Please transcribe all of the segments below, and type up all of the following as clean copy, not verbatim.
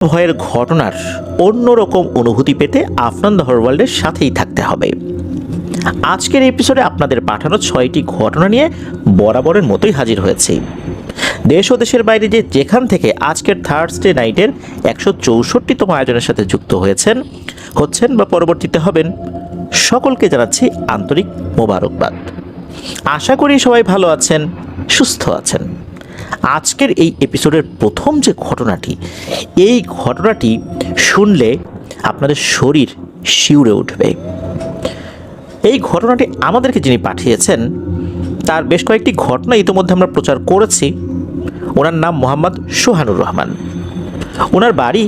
ভয়ের ঘটনার অন্যরকম অনুভূতি পেতে আফনান দ্য হরর ওয়ার্ল্ডের সাথেই থাকতে হবে। আজকের এপিসোডে আপনাদের পাঠানো 6টি ঘটনা নিয়ে বরাবরের মতোই হাজির হয়েছি। দেশ ও দেশের বাইরে যেখান থেকে আজকের থার্সডে নাইটের 164তম আয়োজনের সাথে যুক্ত হচ্ছেন বা পরবর্তীতে হবেন, সকলকে জানাচ্ছি আন্তরিক মোবারকবাদ। আশা করি সবাই ভালো আছেন, সুস্থ আছেন। আজকের এই এপিসোডের প্রথম যে ঘটনাটি, এই ঘটনাটি শুনলে আপনাদের শরীর শিউরে উঠবে। এই ঘটনাটি আমাদেরকে যিনি পাঠিয়েছেন তার বেশ কয়েকটি ঘটনা ইতিমধ্যে আমরা প্রচার করেছি। ওনার নাম মোহাম্মদ সোহানুর রহমান। ওনার বাড়ি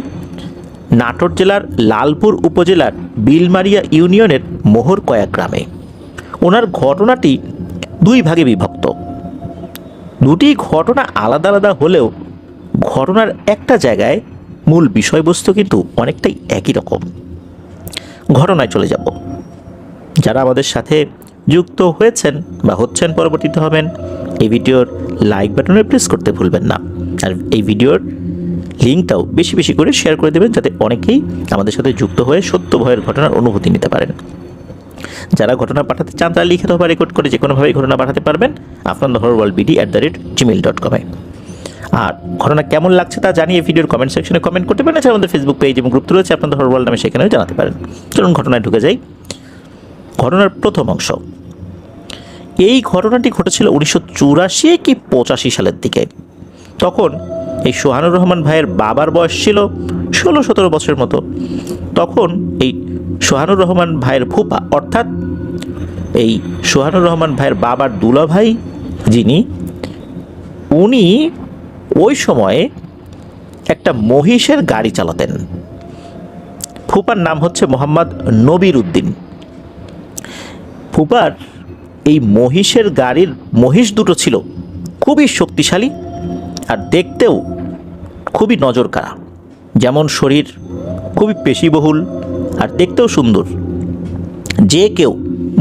নাটোর জেলার লালপুর উপজেলার বিলমারিয়া ইউনিয়নের মোহরকয়া গ্রামে। ওনার ঘটনাটি দুই ভাগে বিভক্ত। দুটি ঘটনা আলাদা আলাদা হলেও ঘটনার একটা জায়গায় মূল বিষয়বস্তু কিন্তু অনেকটাই একই রকম। ঘটনায় চলে যাব। যারা আমাদের সাথে যুক্ত হয়েছেন বা হচ্ছেন, পরবর্তীতে হবেন, এই ভিডিওর লাইক বাটনে প্রেস করতে ভুলবেন না। আর এই ভিডিওর লিঙ্কটাও বেশি বেশি করে শেয়ার করে দেবেন, যাতে অনেকেই আমাদের সাথে যুক্ত হয়ে সত্য ভয়ের ঘটনার অনুভূতি নিতে পারেন। যারা ঘটনা পাঠাতে চান তারা লিখিত বা রেকর্ড করে যে কোনোভাবেই ঘটনা পাঠাতে পারবেন afnanthehorrorworldbd@gmail.com-এ। আর ঘটনা কেমন লাগছে তা জানিয়ে ভিডিওর কমেন্ট সেকশনে কমেন্ট করতে পারেন। এছাড়া আমাদের ফেসবুক পেজ এবং গ্রুপ রয়েছে আপনাদের হরর ওয়ার্ল্ড নামে, সেখানেও জানাতে পারেন। চলুন ঘটনায় ঢুকে যাই। ঘটনার প্রথম অংশ। এই ঘটনাটি ঘটেছিল 1984 কি 85 সালের দিকে। তখন এই সোহানুর রহমান ভাইয়ের বাবার বয়স ছিল 16-17 বছরের মতো। তখন এই সোহানুর রহমান ভাইয়ের ফুপা, অর্থাৎ এই সোহানুর রহমান ভাইয়ের বাবার দুলা ভাই যিনি, উনি ওই সময়ে একটা মহিষের গাড়ি চালাতেন। ফুপার নাম হচ্ছে মোহাম্মদ নবির উদ্দিন। ফুপার এই মহিষের গাড়ির মহিষ দুটো ছিল খুবই শক্তিশালী আর দেখতেও খুবই নজরকাড়া। যেমন শরীর খুবই পেশিবহুল আর দেখতেও সুন্দর, যে কেউ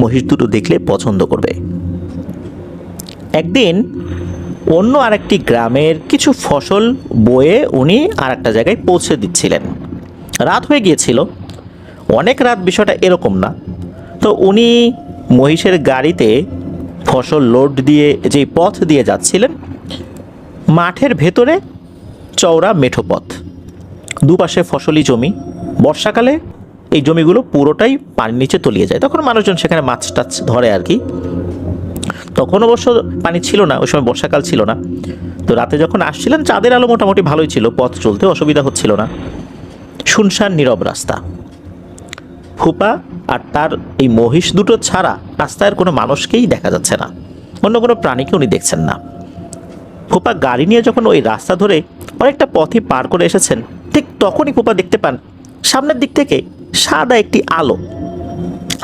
মহিষ দুটো দেখলে পছন্দ করবে। একদিন অন্য আরেকটি গ্রামের কিছু ফসল বয়ে উনি আর একটা জায়গায় পৌঁছে দিচ্ছিলেন। রাত হয়ে গিয়েছিল, অনেক রাত বিষয়টা এরকম না। তো উনি মহিষের গাড়িতে ফসল লোড দিয়ে যে পথ দিয়ে যাচ্ছিলেন, মাঠের ভেতরে চওড়া মেঠো পথ, দুপাশে ফসলি জমি। বর্ষাকালে এই জমিগুলো পুরোটাই পানির নিচে তলিয়ে যায়। তখন মানুষজন সেখানে মাছ টাছ ধরে আর কি। তখন অবশ্য পানি ছিল না, ওই সময় বর্ষাকাল ছিল না। তো রাতে যখন আসছিলেন, চাঁদের আলো মোটামুটি ভালোই ছিল, পথ চলতে অসুবিধা হচ্ছিল না। শুনশান নীরব রাস্তা। ফুপা আর তার এই মহিষ দুটো ছাড়া রাস্তায় কোনো মানুষকেই দেখা যাচ্ছে না, অন্য কোনো প্রাণীকে উনি দেখছেন না। ফুপা গাড়ি নিয়ে যখন ওই রাস্তা ধরে অনেকটা পথই পার করে এসেছেন, ঠিক তখনই ফুপা দেখতে পান সামনের দিক থেকে সাদা একটি আলো।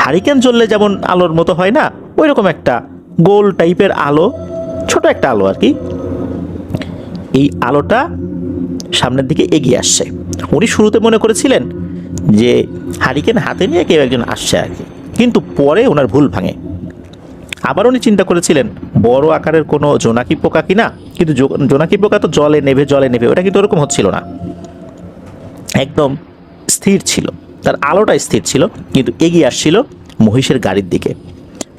হারিকেন জ্বললে যেমন আলোর মতো হয় না, ওই রকম একটা গোল টাইপের আলো, ছোট একটা আলো আর কি। এই আলোটা সামনের দিকে এগিয়ে আসছে। উনি শুরুতে মনে করেছিলেন যে হারিকেন হাতে নিয়ে কেউ একজন আসছে আর কি, কিন্তু পরে ওনার ভুল ভাঙে। আবার উনি চিন্তা করেছিলেন বড় আকারের কোনো জোনাকি পোকা কিনা, কিন্তু জোনাকি পোকা তো জলে নেভে, ওটা কিন্তু ওরকম হচ্ছিল না, একদম স্থির ছিল, তার আলোটা স্থির ছিল, কিন্তু এগিয়ে আসছিল মহিষের গাড়ির দিকে।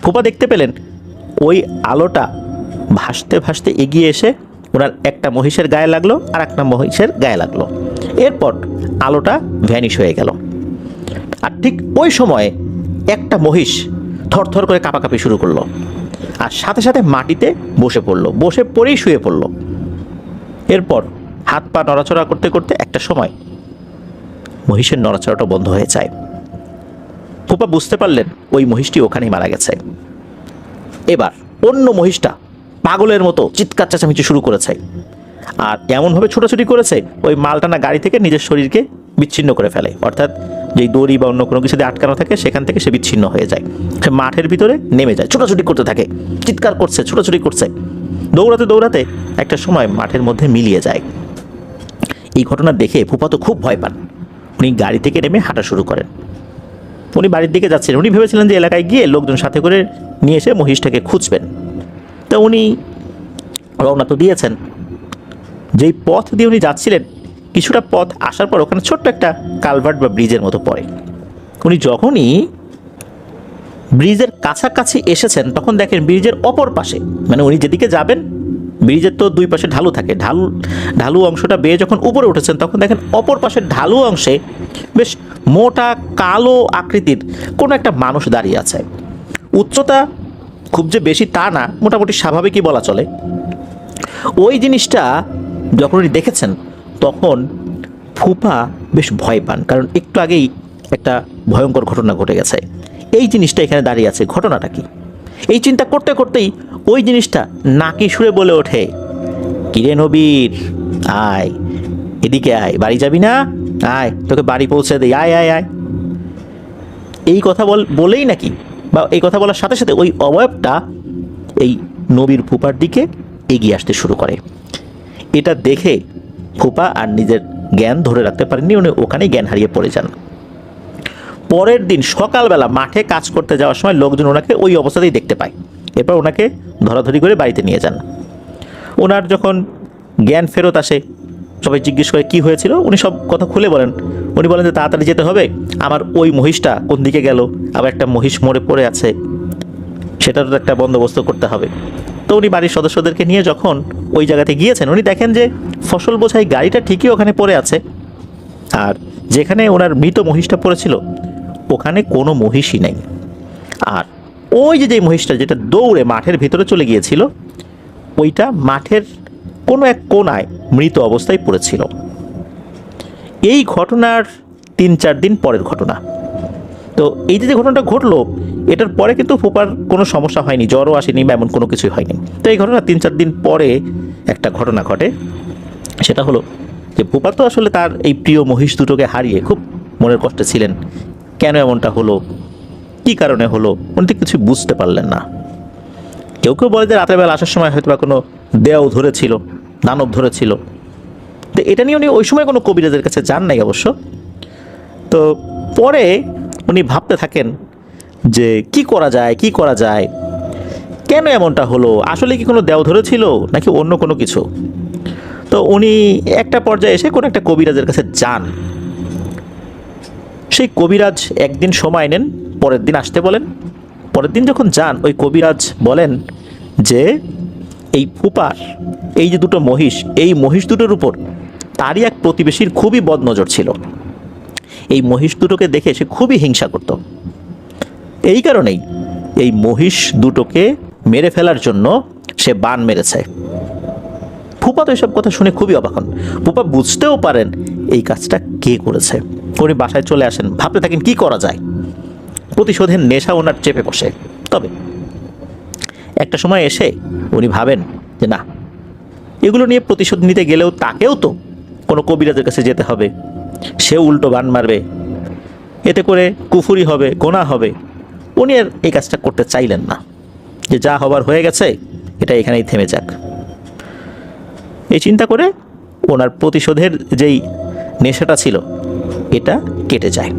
ফুপা দেখতে পেলেন ওই আলোটা ভাসতে ভাসতে এগিয়ে এসে ওনার একটা মহিষের গায়ে লাগলো, আর একটা মহিষের গায়ে লাগলো। এরপর আলোটা ভ্যানিশ হয়ে গেল। আর ঠিক ওই সময়ে একটা মহিষ থরথর করে কাঁপাকাঁপি শুরু করলো, আর সাথে সাথে মাটিতে বসে পড়লো, বসে পড়েই শুয়ে পড়লো। এরপর হাত পা নড়াচড়া করতে করতে একটা সময় মহিষের নড়াচড়াটা বন্ধ হয়ে যায়। ফুপা বুঝতে পারলেন ওই মহিষটি ওখানেই মারা গেছে। এবার অন্য মহিষটা পাগলের মতো চিৎকার চেঁচামেচি শুরু করেছে, আর এমনভাবে ছোটাছুটি করেছে ওই মালটানা গাড়ি থেকে নিজের শরীরকে বিচ্ছিন্ন করে ফেলে, অর্থাৎ যেই দড়ি বা অন্য কোনো কিছু দিয়ে আটকানো থাকে সেখান থেকে সে বিচ্ছিন্ন হয়ে যায়। সে মাঠের ভিতরে নেমে যায়, ছোটাছুটি করতে থাকে, চিৎকার করছে, ছোটাছুটি করছে। দৌড়াতে দৌড়াতে একটা সময় মাঠের মধ্যে মিলিয়ে যায়। এই ঘটনা দেখে ফুপা তো খুব ভয় পান। উনি গাড়ি থেকে নেমে হাঁটা শুরু করেন। উনি বাড়ির দিকে যাচ্ছিলেন। উনি ভেবেছিলেন যে এলাকায় গিয়ে লোকজন সাথে করে নিয়ে এসে মহিষটাকে খুঁজবেন। তা উনি রওনা তো দিয়েছেন, যেই পথ দিয়ে উনি যাচ্ছিলেন কিছুটা পথ আসার পর ওখানে ছোট্ট একটা কালভার্ট বা ব্রিজের মতো পড়ে। উনি যখনই ব্রিজের কাছাকাছি এসেছেন তখন দেখেন ব্রিজের অপর পাশে, মানে উনি যেদিকে যাবেন ব্রিজের তো দুই পাশে ঢালু থাকে, ঢালু অংশটা বেয়ে যখন উপরে উঠেছেন তখন দেখেন অপর পাশের ঢালু অংশে বেশ মোটা কালো আকৃতির কোনো একটা মানুষ দাঁড়িয়ে আছে। উচ্চতা খুব যে বেশি তা না, মোটামুটি স্বাভাবিকই বলা চলে। ওই জিনিসটা যখন উনি দেখেছেন তখন ফুপা বেশ ভয় পান, কারণ একটু আগেই একটা ভয়ঙ্কর ঘটনা ঘটে গেছে। এই জিনিসটা এখানে দাঁড়িয়ে আছে, ঘটনাটা কি? এই চিন্তা করতে করতেই ওই জিনিসটা নাকি সুরে বলে ওঠে, কিরে নবীর, আয় এদিকে আয়, বাড়ি যাবি না? আয় তোকে বাড়ি পৌঁছে দেই, আয় আয় আয়। এই কথা বলেই নাকি, বা এই কথা বলার সাথে সাথে ওই অবয়বটা এই নবীর ফুপার দিকে এগিয়ে আসতে শুরু করে। এটা দেখে ফুপা আর নিজের জ্ঞান ধরে রাখতে পারেননি, উনি ওখানেই জ্ঞান হারিয়ে পড়ে যান। পরের দিন সকালবেলা মাঠে কাজ করতে যাওয়ার সময় লোকজন ওনাকে ওই অবস্থাতেই দেখতে পায়। এরপর ওনাকে ধরাধরি করে বাড়িতে নিয়ে যান। ওনার যখন জ্ঞান ফেরত আসে সবাই জিজ্ঞেস করে কী হয়েছিল, উনি সব কথা খুলে বলেন। উনি বলেন যে তাড়াতাড়ি যেতে হবে, আমার ওই মহিষটা কোন দিকে গেল, আবার একটা মহিষ মরে পড়ে আছে, সেটারও একটা বন্দোবস্ত করতে হবে। তো উনি বাড়ির সদস্যদেরকে নিয়ে যখন ওই জায়গাতে গিয়েছেন উনি দেখেন যে ফসল বোঝাই গাড়িটা ঠিকই ওখানে পড়ে আছে, আর যেখানে ওনার মৃত মহিষটা পড়েছিল ওখানে কোনো মহিষই নেই। আর ওই যে মহিষটা যেটা দৌড়ে মাঠের ভিতরে চলে গিয়েছিল ওইটা মাঠের কোনো এক কোনায় মৃত অবস্থায় পড়েছিল। এই ঘটনার 3-4 দিন পরের ঘটনা। তো এই যে ঘটনাটা ঘটলো এটার পরে কিন্তু ফুপার কোনো সমস্যা হয়নি, জ্বরও আসেনি বা এমন কোনো কিছুই হয়নি। তো এই ঘটনা 3-4 দিন পরে একটা ঘটনা ঘটে। সেটা হলো যে ফুপা তো আসলে তার এই প্রিয় মহিষ দুটোকে হারিয়ে খুব মনের কষ্টে ছিলেন। কেন এমনটা হলো, কী কারণে হলো, উনি তো কিছু বুঝতে পারলেন না। কেউ কেউ বলে যে রাতের বেলা আসার সময় হয়তো বা কোনো দেও ধরেছিল, দানব ধরেছিল। তো এটা নিয়ে উনি ওই সময় কোনো কবিরাজের কাছে যান নাই অবশ্য। তো পরে উনি ভাবতে থাকেন যে কি করা যায়, কি করা যায়, কেন এমনটা হলো, আসলে কি কোনো দেও ধরেছিল নাকি অন্য কোনো কিছু। তো উনি একটা পর্যায়ে এসে কোনো একটা কবিরাজের কাছে যান। সেই কবিরাজ একদিন সময় নেন, পরের দিন আসতে বলেন। পরের দিন যখন যান ওই কবিরাজ বলেন যে এই ফুপার এই যে দুটো মহিষ, এই মহিষ দুটোর উপর তারই এক প্রতিবেশীর খুবই বদনজর ছিল। এই মহিষ দুটোকে দেখে সে খুবই হিংসা করত। এই কারণেই এই মহিষ দুটোকে মেরে ফেলার জন্য সে বান মেরেছে। ফুপা তো এসব কথা শুনে খুবই অবাক হন। ফুপা বুঝতেও পারেন এই কাজটা কে করেছে। উনি বাসায় চলে আসেন, ভাবতে থাকেন কি করা যায়। প্রতিশোধের নেশা ওনার চেপে বসে। তবে একটা সময় এসে উনি ভাবেন যে না, এগুলো নিয়ে প্রতিশোধ নিতে গেলেও তাকেও তো কোনো কবিরাজের কাছে যেতে হবে, সে উল্টো বান মারবে, এতে করে কুফুরি হবে, গোনা হবে। উনি আর এই কাজটা করতে চাইলেন না, যে যা হবার হয়ে গেছে এটা এখানেই থেমে যাক। এই চিন্তা করে ওনার প্রতিশোধের যেই নেশাটা ছিল এটা কেটে যায়।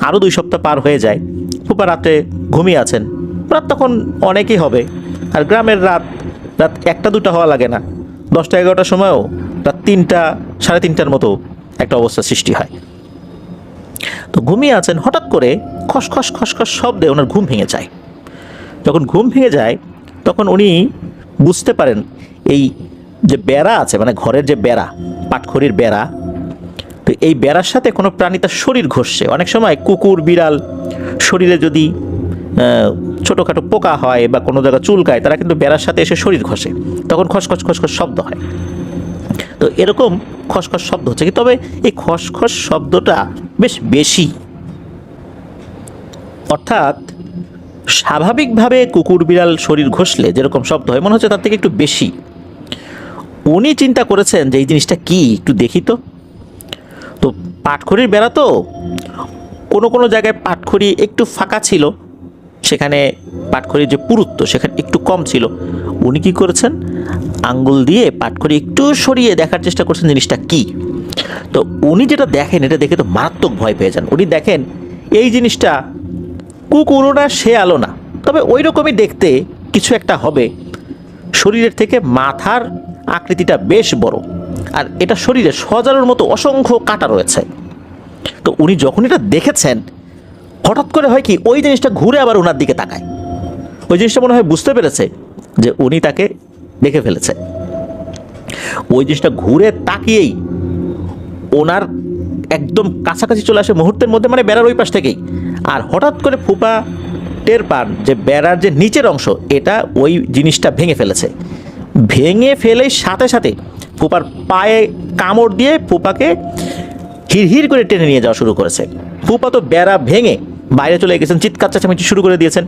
আরও 2 সপ্তাহ পার হয়ে যায়। ফুপা রাতে ঘুমিয়ে আছেন। রাত তখন অনেকই হবে, আর গ্রামের রাত 1টা-2টা হওয়া লাগে না, 10টা-11টার সময়ও রাত 3টা, 3:30টার মতো একটা অবস্থা সৃষ্টি হয়। তো ঘুমিয়ে আছেন, হঠাৎ করে খসখস খসখস শব্দে ওনার ঘুম ভেঙে যায়। যখন ঘুম ভেঙে যায় তখন উনি বুঝতে পারেন এই যে বেড়া আছে, মানে ঘরের যে বেড়া, পাটখড়ির বেড়া, তো এই বেড়ার সাথে কোনো প্রাণী তার শরীর ঘষছে। অনেক সময় কুকুর বিড়াল শরীরে যদি ছোটোখাটো পোকা হয় বা কোনো জায়গায় চুলকায় তারা কিন্তু বেড়ার সাথে এসে শরীর ঘষে, তখন খসখস খসখস শব্দ হয়। তো এরকম খসখস শব্দ হচ্ছে কি, তবে এই খসখস শব্দটা বেশ বেশি, অর্থাৎ স্বাভাবিকভাবে কুকুর বিড়াল শরীর ঘষলে যেরকম শব্দ হয় মনে হচ্ছে তার থেকে একটু বেশি। উনি চিন্তা করেছেন যে এই জিনিসটা কি, একটু দেখি তো। তো পাটখড়ির বেড়া তো, কোনো কোনো জায়গায় পাটখড়ি একটু ফাঁকা ছিল, সেখানে পাটখড়ির যে পুরুত্ব সেখানে একটু কম ছিল। উনি কি করেছেন, আঙ্গুল দিয়ে পাটখড়ি একটু সরিয়ে দেখার চেষ্টা করছেন জিনিসটা কি। তো উনি যেটা দেখেন এটা দেখে তো মারাত্মক ভয় পেয়ে যান। উনি দেখেন এই জিনিসটা কুকুরও না, শেয়ালও না, তবে ওই রকমই দেখতে কিছু একটা হবে। শরীরের থেকে মাথার আকৃতিটা বেশ বড়, আর এটা শরীরে সজারুর মতো অসংখ্য কাঁটা রয়েছে। তো উনি যখন এটা দেখেছেন, হঠাৎ করে হয় কি, ওই জিনিসটা ঘুরে আবার ওনার দিকে তাকায়। ওই জিনিসটা মনে হয় বুঝতে পেরেছে যে উনি তাকে দেখে ফেলেছে। ওই জিনিসটা ঘুরে তাকিয়েই ওনার একদম কাছাকাছি চলে আসে মুহূর্তের মধ্যে, মানে বেড়ার ওই পাশ থেকেই। আর হঠাৎ করে ফুপা টের পান যে বেড়ার যে নিচের অংশ, এটা ওই জিনিসটা ভেঙে ফেলেছে। ভেঙে ফেলেই সাথে সাথে ফুপার পায়ে কামড় দিয়ে ফুপাকে হিড়হিড় করে টেনে নিয়ে যাওয়া শুরু করেছে। ফুপা তো বেড়া ভেঙে বাইরে চলে গেছেন, চিৎকার চেঁচামেচি শুরু করে দিয়েছেন।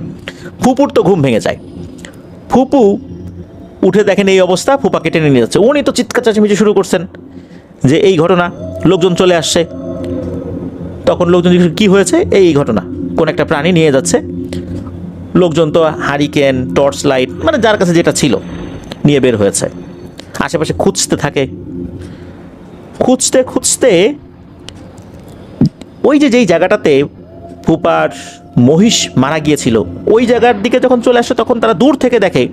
ফুপুর তো ঘুম ভেঙে যায়। ফুপু উঠে দেখেন এই অবস্থা, ফুপাকে টেনে নিয়ে যাচ্ছে। উনি তো চিৎকার চেঁচামেচি শুরু করছেন যে এই ঘটনা, লোকজন চলে আসছে। তখন লোকজন জিজ্ঞেস কী হয়েছে, এই ঘটনা, কোন একটা প্রাণী নিয়ে যাচ্ছে। লোকজন তো হারিকেন, টর্চ লাইট, মানে যার কাছে যেটা ছিল নিয়ে বের হয়েছে। আশেপাশে খুঁজতে থাকে। খুঁজতে খুঁজতে ওই যে যেই জায়গাটাতে ফুপার মহিষ মারা গিয়েছিল, ওই জায়গার দিকে যখন চলে আসে, তখন তারা দূর থেকে দেখে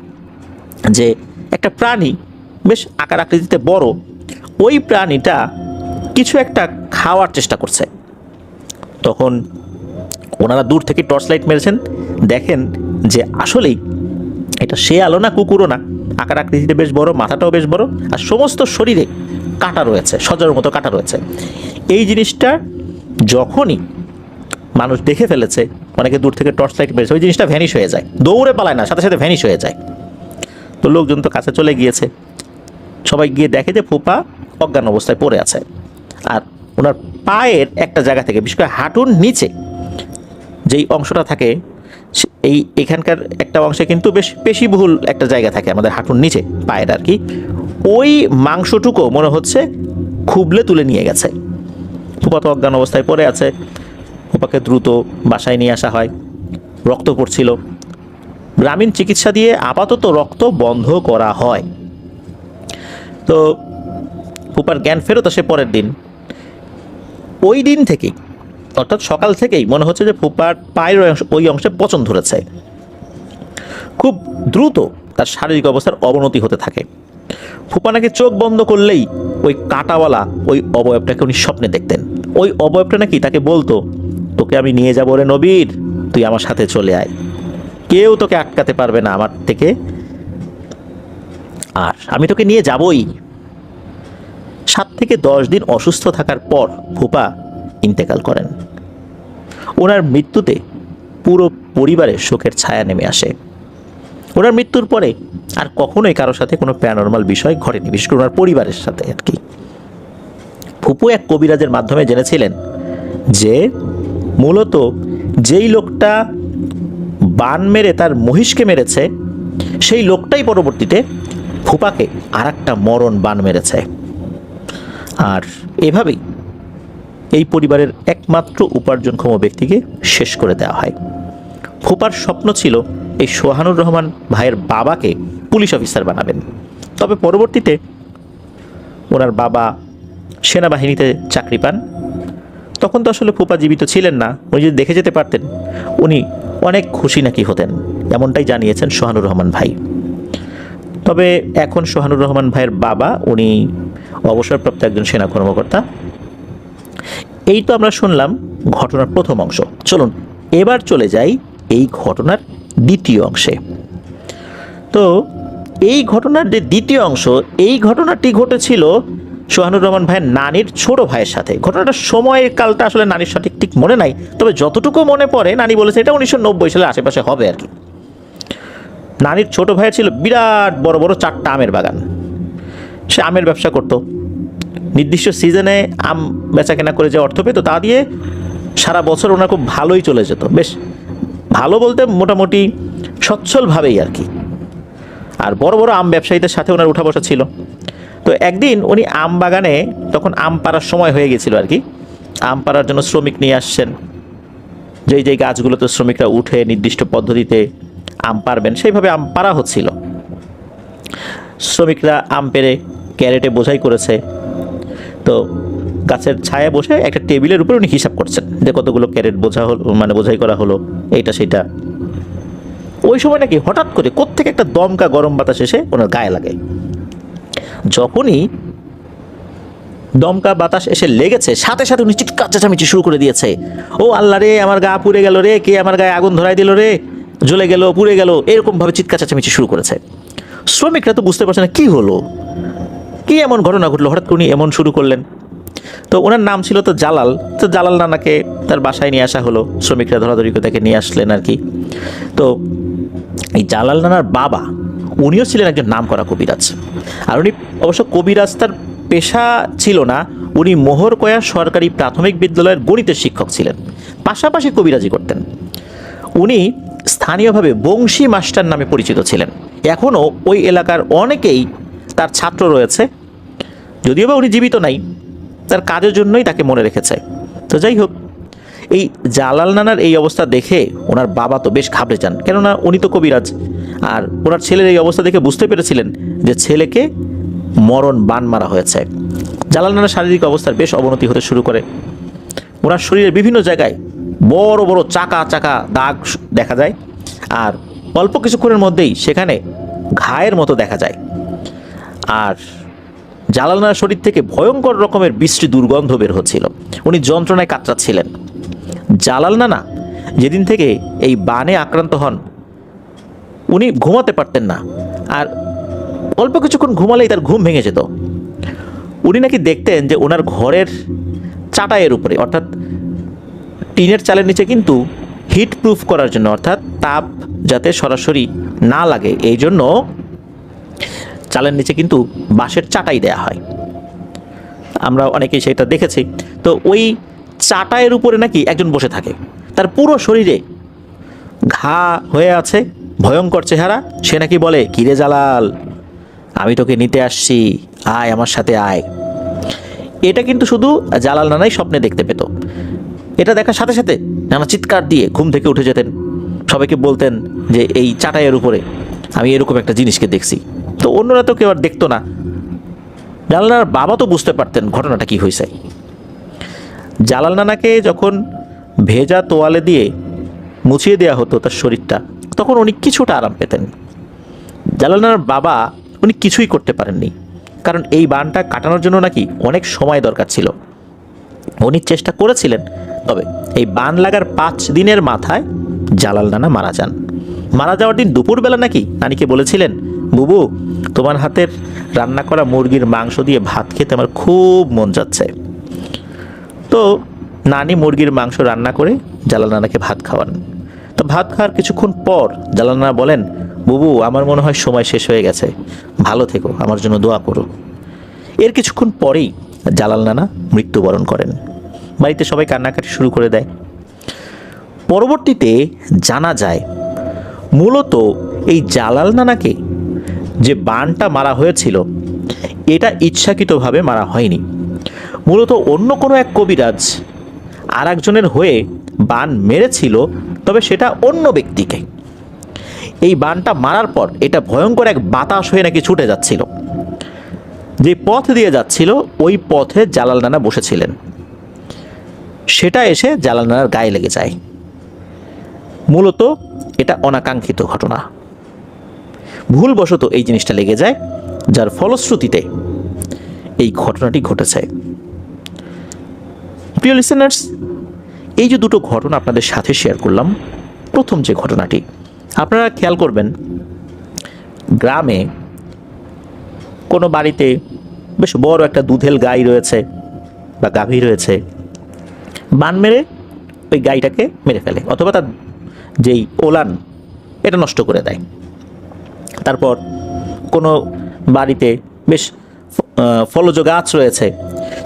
যে একটা প্রাণী বেশ আকার আকৃতিতে বড়, ওই প্রাণীটা কিছু একটা খাওয়ার চেষ্টা করছে। তখন ওনারা দূর থেকে টর্চ লাইট মেরেছেন, দেখেন যে আসলেই এটা শেয়ালও না, কুকুরও না, আকার আকৃতিতে বেশ বড়, মাথাটাও বেশ বড়, আর সমস্ত শরীরে কাঁটা রয়েছে, সজার মতো কাঁটা রয়েছে। এই জিনিসটা যখনই মানুষ দেখে ফেলেছে, অনেকে দূর থেকে টর্চ লাইট মেরেছে, ওই জিনিসটা ভ্যানিশ হয়ে যায়, দৌড়ে পালায় না, সাথে সাথে ভ্যানিশ হয়ে যায়। তো লোকজন তো কাছে চলে গিয়েছে, সবাই গিয়ে দেখে যে ফুপা অজ্ঞান অবস্থায় পড়ে আছে। আর ওনার পায়ের একটা জায়গা থেকে, বিশেষ করে হাঁটুর নিচে যেই অংশটা থাকে, এখানকার একটা অংশে কিন্তু বেশ পেশিবহুল একটা জায়গা থাকে আমাদের হাঁটুর নিচে পায়ের আর কি, ওই মাংসটুকু মনে হচ্ছে খুবলে তুলে নিয়ে গেছে। ফুপা তো অজ্ঞান অবস্থায় পড়ে আছে। ফুপাকে দ্রুত বাসায় নিয়ে আসা হয়, রক্ত পড়ছিল। গ্রামীণ চিকিৎসা দিয়ে আপাতত রক্ত বন্ধ করা হয়। তো ফুপার জ্ঞান ফেরত আসে পরের দিন। ওই দিন থেকেই, অর্থাৎ সকাল থেকেই মনে হচ্ছে যে ফুপার পায়ের ওই অংশে পচন ধরেছে। খুব দ্রুত তার শারীরিক অবস্থার অবনতি হতে থাকে। ফুপা নাকি চোখ বন্ধ করলেই ওই কাঁটাওয়ালা ওই অবয়বটাকে উনি স্বপ্নে দেখতেন। ওই অবয়বটা নাকি তাকে বলতো, তোকে আমি নিয়ে যাবো রে নবীর, তুই আমার সাথে চলে আয়, কেউ তোকে আটকাতে পারবে না আমার থেকে, আর আমি তোকে নিয়ে যাবই। 7 থেকে 10 দিন অসুস্থ থাকার পর ফুপা ইন্তেকাল করেন। ওনার মৃত্যুতে পুরো পরিবারে শোকের ছায়া নেমে আসে। ওনার মৃত্যুর পরে আর কখনোই কারোর সাথে কোনো প্যারানরমাল বিষয় ঘটেনি, বিশেষ করে ওনার পরিবারের সাথে আর কি। ফুপু এক কবিরাজের মাধ্যমে জেনেছিলেন যে মূলত যেই লোকটা বান মেরে তার মহিষকে মেরেছে, সেই লোকটাই পরবর্তীতে ফুপাকে আর একটা মরণ বান মেরেছে। আর এভাবেই এই পরিবারের একমাত্র উপার্জনক্ষম ব্যক্তিকে শেষ করে দেওয়া হয়। ফুপার স্বপ্ন ছিল এই সোহানুর রহমান ভাইয়ের বাবাকে পুলিশ অফিসার বানাবেন। তবে পরবর্তীতে ওনার বাবা সেনাবাহিনীতে চাকরি পান। তখন তো আসলে ফুপা জীবিত ছিলেন না, উনি যদি দেখে যেতে পারতেন উনি অনেক খুশি নাকি হতেন, এমনটাই জানিয়েছেন সোহানুর রহমান ভাই। তবে এখন সোহানুর রহমান ভাইয়ের বাবা উনি অবসরপ্রাপ্ত একজন সেনা কর্মকর্তা। এই তো আমরা শুনলাম ঘটনার প্রথম অংশ। চলুন এবার চলে যাই এই ঘটনার দ্বিতীয় অংশে। তো এই ঘটনার যে দ্বিতীয় অংশ, এই ঘটনাটি ঘটেছিল সোহানুর রহমান ভাইয়ের নানির ছোট ভাইয়ের সাথে। ঘটনাটার সময়ের কালটা আসলে নানির সঠিক ঠিক মনে নাই, তবে যতটুকু মনে পড়ে নানি বলেছে এটা 1990 সালের আশেপাশে হবে আর কি। নানির ছোট ভাইয়ের ছিল বিরাট বড় বড় 4টা আমের বাগান। সে আমের ব্যবসা করত, নির্দিষ্ট সিজনে আম বেচা কেনা করে যে অর্থ পেত তা দিয়ে সারা বছর ওনার খুব ভালোই চলে যেত। বেশ ভালো বলতে মোটামুটি সচ্ছলভাবেই আর কি। আর বড় বড় আম ব্যবসায়ীদের সাথে ওনার উঠা বসা ছিল। তো একদিন উনি আম বাগানে, তখন আম পাড়ার সময় হয়ে গেছিল আর কি, আম পাড়ার জন্য শ্রমিক নিয়ে আসছেন। যেই যেই গাছগুলোতে শ্রমিকরা উঠে নির্দিষ্ট পদ্ধতিতে আম পারবেন সেইভাবে আম পাড়া হচ্ছিল। শ্রমিকরা আম পেড়ে ক্যারেটে বোঝাই করেছে। তো গাছের ছায়া বসে একটা টেবিলের উপরে উনি হিসাব করছেন যে কতগুলো ক্যারেট বোঝা হলো, মানে বোঝাই করা হলো, এইটা সেটা। ওই সময় নাকি হঠাৎ করে কোত্থেকে একটা দমকা গরম বাতাস এসে ওনার গায়ে লাগে। যখনই দমকা বাতাস এসে লেগেছে, সাথে সাথে উনি চিৎকার চেঁচামেচি শুরু করে দিয়েছে। ও আল্লাহ রে, আমার গা পুড়ে গেল রে, কে আমার গায়ে আগুন ধরাই দিল রে, জ্বলে গেল, পুড়ে গেল, এরকমভাবে চিৎকার চেঁচামেচি শুরু করেছে। শ্রমিকরা তো বুঝতে পারছে না কি হলো, কি এমন ঘটনা ঘটলো, হঠাৎ করে উনি এমন শুরু করলেন। তো ওনার নাম ছিল তো জালাল। তো জালাল নানাকে তার বাসায় নিয়ে আসা হলো, শ্রমিকরা ধরাধরি করে তাকে নিয়ে আসলেন আর কি। তো এই জালাল নানার বাবা, উনিও ছিলেন একজন নামকরা কবিরাজ। আর উনি অবশ্য কবিরাজ তার পেশা ছিল না, উনি মোহরকয়া সরকারি প্রাথমিক বিদ্যালয়ের গণিতের শিক্ষক ছিলেন, পাশাপাশি কবিরাজি করতেন। উনি স্থানীয়ভাবে বংশী মাস্টার নামে পরিচিত ছিলেন। এখনও ওই এলাকার অনেকেই তার ছাত্র রয়েছে, যদিও বা উনি জীবিত নাই, তার কাজের জন্যই তাকে মনে রেখেছে। তো যাই হোক, এই জালাল নানার এই অবস্থা দেখে ওনার বাবা তো বেশ ঘাবড়ে যান, কেননা উনি তো কবিরাজ। আর ওনার ছেলের এই অবস্থা দেখে বুঝতে পেরেছিলেন যে ছেলেকে মরণ বান মারা হয়েছে। জালাল নানার শারীরিক অবস্থার বেশ অবনতি হতে শুরু করে। ওনার শরীরের বিভিন্ন জায়গায় বড় বড় চাকা চাকা দাগ দেখা যায়, আর অল্প কিছুক্ষণের মধ্যেই সেখানে ঘায়ের মতো দেখা যায়। আর জালাল নানার শরীর থেকে ভয়ঙ্কর রকমের বিশ্রী দুর্গন্ধ বের হচ্ছিল, উনি যন্ত্রণায় কাতরাচ্ছিলেন। জালাল নানা যেদিন থেকে এই বানে আক্রান্ত হন, উনি ঘুমাতে পারতেন না, আর অল্প কিছুক্ষণ ঘুমালেই তার ঘুম ভেঙে যেত। উনি নাকি দেখতেন যে ওনার ঘরের চাটাইয়ের উপরে, অর্থাৎ টিনের চালের নিচে কিন্তু হিট প্রুফ করার জন্য, অর্থাৎ তাপ যাতে সরাসরি না লাগে এই জন্য চালের নিচে কিন্তু বাঁশের চাটাই দেয়া হয়। আমরা অনেকেই সেটা দেখেছি। তো ওই চাটাইয়ের উপরে নাকি একজন বসে থাকে, তার পুরো শরীরে ঘা হয়ে আছে, ভয়ঙ্কর চেহারা। সে নাকি বলে, কিরে জালাল, আমি তোকে নিতে আসছি, আয় আমার সাথে আয়। এটা কিন্তু শুধু জালাল নানাই স্বপ্নে দেখতে পেত। এটা দেখার সাথে সাথে নানা চিৎকার দিয়ে ঘুম থেকে উঠে যেতেন, সবাইকে বলতেন যে এই চাটাইয়ের উপরে আমি এরকম একটা জিনিসকে দেখছি। তো অন্যরা তো কেউ আর দেখতো না। জালাল নানার বাবা তো বুঝতে পারতেন ঘটনাটা কি হয়েছে। জালাল নানাকে যখন ভেজা তোয়ালে দিয়ে মুছিয়ে দেওয়া হতো তার শরীরটা, তখন উনি কিছুটা আরাম পেতেন। জালাল নানার বাবা উনি কিছুই করতে পারেননি, কারণ এই বানটা কাটানোর জন্য নাকি অনেক সময় দরকার ছিল। উনি চেষ্টা করেছিলেন, তবে এই বান লাগার 5 দিনের মাথায় জালাল নানা মারা যান। মারা যাওয়ার দিন দুপুরবেলা নাকি নানিকে বলেছিলেন, বুবু, তোমার হাতের রান্না করা মুরগির মাংস দিয়ে ভাত খেতে আমার খুব মন যাচ্ছে। তো নানি মুরগির মাংস রান্না করে জালাল নানাকে ভাত খাওয়ান। তো ভাত খাওয়ার কিছুক্ষণ পর জালাল নানা বলেন, বুবু, আমার মনে হয় সময় শেষ হয়ে গেছে, ভালো থেকো, আমার জন্য দোয়া করো। এর কিছুক্ষণ পরেই জালাল নানা মৃত্যুবরণ করেন। বাড়িতে সবাই কান্নাকাটি শুরু করে দেয়। পরবর্তীতে জানা যায় মূলত এই জালাল নানাকে যে বানটা মারা হয়েছিল, এটা ইচ্ছাকৃতভাবে মারা হয়নি। মূলত অন্য কোনো এক কবিরাজ আর একজনের হয়ে বান মেরেছিল, তবে সেটা অন্য ব্যক্তিকে। এই বানটা মারার পর এটা ভয়ঙ্কর এক বাতাস হয়ে নাকি ছুটে যাচ্ছিল। যে পথ দিয়ে যাচ্ছিল ওই পথে জালাল নানা বসেছিলেন, সেটা এসে জালাল নানার গায়ে লেগে যায়। মূলত এটা অনাকাঙ্ক্ষিত ঘটনা, ভুলবশত এই জিনিসটা লেগে যায়, যার ফলশ্রুতিতে এই ঘটনাটি ঘটেছে। প্রিয় লিসেনার্স, এই যে দুটো ঘটনা আপনাদের সাথে শেয়ার করলাম, প্রথম যে ঘটনাটি আপনারা খেয়াল করবেন, গ্রামে কোনো বাড়িতে বেশ বড় একটা দুধেল গাই রয়েছে বা গাভী রয়েছে, বান মেরে ওই গাইটাকে মেরে ফেলে, অথবা তার যেই ওলান এটা নষ্ট করে দেয়। তারপর কোনো বাড়িতে বেশ ফলজ গাছ রয়েছে,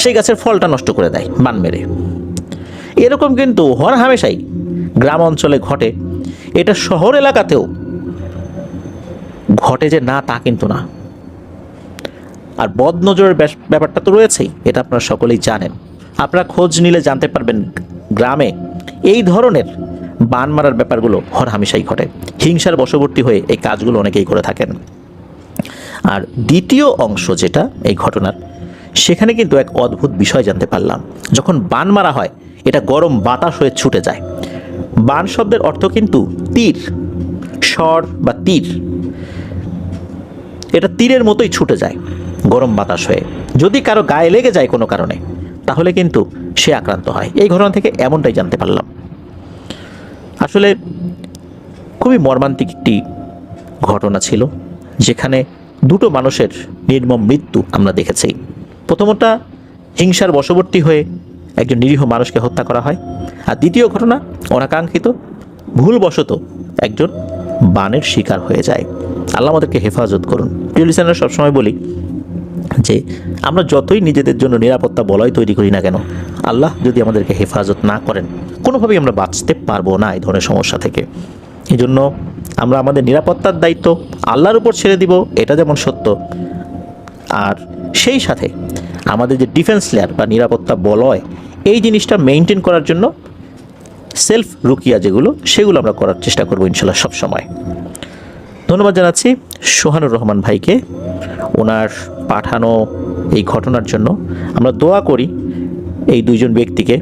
সেই গাছের ফলটা নষ্ট করে দেয় বান মেরে। এরকম কিন্তু হরহামেশাই গ্রাম অঞ্চলে ঘটে। এটা শহর এলাকাতেও ঘটে যে না তা কিন্তু না। আর বদনজরের ব্যাপারটা তো রয়েছেই, এটা আপনারা সকলেই জানেন। আপনারা খোঁজ নিলে জানতে পারবেন গ্রামে এই ধরনের বান মারার ব্যাপারগুলো হরহামেশাই ঘটে। হিংসার বশবর্তী হয়ে এই কাজগুলো অনেকেই করে থাকেন। আর দ্বিতীয় অংশ যেটা এই ঘটনার, সেখানে কিন্তু এক অদ্ভুত বিষয় জানতে পারলাম। যখন বান মারা হয়, এটা গরম বাতাস হয়ে ছুটে যায়। বান শব্দের অর্থ কিন্তু তীর, স্বর বা তীর। এটা তীরের মতোই ছুটে যায়। গরম বাতাস হয়ে যদি কারো গায়ে লেগে যায় কোনো কারণে, তাহলে কিন্তু সে আক্রান্ত হয়। এই ঘটনা থেকে এমনটাই জানতে পারলাম। আসলে খুবই মর্মান্তিক একটি ঘটনা ছিল, যেখানে দুটো মানুষের নির্মম মৃত্যু আমরা দেখেছি। প্রথমটা হিংসার বশবর্তী হয়ে একজন নিরীহ মানুষকে হত্যা করা হয়, আর দ্বিতীয় ঘটনা অনাকাঙ্ক্ষিত ভুলবশত একজন বানের শিকার হয়ে যায়। আল্লাহ আমাদেরকে হেফাজত করুন। প্রিয় লিসেনার, সবসময় বলি যে আমরা যতই নিজেদের জন্য নিরাপত্তা বলয় তৈরি করি না কেন, আল্লাহ যদি আমাদেরকে হেফাজত না করেন, কোনোভাবেই আমরা বাঁচতে পারবো না এই ধরনের সমস্যা থেকে। এই জন্য আমরা আমাদের নিরাপত্তার দায়িত্ব আল্লাহর উপর ছেড়ে দিব, এটা যেমন সত্য, আর সেই সাথে আমাদের যে ডিফেন্স লেয়ার বা নিরাপত্তা বলয়, এই জিনিসটা মেনটেন করার জন্য সেলফ রুকিয়া সেগুলো আমরা করার চেষ্টা করবো ইনশাল্লাহ সব সময়। ধন্যবাদ জানাচ্ছি সোহানুর রহমান ভাইকে ওনার পাঠানো এই ঘটনার জন্য। আমরা দোয়া করি এই দুইজন ব্যক্তিকে,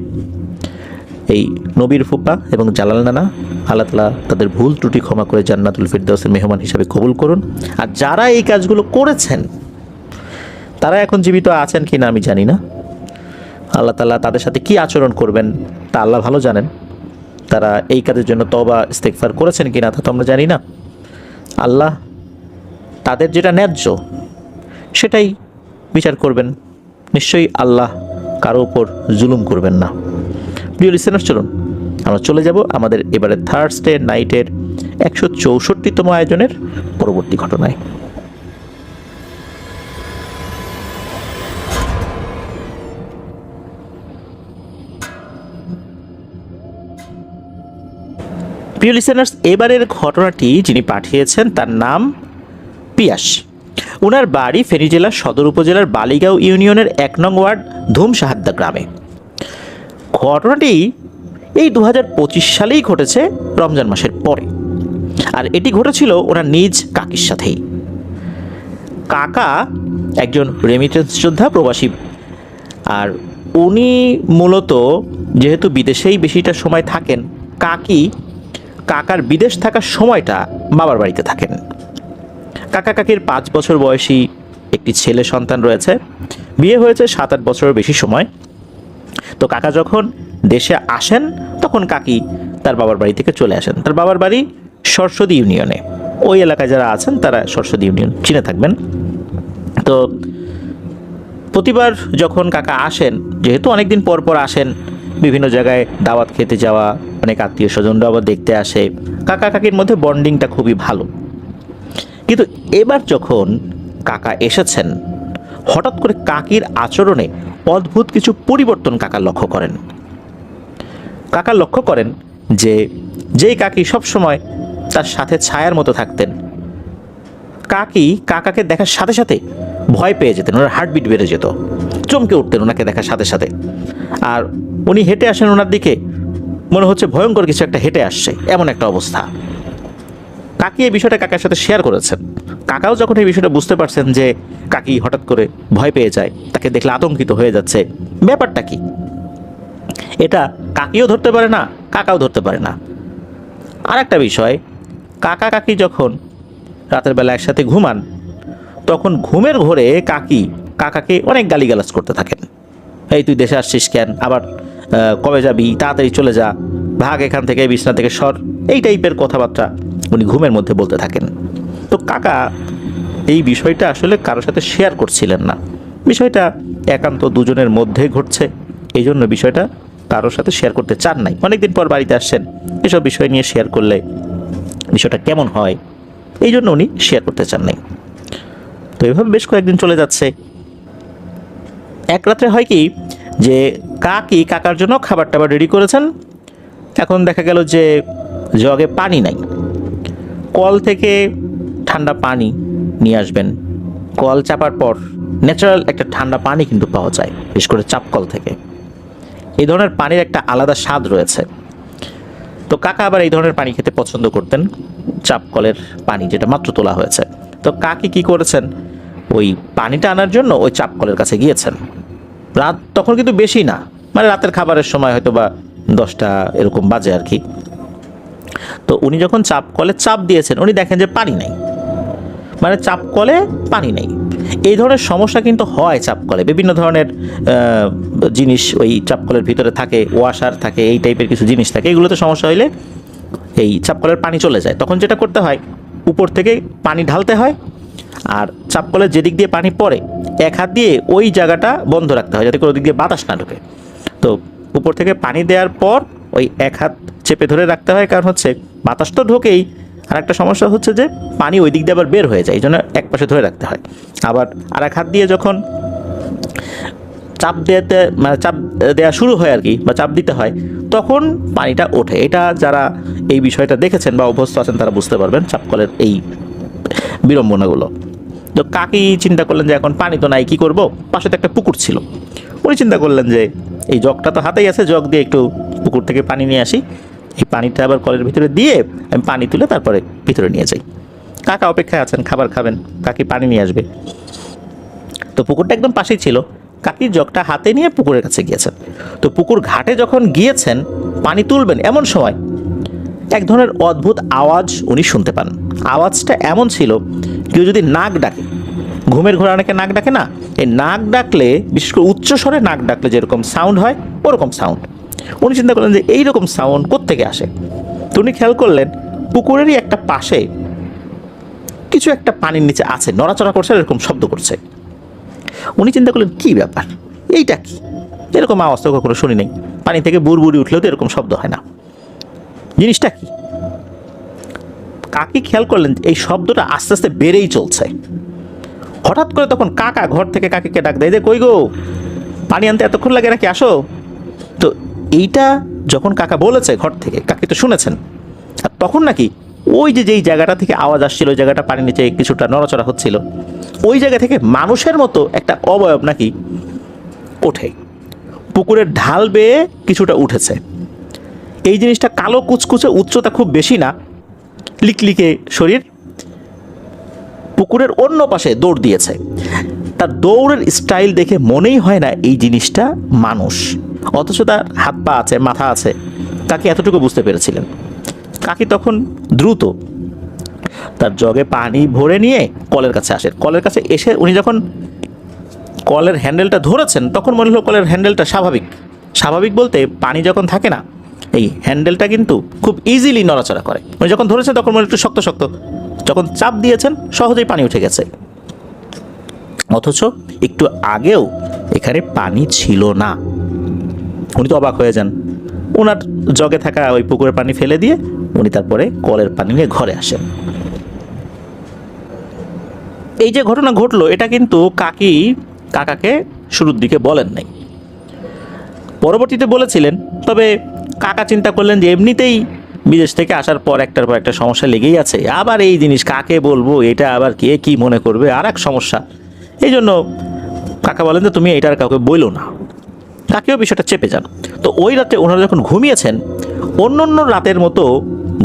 এই নবীর ফুপা এবং জালাল নানা, আল্লাহ তাআলা তাদের ভুল ত্রুটি ক্ষমা করে জান্নাতুল ফিরদাউসের মেহমান হিসাবে কবুল করুন। আর যারা এই কাজগুলো করেছেন তারা এখন জীবিত আছেন কি না আমি জানি না, আল্লাহ তাআলা তাদের সাথে কি আচরণ করবেন তা আল্লাহ ভালো জানেন। তারা এই কাজের জন্য তওবা ইস্তেগফার করেছেন কিনা তা তো আমরা জানি না। আল্লাহ তাদের যেটা ন্যায্য সেটাই বিচার করবেন। নিশ্চয়ই আল্লাহ কারো উপর জুলুম করবেন না। প্রিয় লিসেনার, চলুন আমরা চলে যাব আমাদের এবারে থার্সডে নাইটের 164তম আয়োজনের পরবর্তী ঘটনায়। প্রিয় লিসেনার্স, এবারের ঘটনাটি যিনি পাঠিয়েছেন তার নাম পিয়াস। ওনার বাড়ি ফেনী জেলার সদর উপজেলার বালিগাঁও ইউনিয়নের 1 নং ওয়ার্ড ধুমসাহাদ্দা গ্রামে। ঘটনাটি এই 2025 সালেই ঘটেছে, রমজান মাসের পরে। আর এটি ঘটেছিল ওনার নিজ কাকির সাথেই। কাকা একজন রেমিটেন্স যোদ্ধা প্রবাসী, আর উনি মূলত যেহেতু বিদেশেই বেশিটা সময় থাকেন, কাকার বিদেশ থাকার সময়টা বাবার বাড়িতে থাকেন। কাকা কাকির 5 বছর বয়সী একটি ছেলে সন্তান রয়েছে, বিয়ে হয়েছে 7-8 বছরের বেশি সময়। তো কাকা যখন দেশে আসেন তখন কাকি তার বাবার বাড়ি থেকে চলে আসেন। তার বাবার বাড়ি সরস্বতী ইউনিয়নে। ওই এলাকায় যারা আছেন তারা সরস্বতী ইউনিয়ন চিনে থাকবেন। তো প্রতিবার যখন কাকা আসেন, যেহেতু অনেকদিন পর পর আসেন, বিভিন্ন জায়গায় দাওয়াত খেতে যাওয়া, অনেক আত্মীয় স্বজনরা আবার দেখতে আসে, কাকা কাকির মধ্যে বন্ডিংটা খুবই ভালো। কিন্তু এবার যখন কাকা এসেছেন, হঠাৎ করে কাকির আচরণে অদ্ভুত কিছু পরিবর্তন কাকা লক্ষ্য করেন। কাকা লক্ষ্য করেন যে যেই কাকি সবসময় তার সাথে ছায়ার মতো থাকতেন, কাকি কাকাকে দেখার সাথে সাথে ভয় পেয়ে যেতেন, ওনার হার্টবিট বেড়ে যেত, চমকে উঠতেন ওনাকে দেখার সাথে সাথে। আর উনি হেঁটে আসেন ওনার দিকে, মনে হচ্ছে ভয়ঙ্কর কিছু একটা হেঁটে আসছে, এমন একটা অবস্থা। কাকি এই বিষয়টা কাকার সাথে শেয়ার করেছেন। কাকাও যখন এই বিষয়টা বুঝতে পারছেন যে কাকি হঠাৎ করে ভয় পেয়ে যায়, তাকে দেখলে আতঙ্কিত হয়ে যাচ্ছে, ব্যাপারটা কি, এটা কাকিও ধরতে পারে না, কাকাও ধরতে পারে না। আর একটা বিষয়, কাকা কাকি যখন রাতের বেলা একসাথে ঘুমান, তখন ঘুমের ঘোরে কাকি কাকাকে অনেক গালিগালাজ করতে থাকেন। এই তুই দেশে আসছিস কেন, আবার কবে যাবি, তাড়াতাড়ি চলে যা, ভাগ এখান থেকে, বিছনা থেকে সর, এই টাইপের কথাবার্তা উনি ঘুমের মধ্যে বলতে থাকেন। তো কাকা এই বিষয়টা আসলে কারোর সাথে শেয়ার করছিলেন না। বিষয়টা একান্ত দুজনের মধ্যে ঘটছে, এই জন্য বিষয়টা কারোর সাথে শেয়ার করতে চান নাই। অনেকদিন পর বাড়িতে আসছেন, এসব বিষয় নিয়ে শেয়ার করলে বিষয়টা কেমন হয়, এই জন্য উনি শেয়ার করতে চান নাই। তো এভাবে বেশ কয়েকদিন চলে যাচ্ছে। এক রাত্রে হয় কি যে কাকি কাকার জন্য খাবার টাবার রেডি করেছেন। এখন দেখা গেল যে জগে পানি নাই। কল থেকে ঠান্ডা পানি নিয়ে আসবেন। কল চাপার পর ন্যাচারাল একটা ঠান্ডা পানি কিন্তু পাওয়া যায়, বিশেষ করে চাপকল থেকে। এই ধরনের পানির একটা আলাদা স্বাদ রয়েছে। তো কাকা আবার এই ধরনের পানি খেতে পছন্দ করতেন, চাপকলের পানি যেটা মাত্র তোলা হয়েছে। তো কাকি কি করেছেন, ওই পানিটা আনার জন্য ওই চাপকলের কাছে গিয়েছেন। রাত তখন কিন্তু বেশি না, মানে রাতের খাবারের সময় হয়তো বা 10টা এরকম বাজে আর কি। তো উনি যখন চাপকলে চাপ দিয়েছেন, উনি দেখেন যে পানি নেই, মানে চাপকলে পানি নেই। এই ধরনের সমস্যা কিন্তু হয় চাপকলে, বিভিন্ন ধরনের জিনিস ওই চাপকলের ভিতরে থাকে, ওয়াশার থাকে, এই টাইপের কিছু জিনিস থাকে, এগুলোতে সমস্যা হইলে এই চাপকলের পানি চলে যায়। তখন যেটা করতে হয়, উপর থেকে পানি ঢালতে হয়, আর চাপকলের যেদিক দিয়ে পানি পড়ে এক হাত দিয়ে ওই জায়গাটা বন্ধ রাখতে হয়, যাতে কোনো দিক দিয়ে বাতাস না ঢোকে। তো উপর থেকে পানি দেওয়ার পর ওই এক হাত চেপে ধরে রাখতে হয়, কারণ হচ্ছে বাতাস তো ঢোকেই, আর একটা সমস্যা হচ্ছে যে পানি ওই দিক দিয়ে আবার বের হয়ে যায়, এই জন্য এক পাশে ধরে রাখতে হয়। আবার আর এক হাত দিয়ে যখন চাপ চাপ দেওয়া শুরু হয় আর কি, বা চাপ দিতে হয়, তখন পানিটা ওঠে। এটা যারা এই বিষয়টা দেখেছেন বা অভ্যস্ত আছেন তারা বুঝতে পারবেন চাপকলের এই বিড়ম্বনাগুলো। তো কাকি চিন্তা করলেন যে এখন পানি তো নাই, কি করব, পাশে তো একটা পুকুর ছিল। উনি চিন্তা করলেন যে এই জগটা তো হাতেই আছে, জগ দিয়ে একটু পুকুর থেকে পানি নিয়ে আসি, এই পানিটা আবার কলের ভিতরে দিয়ে আমি পানি তুলে তারপরে ভিতরে নিয়ে যাই। কাকা অপেক্ষায় আছেন, খাবার খাবেন, কাকি পানি নিয়ে আসবে। তো পুকুরটা একদম পাশেই ছিল, কাকির জগটা হাতে নিয়ে পুকুরের কাছে গিয়েছেন। তো পুকুর ঘাটে যখন গিয়েছেন পানি তুলবেন, এমন সময় এক ধরনের অদ্ভুত আওয়াজ উনি শুনতে পান। আওয়াজটা এমন ছিল, কেউ যদি নাক ডাকে, ঘুমের ঘোরে অনেকে নাক ডাকে না, এই নাক ডাকলে, বিশেষ করে উচ্চ স্বরে নাক ডাকলে যেরকম সাউন্ড হয় ওরকম সাউন্ড। উনি চিন্তা করলেন যে এইরকম সাউন্ড কোত্থেকে আসে। তো উনি খেয়াল করলেন পুকুরেরই একটা পাশে কিছু একটা পানির নিচে আছে, নড়াচড়া করছে, এরকম শব্দ করছে। উনি চিন্তা করলেন কি ব্যাপার, এইটা কি, এরকম আওয়াজ তো কখনো শুনি নাই, পানি থেকে বুড়বুড়ি উঠলেও তো এরকম শব্দ হয় না, জিনিসটা কি। কাকি খেয়াল করলেন এই শব্দটা আস্তে আস্তে বেড়েই চলছে। হঠাৎ করে তখন কাকা ঘর থেকে কাকিকে ডাক দেয় যে কই গো, পানি আনতে এতক্ষণ লাগে নাকি, আসো। তো এইটা যখন কাকা বলেছে ঘর থেকে, কাকি তো শুনেছেন। আর তখন নাকি ওই যে যেই জায়গাটা থেকে আওয়াজ আসছিল, ওই জায়গাটা পানির নিচে কিছুটা নড়াচড়া হচ্ছিল, ওই জায়গা থেকে মানুষের মতো একটা অবয়ব নাকি ওঠে, পুকুরের ঢাল বেয়ে কিছুটা উঠেছে। এই জিনিসটা কালো কুচকুচে, উচ্চতা খুব বেশি না, লিকলিকে শরীর, পুকুরের অন্য পাশে দৌড় দিয়েছে। তার দৌড়ের স্টাইল দেখে মনেই হয় না এই জিনিসটা মানুষ, অথচ তার হাত পা আছে, মাথা আছে। কাকি এতটুকু বুঝতে পেরেছিলেন। কাকি তখন দ্রুত তার জগে পানি ভরে নিয়ে কলের কাছে আসেন। কলের কাছে এসে উনি যখন কলের হ্যান্ডেলটা ধরেছেন, তখন মনে হলো কলের হ্যান্ডেলটা স্বাভাবিক। স্বাভাবিক বলতে পানি যখন থাকে না, এই হ্যান্ডেলটা কিন্তু খুব ইজিলি নড়াচড়া করে। উনি যখন ধরেছেন তখন মনে একটু শক্ত শক্ত, যখন চাপ দিয়েছেন সহজেই পানি উঠে গেছে। অথচ একটু আগেও এখানে পানি ছিল না। উনি তো অবাক হয়ে যান। ওনার জগে থাকা ওই পুকুরের পানি ফেলে দিয়ে উনি তারপরে কলের পানি নিয়ে ঘরে আসেন। এই যে ঘটনা ঘটলো, এটা কিন্তু কাকি কাকাকে শুরুর দিকে বলেন নাই, পরবর্তীতে বলেছিলেন। তবে কাকা চিন্তা করলেন যে এমনিতেই বিদেশ থেকে আসার পর একটার পর একটা সমস্যা লেগেই আছে, আবার এই জিনিস কাকে বলবো, এটা আবার কে কি মনে করবে, আর এক সমস্যা। এই জন্য কাকা বলেন যে তুমি এটার কাউকে বইলো না। কাকেও বিষয়টা চেপে যান। তো ওই রাতে ওনারা যখন ঘুমিয়েছেন, অন্য রাতের মতো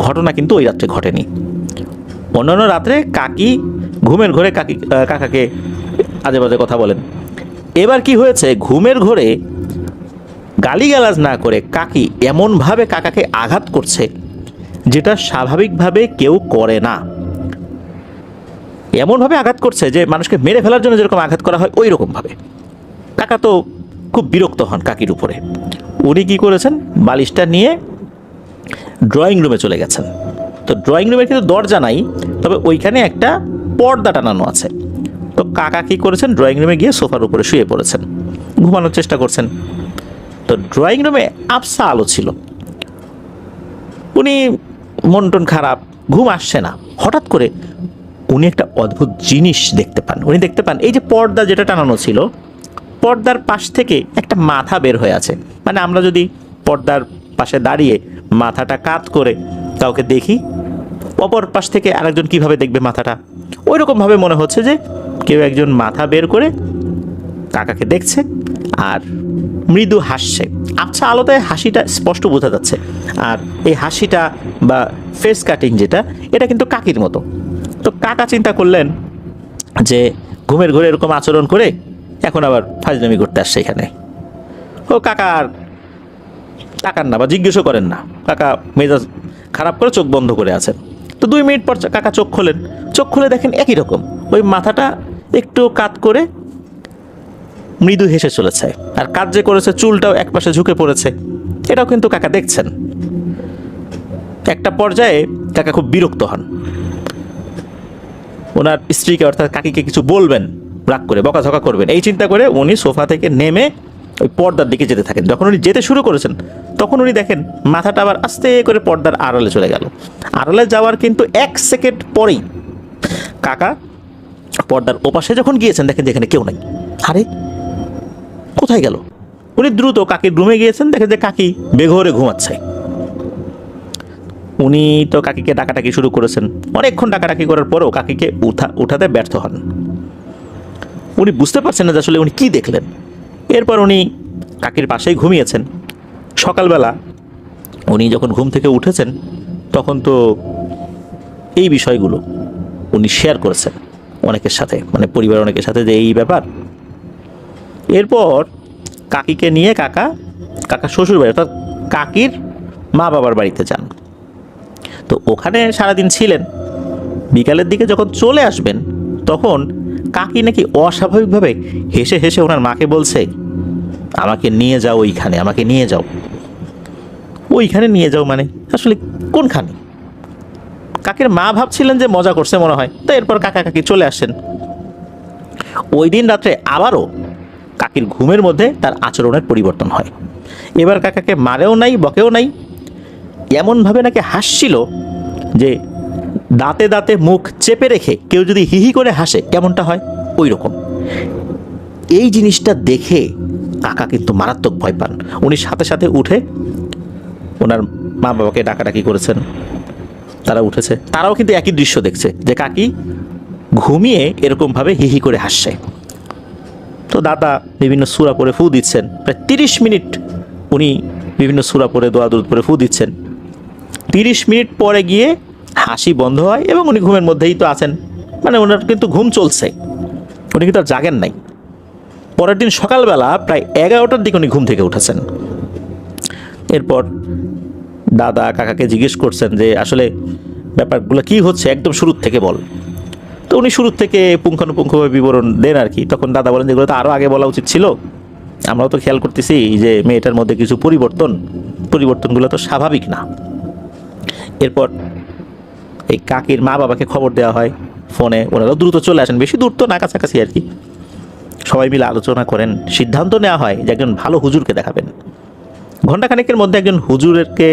ঘটনা কিন্তু ওই রাত্রে ঘটেনি। অন্যান্য রাত্রে কাকি ঘুমের ঘোরে কাকাকে আজে বাজে কথা বলেন। এবার কি হয়েছে, ঘুমের ঘোরে গালিগালাজ না করে কাকি এমনভাবে কাকাকে আঘাত করছে যেটা স্বাভাবিকভাবে কেউ করে না। এমনভাবে আঘাত করছে যে মানুষকে মেরে ফেলার জন্য যেরকম আঘাত করা হয় ওই রকমভাবে। কাকা তো খুব বিরক্ত হন কাকির উপরে। উনি কি করেছেন, বালিশটা নিয়ে ড্রয়িং রুমে চলে গেছেন। তো ড্রয়িং রুমে কিন্তু দরজা নাই, তবে ওইখানে একটা পর্দা টানানো আছে। তো কাকা কি করেছেন, ড্রয়িং রুমে গিয়ে সোফার উপরে শুয়ে পড়েছেন, ঘুমানোর চেষ্টা করছেন। তো ড্রয়িং রুমে আবসা আলো ছিল, উনি মন টন খারাপ, ঘুম আসছে না। হঠাৎ করে উনি একটা অদ্ভুত জিনিস দেখতে পান। উনি দেখতে পান এই যে পর্দা যেটা টানানো ছিল, পর্দার পাশ থেকে একটা মাথা বের হয়ে আছে। মানে আমরা যদি পর্দার পাশে দাঁড়িয়ে মাথাটা কাত করে কাউকে দেখি, অপর পাশ থেকে আরেকজন কিভাবে দেখবে মাথাটা, ওই রকমভাবে মনে হচ্ছে যে কেউ একজন মাথা বের করে কাকাকে দেখছে আর মৃদু হাসছে। আবছা আলোতে হাসিটা স্পষ্ট বোঝা যাচ্ছে। আর এই হাসিটা বা ফেস কাটিং যেটা, এটা কিন্তু কাকির মতো। তো কাকা চিন্তা করলেন যে ঘুমের ঘরে এরকম আচরণ করে এখন আবার ফাজলামি করতে আসছে এখানে। ও কাকা আর তাকান না বা জিজ্ঞেসও করেন না, কাকা মেজাজ খারাপ করে চোখ বন্ধ করে আছেন। তো 2 মিনিট পর কাকা চোখ খোলেন, চোখ খুলে দেখেন একই রকম, ওই মাথাটা একটু কাত করে মৃদু হেসে চলেছে, আর কাজ যে করেছে চুলটাও একপাশে ঝুঁকে পড়েছে, এটাও কিন্তু কাকা দেখছেন। একটা পর্যায়ে কাকা খুব বিরক্ত হন, ওনার স্ত্রীকে অর্থাৎ কাকিকে কিছু বলবেন, রাগ করে বকাঝকা করবেন, এই চিন্তা করে উনি সোফা থেকে নেমে ওই পর্দার দিকে যেতে থাকেন। যখন উনি যেতে শুরু করেছেন তখন উনি দেখেন মাথাটা আবার আস্তে করে পর্দার আড়ালে চলে গেল। আড়ালে যাওয়ার কিন্তু 1 সেকেন্ড পরেই কাকা পর্দার ওপাশে যখন গিয়েছেন দেখেন যেখানে কেউ নাই। আরে কোথায় গেল? উনি দ্রুত কাকির রুমে গিয়েছেন, দেখেন যে কাকি বেঘোরে ঘুমাচ্ছে। উনি তো কাকিকে ডাকাডাকি শুরু করেছেন, অনেকক্ষণ ডাকাডাকি করার পরেও কাকিকে উঠাতে ব্যর্থ হন। উনি বুঝতে পারছেন না যে আসলে উনি কী দেখলেন। এরপর উনি কাকির পাশেই ঘুমিয়েছেন। সকালবেলা উনি যখন ঘুম থেকে উঠেছেন তখন তো এই বিষয়গুলো উনি শেয়ার করেছেন অনেকের সাথে, মানে পরিবার অনেকের সাথে, যে এই ব্যাপার। এরপর কাকিকে নিয়ে কাকা শ্বশুর বাড়ি অর্থাৎ কাকির মা বাবার বাড়িতে যান। তো ওখানে সারাদিন ছিলেন। বিকালের দিকে যখন চলে আসবেন তখন কাকি নাকি অস্বাভাবিকভাবে হেসে হেসে ওনার মাকে বলছে, আমাকে নিয়ে যাও ওইখানে, আমাকে নিয়ে যাও। ওইখানে নিয়ে যাও মানে আসলে কোনখানে? কাকির মা ভাবছিলেন যে মজা করছে মনে হয়, তো এরপর কাকা কাকি চলে আসেন। ওই দিন রাত্রে আবারও কাকির ঘুমের মধ্যে তার আচরণের পরিবর্তন হয়। এবার কাকাকে মারেও নাই, বকেও নাই, এমনভাবে নাকি হাসছিল যে দাঁতে দাঁতে মুখ চেপে রেখে কেউ যদি হিহি করে হাসে কেমনটা হয় ওই রকম। এই জিনিসটা দেখে কাকা কিন্তু মারাত্মক ভয় পান। উনি সাথে সাথে উঠে ওনার মা বাবাকে ডাকাডাকি করেছেন, তারা উঠেছে, তারাও কিন্তু একই দৃশ্য দেখছে যে কাকি ঘুমিয়ে এরকমভাবে হিহি করে হাসছে। তো দাদা বিভিন্ন সূরা পড়ে ফু দিচ্ছেন, প্রায় 30 মিনিট উনি বিভিন্ন সূরা পড়ে দোয়া দুরূদ পড়ে ফু দিচ্ছেন। 30 মিনিট পরে গিয়ে হাসি বন্ধ হয় এবং উনি ঘুমের মধ্যেই তো আছেন, মানে ওনার কিন্তু ঘুম চলছে, উনি কিন্তু আর জাগেন নাই। পরের দিন সকালবেলা প্রায় 11টার দিকে উনি ঘুম থেকে উঠেছেন। এরপর দাদা কাকাকে জিজ্ঞেস করছেন যে আসলে ব্যাপারগুলো কি হচ্ছে, একদম শুরুর থেকে বল। তো উনি শুরুর থেকে পুঙ্খানুপুঙ্খভাবে বিবরণ দেন আর কি। তখন দাদা বলেন যেগুলো তো আরও আগে বলা উচিত ছিল, আমরাও তো খেয়াল করতেছি যে মেয়েটার মধ্যে কিছু পরিবর্তনগুলো তো স্বাভাবিক না। এরপর এই কাকির মা বাবাকে খবর দেওয়া হয় ফোনে, ওনারাও দ্রুত চলে আসেন, বেশি দূর তো না, কাছাকাছি আর কি। সবাই মিলে আলোচনা করেন, সিদ্ধান্ত নেওয়া হয় যে একজন ভালো হুজুরকে দেখাবেন। ঘণ্টাখানেকের মধ্যে একজন হুজুরকে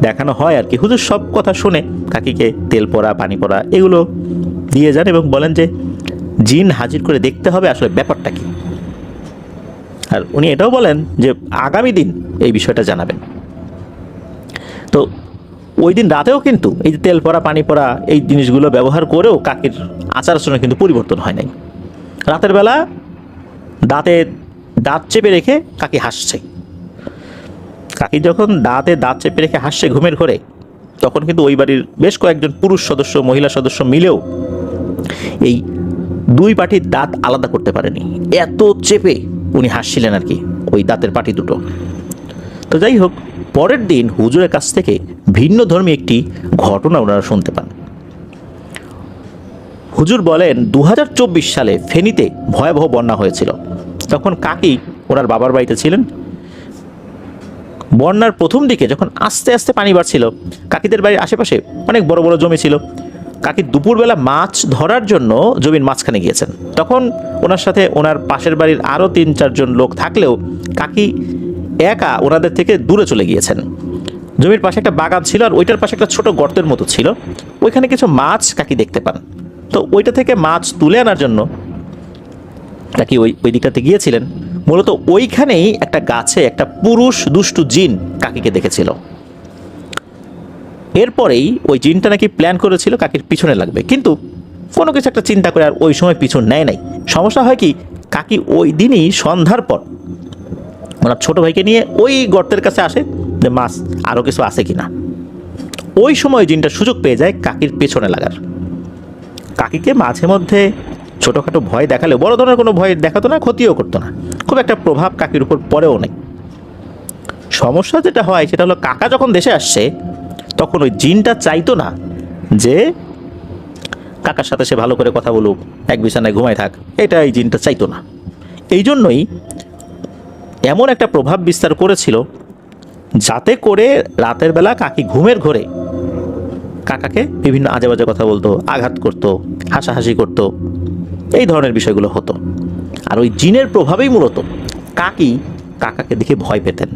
দেখানো হয় আর কি। হুজুর সব কথা শুনে কাকিকে তেল পড়া, পানি পড়া এগুলো দিয়ে যান এবং বলেন যে জিন হাজির করে দেখতে হবে আসলে ব্যাপারটা কি। আর উনি এটাও বলেন যে আগামী দিন এই বিষয়টা জানাবেন। তো ওই দিন রাতেও কিন্তু এই যে তেল পড়া, পানি পড়া এই জিনিসগুলো ব্যবহার করেও কাকির আচার আচরণে কিন্তু পরিবর্তন হয় নাই। রাতের বেলা দাঁতে দাঁত চেপে রেখে কাকি হাসছে। কাকি যখন দাঁতে দাঁত চেপে রেখে হাসছে ঘুমের ঘরে, তখন কিন্তু ওই বাড়ির বেশ কয়েকজন পুরুষ সদস্য, মহিলা সদস্য মিলেও এই 2 পাটির দাঁত আলাদা করতে পারেনি, এত চেপে উনি হাসছিলেন আর কি ওই দাঁতের পাটি দুটো। তো যাই হোক, পরের দিন হুজুরের কাছ থেকে ভিন্ন ধর্মী একটি ঘটনা ওনারা শুনতে পান। হুজুর বলেন 2024 সালে ফেনীতে ভয়াবহ বন্যা হয়েছিল। তখন কাকি ওনার বাবার বাড়িতে ছিলেন। বন্যার প্রথম দিকে যখন আস্তে আস্তে পানি বাড়ছিল, কাকিদের বাড়ির আশেপাশে অনেক বড় বড় জমি ছিল। কাকি দুপুরবেলা মাছ ধরার জন্য জমির মাঝখানে গিয়েছেন। তখন ওনার সাথে ওনার পাশের বাড়ির আরও 3-4 জন লোক থাকলেও কাকি একা ওনাদের থেকে দূরে চলে গিয়েছেন। জমির পাশে একটা বাগান ছিল, আর ওইটার পাশে একটা ছোট গর্তের মতো ছিল, ওইখানে কিছু মাছ কাকি দেখতে পান। তো ওইটা থেকে মাছ তুলে আনার জন্য কাকি ওই দিকটাতে গিয়েছিলেন। মূলত ওইখানেই একটা গাছে একটা পুরুষ দুষ্টু জিন কাকিকে দেখেছিল। এরপরেই ওই জিনটা নাকি প্ল্যান করেছিল কাকির পিছনে লাগবে, কিন্তু কোনো কিছু একটা চিন্তা করে আর ওই সময় পিছন নেয় নাই। সমস্যা হয় কি, কাকি ওই দিনই সন্ধ্যার পর ওনার ছোট ভাইকে নিয়ে ওই গর্তের কাছে আসে যে মাছ আরও কিছু আছে কিনা। ওই সময় জিনটা সুযোগ পেয়ে যায় কাকির পেছনে লাগার। কাকিকে মাঝে মধ্যে ছোটোখাটো ভয় দেখালেও বড় ধরনের কোনো ভয় দেখাতো না, ক্ষতিও করতো না, খুব একটা প্রভাব কাকির উপর পড়েও নেই। সমস্যা যেটা হয় সেটা হলো, কাকা যখন দেশে আসছে তখন ওই জিনটা চাইতো না যে কাকার সাথে সে ভালো করে কথা বলুক, এক বিছানায় ঘুমায় থাক, এটা এই জিনটা চাইতো না। এই জন্যই এমন একটা প্রভাব বিস্তার করেছিল যাতে করে রাতের বেলা কাকি ঘুমের ঘোরে কাকাকে বিভিন্ন আজে বাজে কথা বলতো, আঘাত করতো, হাসাহাসি করতো, এই ধরনের বিষয়গুলো হতো। আর ওই জিনের প্রভাবেই মূলত কাকি কাকাকে দেখে ভয় পেতেন।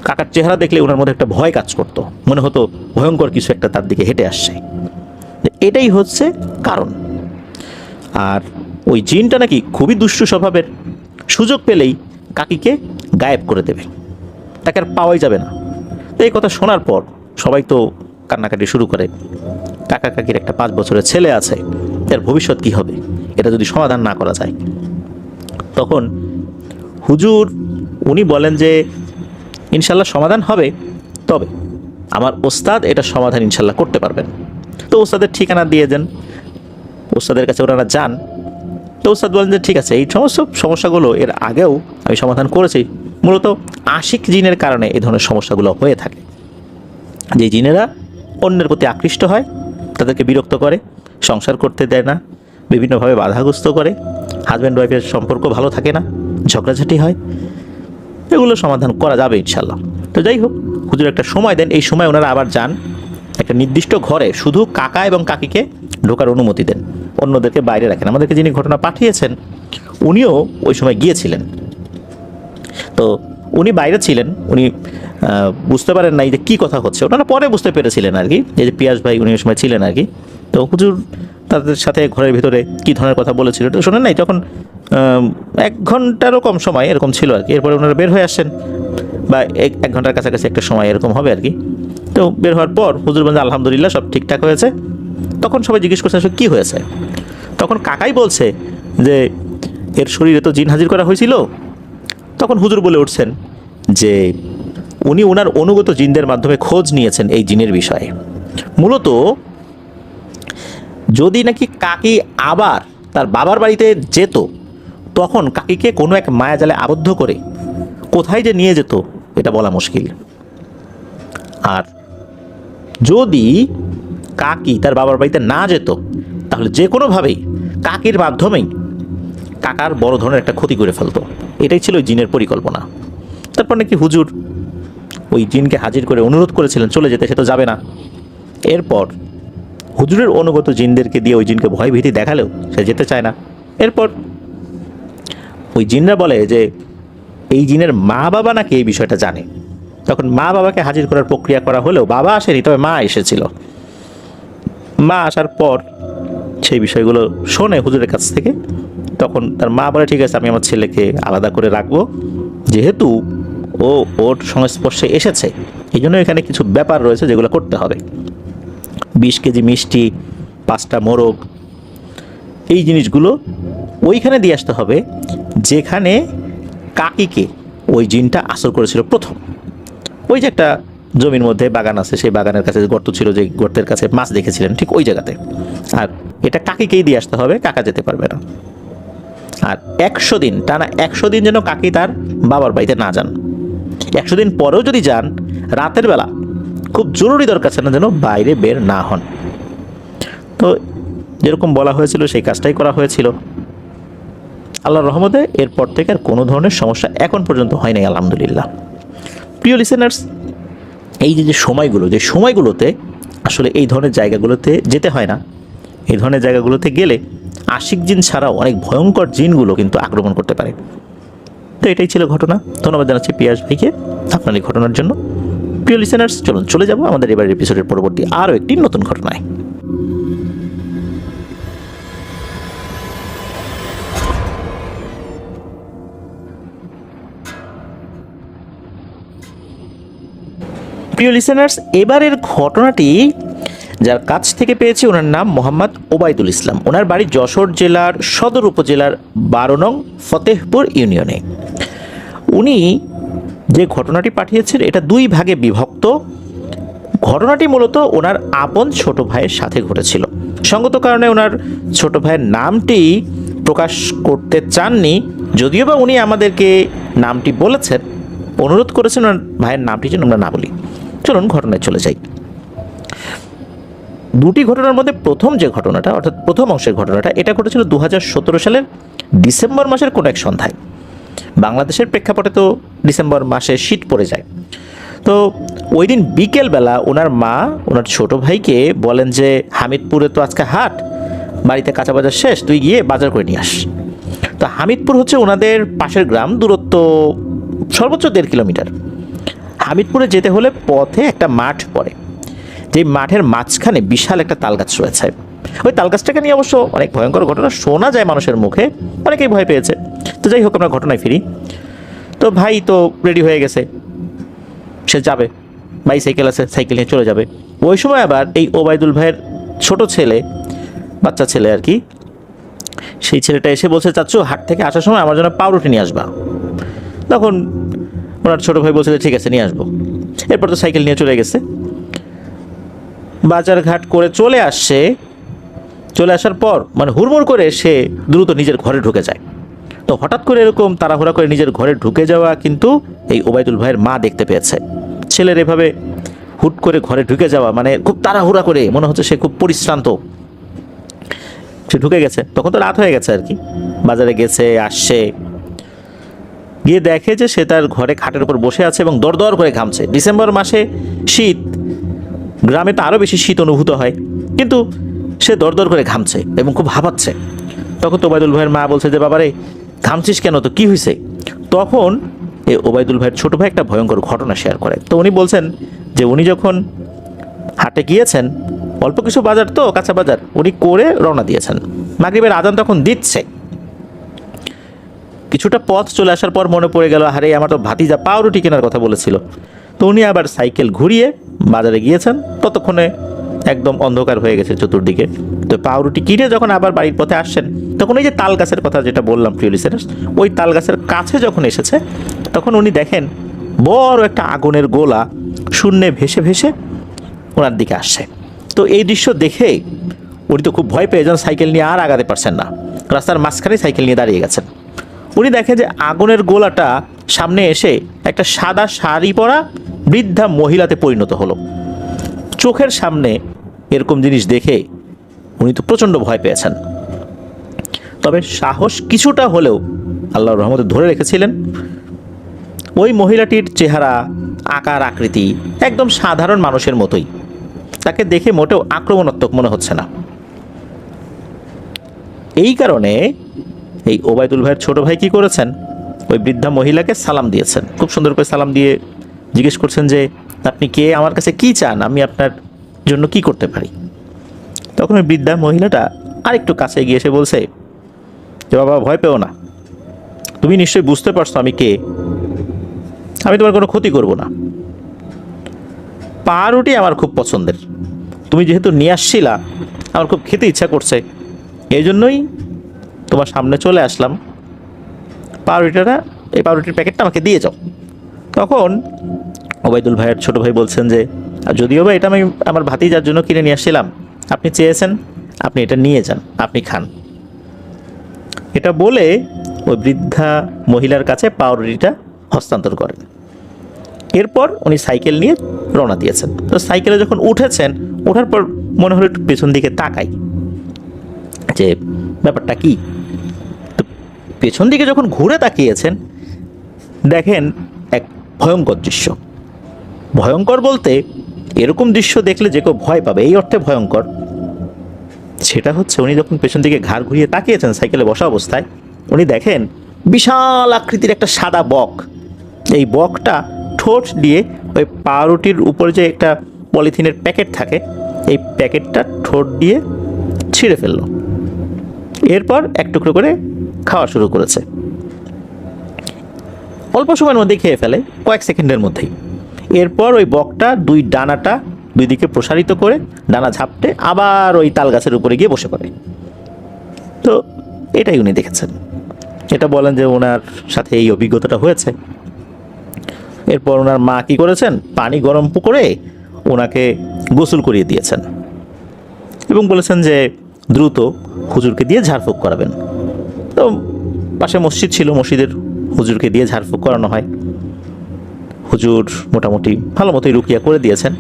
কাকার চেহারা দেখলে ওনার মধ্যে একটা ভয় কাজ করতো, মনে হতো ভয়ঙ্কর কিছু একটা তার দিকে হেঁটে আসছে। এটাই হচ্ছে কারণ। আর ওই জিনটা নাকি খুবই দুষ্টু স্বভাবের, সুযোগ পেলেই কাকিকে গায়েব করে দেবে, তাকে আর পাওয়াই যাবে না। তো এই কথা শোনার পর সবাই তো কান্নাকাটি শুরু করে। কাকা কাকির একটা 5 বছরের ছেলে আছে, এর ভবিষ্যৎ কি হবে এটা যদি সমাধান না করা যায়। তখন হুজুর উনি বলেন যে ইনশাল্লাহ সমাধান হবে, তবে আমার ওস্তাদ এটা সমাধান ইনশাল্লাহ করতে পারবেন। তো ওস্তাদের ঠিকানা দিয়ে দেন, ওস্তাদের কাছে ওনারা যান। তো ওস্তাদ বলেন যে ঠিক আছে, এই সমস্ত সমস্যাগুলো এর আগেও আমি সমাধান করেছি। মূলত আশিক জিনের কারণে এই ধরনের সমস্যাগুলো হয়ে থাকে, যে জিনেরা অন্যের প্রতি আকৃষ্ট হয়, তাদেরকে বিরক্ত করে, সংসার করতে দেয় না, বিভিন্নভাবে বাধাগ্রস্ত করে, হাজব্যান্ড ওয়াইফের সম্পর্ক ভালো থাকে না, ঝগড়াঝাটি হয়। এগুলো সমাধান করা যাবে ইনশাল্লাহ। তো যাই হোক, হুজুর একটা সময় দেন, এই সময় ওনারা আবার যান একটা নির্দিষ্ট ঘরে, শুধু কাকা এবং কাকিকে ঢোকার অনুমতি দেন, অন্যদেরকে বাইরে রাখেন। আমাদেরকে যিনি ঘটনা পাঠিয়েছেন উনিও ওই সময় গিয়েছিলেন। তো উনি বাইরে ছিলেন, উনি বুঝতে পারেন নাই যে কী কথা হচ্ছে, ওনারা পরে বুঝতে পেরেছিলেন আর কি, এই যে পিয়াস ভাই উনি ওই সময় ছিলেন আর কি। তো হুজুর তাদের সাথে ঘরের ভিতরে কী ধরনের কথা বলেছিল এটা শোনেন নাই। তখন 1 ঘন্টারও কম সময় এরকম ছিল আর কি। এরপরে ওনারা বের হয়ে আসছেন, বা 1 ঘন্টার কাছাকাছি একটা সময় এরকম হবে আর কি। তো বের হওয়ার পর হুজুর বলছে আলহামদুলিল্লাহ সব ঠিকঠাক হয়েছে। তখন সবাই জিজ্ঞেস করছে আসলে কী হয়েছে। তখন কাকাই বলছে যে এর শরীরে তো জিন হাজির করা হয়েছিল। তখন হুজুর বলে উঠছেন যে উনি ওনার অনুগত জিনদের মাধ্যমে খোঁজ নিয়েছেন এই জিনের বিষয়ে। মূলত যদি নাকি কাকি আবার তার বাবার বাড়িতে যেত, তখন কাকিকে কোনো এক মায়াজালে আবদ্ধ করে কোথায় যে নিয়ে যেত এটা বলা মুশকিল। আর যদি কাকি তার বাবার বাড়িতে না যেত, তাহলে যে কোনোভাবেই কাকির মাধ্যমেই কাকার বড় ধরনের একটা ক্ষতি করে ফেলতো। এটাই ছিল ওই জিনের পরিকল্পনা। তারপর নাকি হুজুর ওই জিনকে হাজির করে অনুরোধ করেছিলেন চলে যেতে, সে তো যাবে না। এরপর হুজুরের অনুগত জিনদেরকে দিয়ে ওই জিনকে ভয় ভীতি দেখালেও সে যেতে চায় না। এরপর ওই জিনরা বলে যে এই জিনের মা বাবা নাকি এই বিষয়টা জানে। তখন মা বাবাকে হাজির করার প্রক্রিয়া করা হলেও বাবা আসেনি, তবে মা এসেছিল। মা আসার পর সেই বিষয়গুলো শোনে হুজুরের কাছ থেকে। তখন তার মা বলে ঠিক আছে, আমি আমার ছেলেকে আলাদা করে রাখবো, যেহেতু ও ওর সংস্পর্শে এসেছে, এই জন্য এখানে কিছু ব্যাপার রয়েছে যেগুলো করতে হবে। 20 কেজি মিষ্টি, 5টা মোরগ, এই জিনিসগুলো ওইখানে দিয়ে আসতে হবে যেখানে কাকিকে ওই জিনটা আসর করেছিল প্রথম। ওই যে একটা জমির মধ্যে বাগান আছে, সেই বাগানের কাছে গর্ত ছিল, যে গর্তের কাছে মাছ দেখেছিলেন, ঠিক ওই জায়গাতে। আর এটা কাকিকেই দিয়ে আসতে হবে, কাকা যেতে পারবে না। আর 100 দিন টানা 100 দিন যেন কাকি তার বাবার বাড়িতে না যান। 100 দিন পরেও যদি যান, রাতের বেলা খুব জরুরি দরকার ছিল যেন বাইরে বের না হন। তো যেরকম বলা হয়েছিল সেই কাজটাই করা হয়েছিল। আল্লাহর রহমতে এরপর থেকে আর কোনো ধরনের সমস্যা এখন পর্যন্ত হয় নাই, আলহামদুলিল্লাহ। প্রিয় লিসেনার্স, এই যে সময়গুলোতে আসলে এই ধরনের জায়গাগুলোতে যেতে হয় না। এই ধরনের জায়গাগুলোতে গেলে আশিক জিন ছাড়াও অনেক ভয়ঙ্কর জিনগুলো কিন্তু আক্রমণ করতে পারে। তো এটাই ছিল ঘটনা। ধন্যবাদ জানাচ্ছি পিয়াস ভাইকে আপনার এই ঘটনার জন্য। প্রিয় লিসেনার্স, চলুন চলে যাব আমাদের এবারের এপিসোডের পরবর্তী আরও একটি নতুন ঘটনায়। প্রিয় লিসেনার্স, এবারের ঘটনাটি যার কাছ থেকে পেয়েছি ওনার নাম মোহাম্মদ ওবায়দুল ইসলাম। ওনার বাড়ি যশোর জেলার সদর উপজেলার 12 নং ফতেহপুর ইউনিয়নে। উনি যে ঘটনাটি পাঠিয়েছেন এটা 2 ভাগে বিভক্ত। ঘটনাটি মূলত ওনার আপন ছোট ভাইয়ের সাথে ঘটেছিল। সঙ্গত কারণে ওনার ছোট ভাইয়ের নামটি প্রকাশ করতে চাননি, যদিও বা উনি আমাদেরকে নামটি বলেছেন, অনুরোধ করেছেন ওনার ভাইয়ের নামটি যেন আমরা না বলি। চলুন ঘটনায় চলে যাই। দুটি ঘটনার মধ্যে প্রথম যে ঘটনাটা, অর্থাৎ প্রথম অংশের ঘটনাটা, এটা ঘটেছিল 2017 সালের ডিসেম্বর মাসের কোনো এক সন্ধ্যায়। বাংলাদেশের প্রেক্ষাপটে তো ডিসেম্বর মাসে শীত পড়ে যায়। তো ওই দিন বিকেলবেলা ওনার মা ওনার ছোট ভাইকে বলেন যে হামিদপুরে তো আজকে হাট, বাড়িতে কাঁচা বাজার শেষ, তুই গিয়ে বাজার করে নিয়ে আস। তো হামিদপুর হচ্ছে ওনাদের পাশের গ্রাম, দূরত্ব সর্বোচ্চ 1.5 কিলোমিটার। হামিদপুরে যেতে হলে পথে একটা মাঠ পড়ে, যে মাঠের মাঝখানে বিশাল একটা তাল গাছ রয়েছে। ওই তাল গাছটাকে নিয়ে অবশ্য অনেক ভয়ঙ্কর ঘটনা শোনা যায় মানুষের মুখে, অনেকেই ভয় পেয়েছে। তো যাই হোক, আমরা ঘটনায় ফিরি। তো ভাই তো রেডি হয়ে গেছে, সে যাবে, সাইকেল আছে, সাইকেল নিয়ে চলে যাবে। ওই সময় আবার এই ওবায়দুল ভাইয়ের ছোট ছেলে, বাচ্চা ছেলে আর কি, সেই ছেলেটা এসে বলছে, চাচ্চু হাট থেকে আসার সময় আমার জন্য পাউরুটি নিয়ে আসবা। তখন ওনার ছোট ভাই বলছে যে ঠিক আছে, নিয়ে আসবো। এরপর তো সাইকেল নিয়ে চলে গেছে, বাজার ঘাট করে চলে আসছে। চলে আসার পর মানে হুড়মুড় করে সে দ্রুত নিজের ঘরে ঢুকে যায়। তো হঠাৎ করে এরকম তাড়াহুড়া করে নিজের ঘরে ঢুকে যাওয়া কিন্তু এই ওবায়দুল ভাইয়ের মা দেখতে পেয়েছে। ছেলের এভাবে হুট করে ঘরে ঢুকে যাওয়া মানে খুব তাড়াহুড়া করে, মনে হচ্ছে সে খুব পরিশ্রান্ত, সে ঢুকে গেছে। তখন তো রাত হয়ে গেছে আর কি, বাজারে গেছে, আসছে, গিয়ে দেখে যে সে তার ঘরে খাটের উপর বসে আছে এবং দরদর করে ঘামছে। ডিসেম্বর মাসে শীত, গ্রামে তো আরও বেশি শীত অনুভূত হয়, কিন্তু সে দরদর করে ঘামছে এবং খুব হাঁপাচ্ছে। তখন তো ওবায়দুল ভাইয়ের মা বলছে যে বাবারে ঘামছিস কেন, তো কী হয়েছে? তখন এই ওবায়দুল ভাইয়ের ছোটো ভাই একটা ভয়ঙ্কর ঘটনা শেয়ার করে। তো উনি বলছেন যে উনি যখন হাটে গিয়েছেন, অল্প কিছু বাজার তো কাঁচা বাজার উনি করে রওনা দিয়েছেন। মাগরিবের আজান তখন দিচ্ছে। কিছুটা পথ চলে আসার পর মনে পড়ে গেল, আরে আমার তো ভাতিজা পাউরুটি কেনার কথা বলেছিল। তো উনি আবার সাইকেল ঘুরিয়ে বাজারে গিয়েছেন। ততক্ষণে একদম অন্ধকার হয়ে গেছে চতুর্দিকে। তো পাউরুটি কিনে যখন আবার বাড়ির পথে আসছেন, তখন ওই যে তাল গাছের কথা যেটা বললাম প্রিয় লিসেনার্স, ওই তাল গাছের কাছে যখন এসেছে, তখন উনি দেখেন বড় একটা আগুনের গোলা শূন্যে ভেসে ভেসে ওনার দিকে আসছে। তো এই দৃশ্য দেখে উনি তো খুব ভয় পেয়ে যান, সাইকেল নিয়ে আর আগাতে পারছেন না, রাস্তার মাঝখানে সাইকেল নিয়ে দাঁড়িয়ে গেছেন। উনি দেখেন যে আগুনের গোলাটা সামনে এসে একটা সাদা শাড়ি পরা বৃদ্ধা মহিলাতে পরিণত হলো। চোখের সামনে এরকম জিনিস দেখে উনি তো প্রচণ্ড ভয় পেয়েছেন। তবে সাহস কিছুটা হলেও আল্লাহর রহমতে ধরে রেখেছিলেন। ওই মহিলাটির চেহারা, আকার, আকৃতি একদম সাধারণ মানুষের মতোই, তাকে দেখে মোটেও আক্রমণাত্মক মনে হচ্ছে না। এই কারণে এই ওবায়দুল ভাইয়ের ছোট ভাই কি করেছেন, ওই বৃদ্ধা মহিলাকে সালাম দিয়েছেন। খুব সুন্দর করে সালাম দিয়ে জিজ্ঞেস করছেন যে আপনি কে, আমার কাছে কি চান, আমি আপনার জন্য কি করতে পারি। তখন ওই বৃদ্ধা মহিলাটা আরেকটু কাছে গিয়ে এসে বলছে যে বাবা ভয় পেও না, তুমি নিশ্চয়ই বুঝতে পারছো আমি কে, আমি তোমার কোনো ক্ষতি করব না। পাউরুটি আমার খুব পছন্দের, তুমি যেহেতু নিয়ে আসছিলা আমার খুব খেতে ইচ্ছা করছে, এই জন্যই তোমার সামনে চলে আসলাম। এই পাউরুটির প্যাকেটটা আমাকে দিয়ে যাও। তখন ওবায়দুল ভাইয়ের ছোট ভাই বলছেন যে যদিও বা এটা আমি আমার ভাতিজার জন্য কিনে নিয়ে আসছিলাম, আপনি চেয়েছেন, আপনি এটা নিয়ে যান, আপনি খান। এটা বলে ওই বৃদ্ধা মহিলার কাছে পাউরুটিটা হস্তান্তর করেন। এরপর উনি সাইকেল নিয়ে রওনা দিয়েছেন। তো সাইকেলে যখন উঠেছেন, ওঠার পর মনে হলো একটু পেছন দিকে তাকাই যে ব্যাপারটা কি। তো পেছন দিকে যখন ঘুরে তাকিয়েছেন, দেখেন এক ভয়ঙ্কর দৃশ্য। ভয়ঙ্কর বলতে এরকম দৃশ্য দেখলে যে কেউ ভয় পাবে এই অর্থে ভয়ঙ্কর। সেটা হচ্ছে উনি যখন পেছন দিকে ঘাড় ঘুরিয়ে তাকিয়েছেন সাইকেলে বসা অবস্থায়, উনি দেখেন বিশাল আকৃতির একটা সাদা বক। এই বকটা ঠোঁট দিয়ে ওই পাউরুটির উপরে যে একটা পলিথিনের প্যাকেট থাকে, এই প্যাকেটটা ঠোঁট দিয়ে ছিঁড়ে ফেললো। এরপর এক টুকরো করে খাওয়া শুরু করেছে। অল্প সময়ের মধ্যেই খেয়ে ফেলে, কয়েক সেকেন্ডের মধ্যেই। এরপর ওই বকটা দুই ডানাটা দুই দিকে প্রসারিত করে ডানা ঝাপটে আবার ওই তাল গাছের উপরে গিয়ে বসে পড়ে। তো এটাই উনি দেখেছেন। এটা বলেন যে ওনার সাথে এই অভিজ্ঞতাটা হয়েছে। এরপর ওনার মা কী করেছেন, পানি গরম করে ওনাকে গোসল করিয়ে দিয়েছেন এবং বলেছেন যে দ্রুত হুজুরকে দিয়ে ঝাড়ফুঁক করাবেন। তো পাশে মসজিদ ছিল, মসজিদের হুজুরকে দিয়ে ঝাড়ফুঁক করানো হয়। হুজুর মোটামুটি ভালো মতোই রুকিয়া করে দিয়েছেন।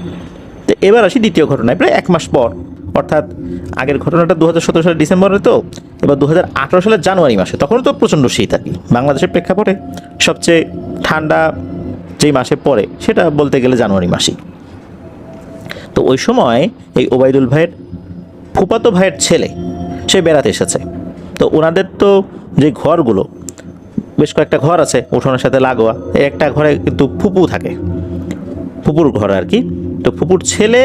তো এবার আসি দ্বিতীয় ঘটনায়। প্রায় 1 মাস পর অর্থাৎ আগের ঘটনাটা 2017 সালের ডিসেম্বরে, তো এবার 2018 সালের জানুয়ারি মাসে। তখন তো প্রচণ্ড শীত আর কি, বাংলাদেশের প্রেক্ষাপটে সবচেয়ে ঠান্ডা যেই মাসে পড়ে সেটা বলতে গেলে জানুয়ারি মাসেই। তো ওই সময় এই ওবায়দুল ভাইয়ের ফুফাতো ভাইয়ের ছেলে সে বেড়াতে এসেছে। তো ওনাদের তো যে ঘরগুলো, বেশ কয়েকটা ঘর আছে উঠোনের সাথে লাগোয়া, এই একটা ঘরে কিন্তু ফুপু থাকে, ফুপুর ঘর আর কি। তো ফুপুর ছেলে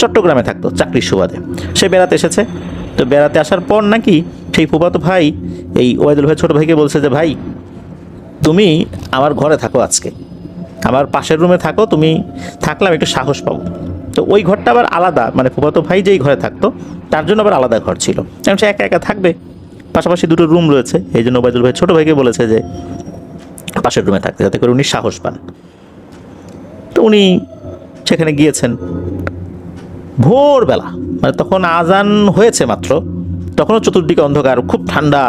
চট্টগ্রামে থাকতো চাকরির সুবাদে, সে বেড়াতে এসেছে। তো বেড়াতে আসার পর নাকি সেই ফুফাতো ভাই এই ওবায়দুল ভাই ছোটো ভাইকে বলছে যে, ভাই তুমি আমার ঘরে থাকো, আজকে আমার পাশের রুমে থাকো, তুমি থাকলে আমি একটু সাহস পাবো। তো ওই ঘরটা আবার আলাদা, মানে ফুফাতো ভাই যেই ঘরে থাকতো তার জন্য আবার আলাদা ঘর ছিল, কারণ সে একা একা থাকবে, পাশাপাশি দুটো রুম রয়েছে। এই জন্য ওবায়দুল ভাই ছোটো ভাইকে বলেছে যে পাশের রুমে থাকতে, যাতে করে উনি সাহস পান। তো উনি সেখানে গিয়েছেন ভোরবেলা, মানে তখন আজান হয়েছে মাত্র, তখনও চতুর্দিকে অন্ধকার, খুব ঠান্ডা,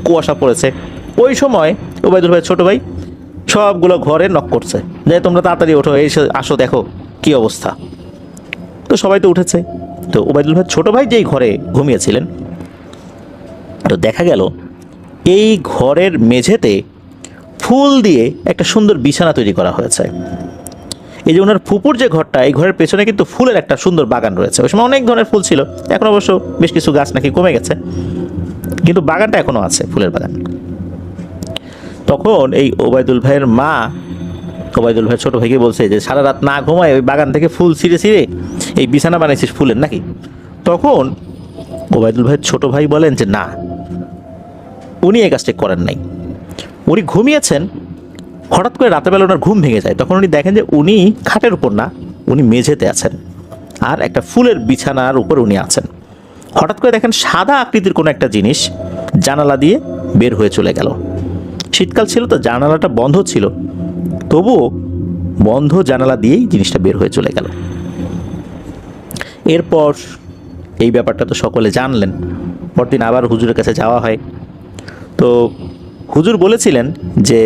কুয়াশা পড়েছে। ওই সময় ওবায়দুল ভাই ছোটো ভাই সবগুলো ঘরে নক করছে যে তোমরা তাড়াতাড়ি ওঠো, এসে আসো, দেখো কি অবস্থা। তো সবাই তো উঠেছে। তো ওবায়দুল ভাই ছোটো ভাই যেই ঘরে ঘুমিয়েছিলেন, তো দেখা গেল এই ঘরের মেঝেতে ফুল দিয়ে একটা সুন্দর বিছানা তৈরি করা হয়েছে। এই যে ওনার ফুপুর যে ঘরটা, এই ঘরের পেছনে কিন্তু ফুলের একটা সুন্দর বাগান রয়েছে। ওই সময় অনেক ধরনের ফুল ছিল, এখন অবশ্য বেশ কিছু গাছ নাকি কমে গেছে, কিন্তু বাগানটা এখনও আছে, ফুলের বাগান। তখন এই ওবায়দুল ভাইয়ের মা ওবায়দুল ভাইয়ের ছোটো ভাইকে বলছে যে সারা রাত না ঘুমায় ওই বাগান থেকে ফুল ছিঁড়ে ছিঁড়ে এই বিছানা বানাইছিস ফুলের নাকি? তখন ওবায়দুল ভাইয়ের ছোটো ভাই বলেন যে না, উনি এই কাজটা করেন নাই, উনি ঘুমিয়েছেন। হঠাৎ করে রাতেরবেলা ওনার ঘুম ভেঙে যায়, তখন উনি দেখেন যে উনি খাটের উপর না, উনি মেঝেতে আছেন, আর একটা ফুলের বিছানার উপর উনি আছেন। হঠাৎ করে দেখেন সাদা আকৃতির কোনো একটা জিনিস জানালা দিয়ে বের হয়ে চলে গেল। শীতকাল ছিল তো, জানালাটা বন্ধ ছিল, তবুও বন্ধ জানালা দিয়েই জিনিসটা বের হয়ে চলে গেল। এরপর এই ব্যাপারটা তো সকলে জানলেন। পরদিন আবার হুজুরের কাছে যাওয়া হয়। তো হুজুর বলেছিলেন যে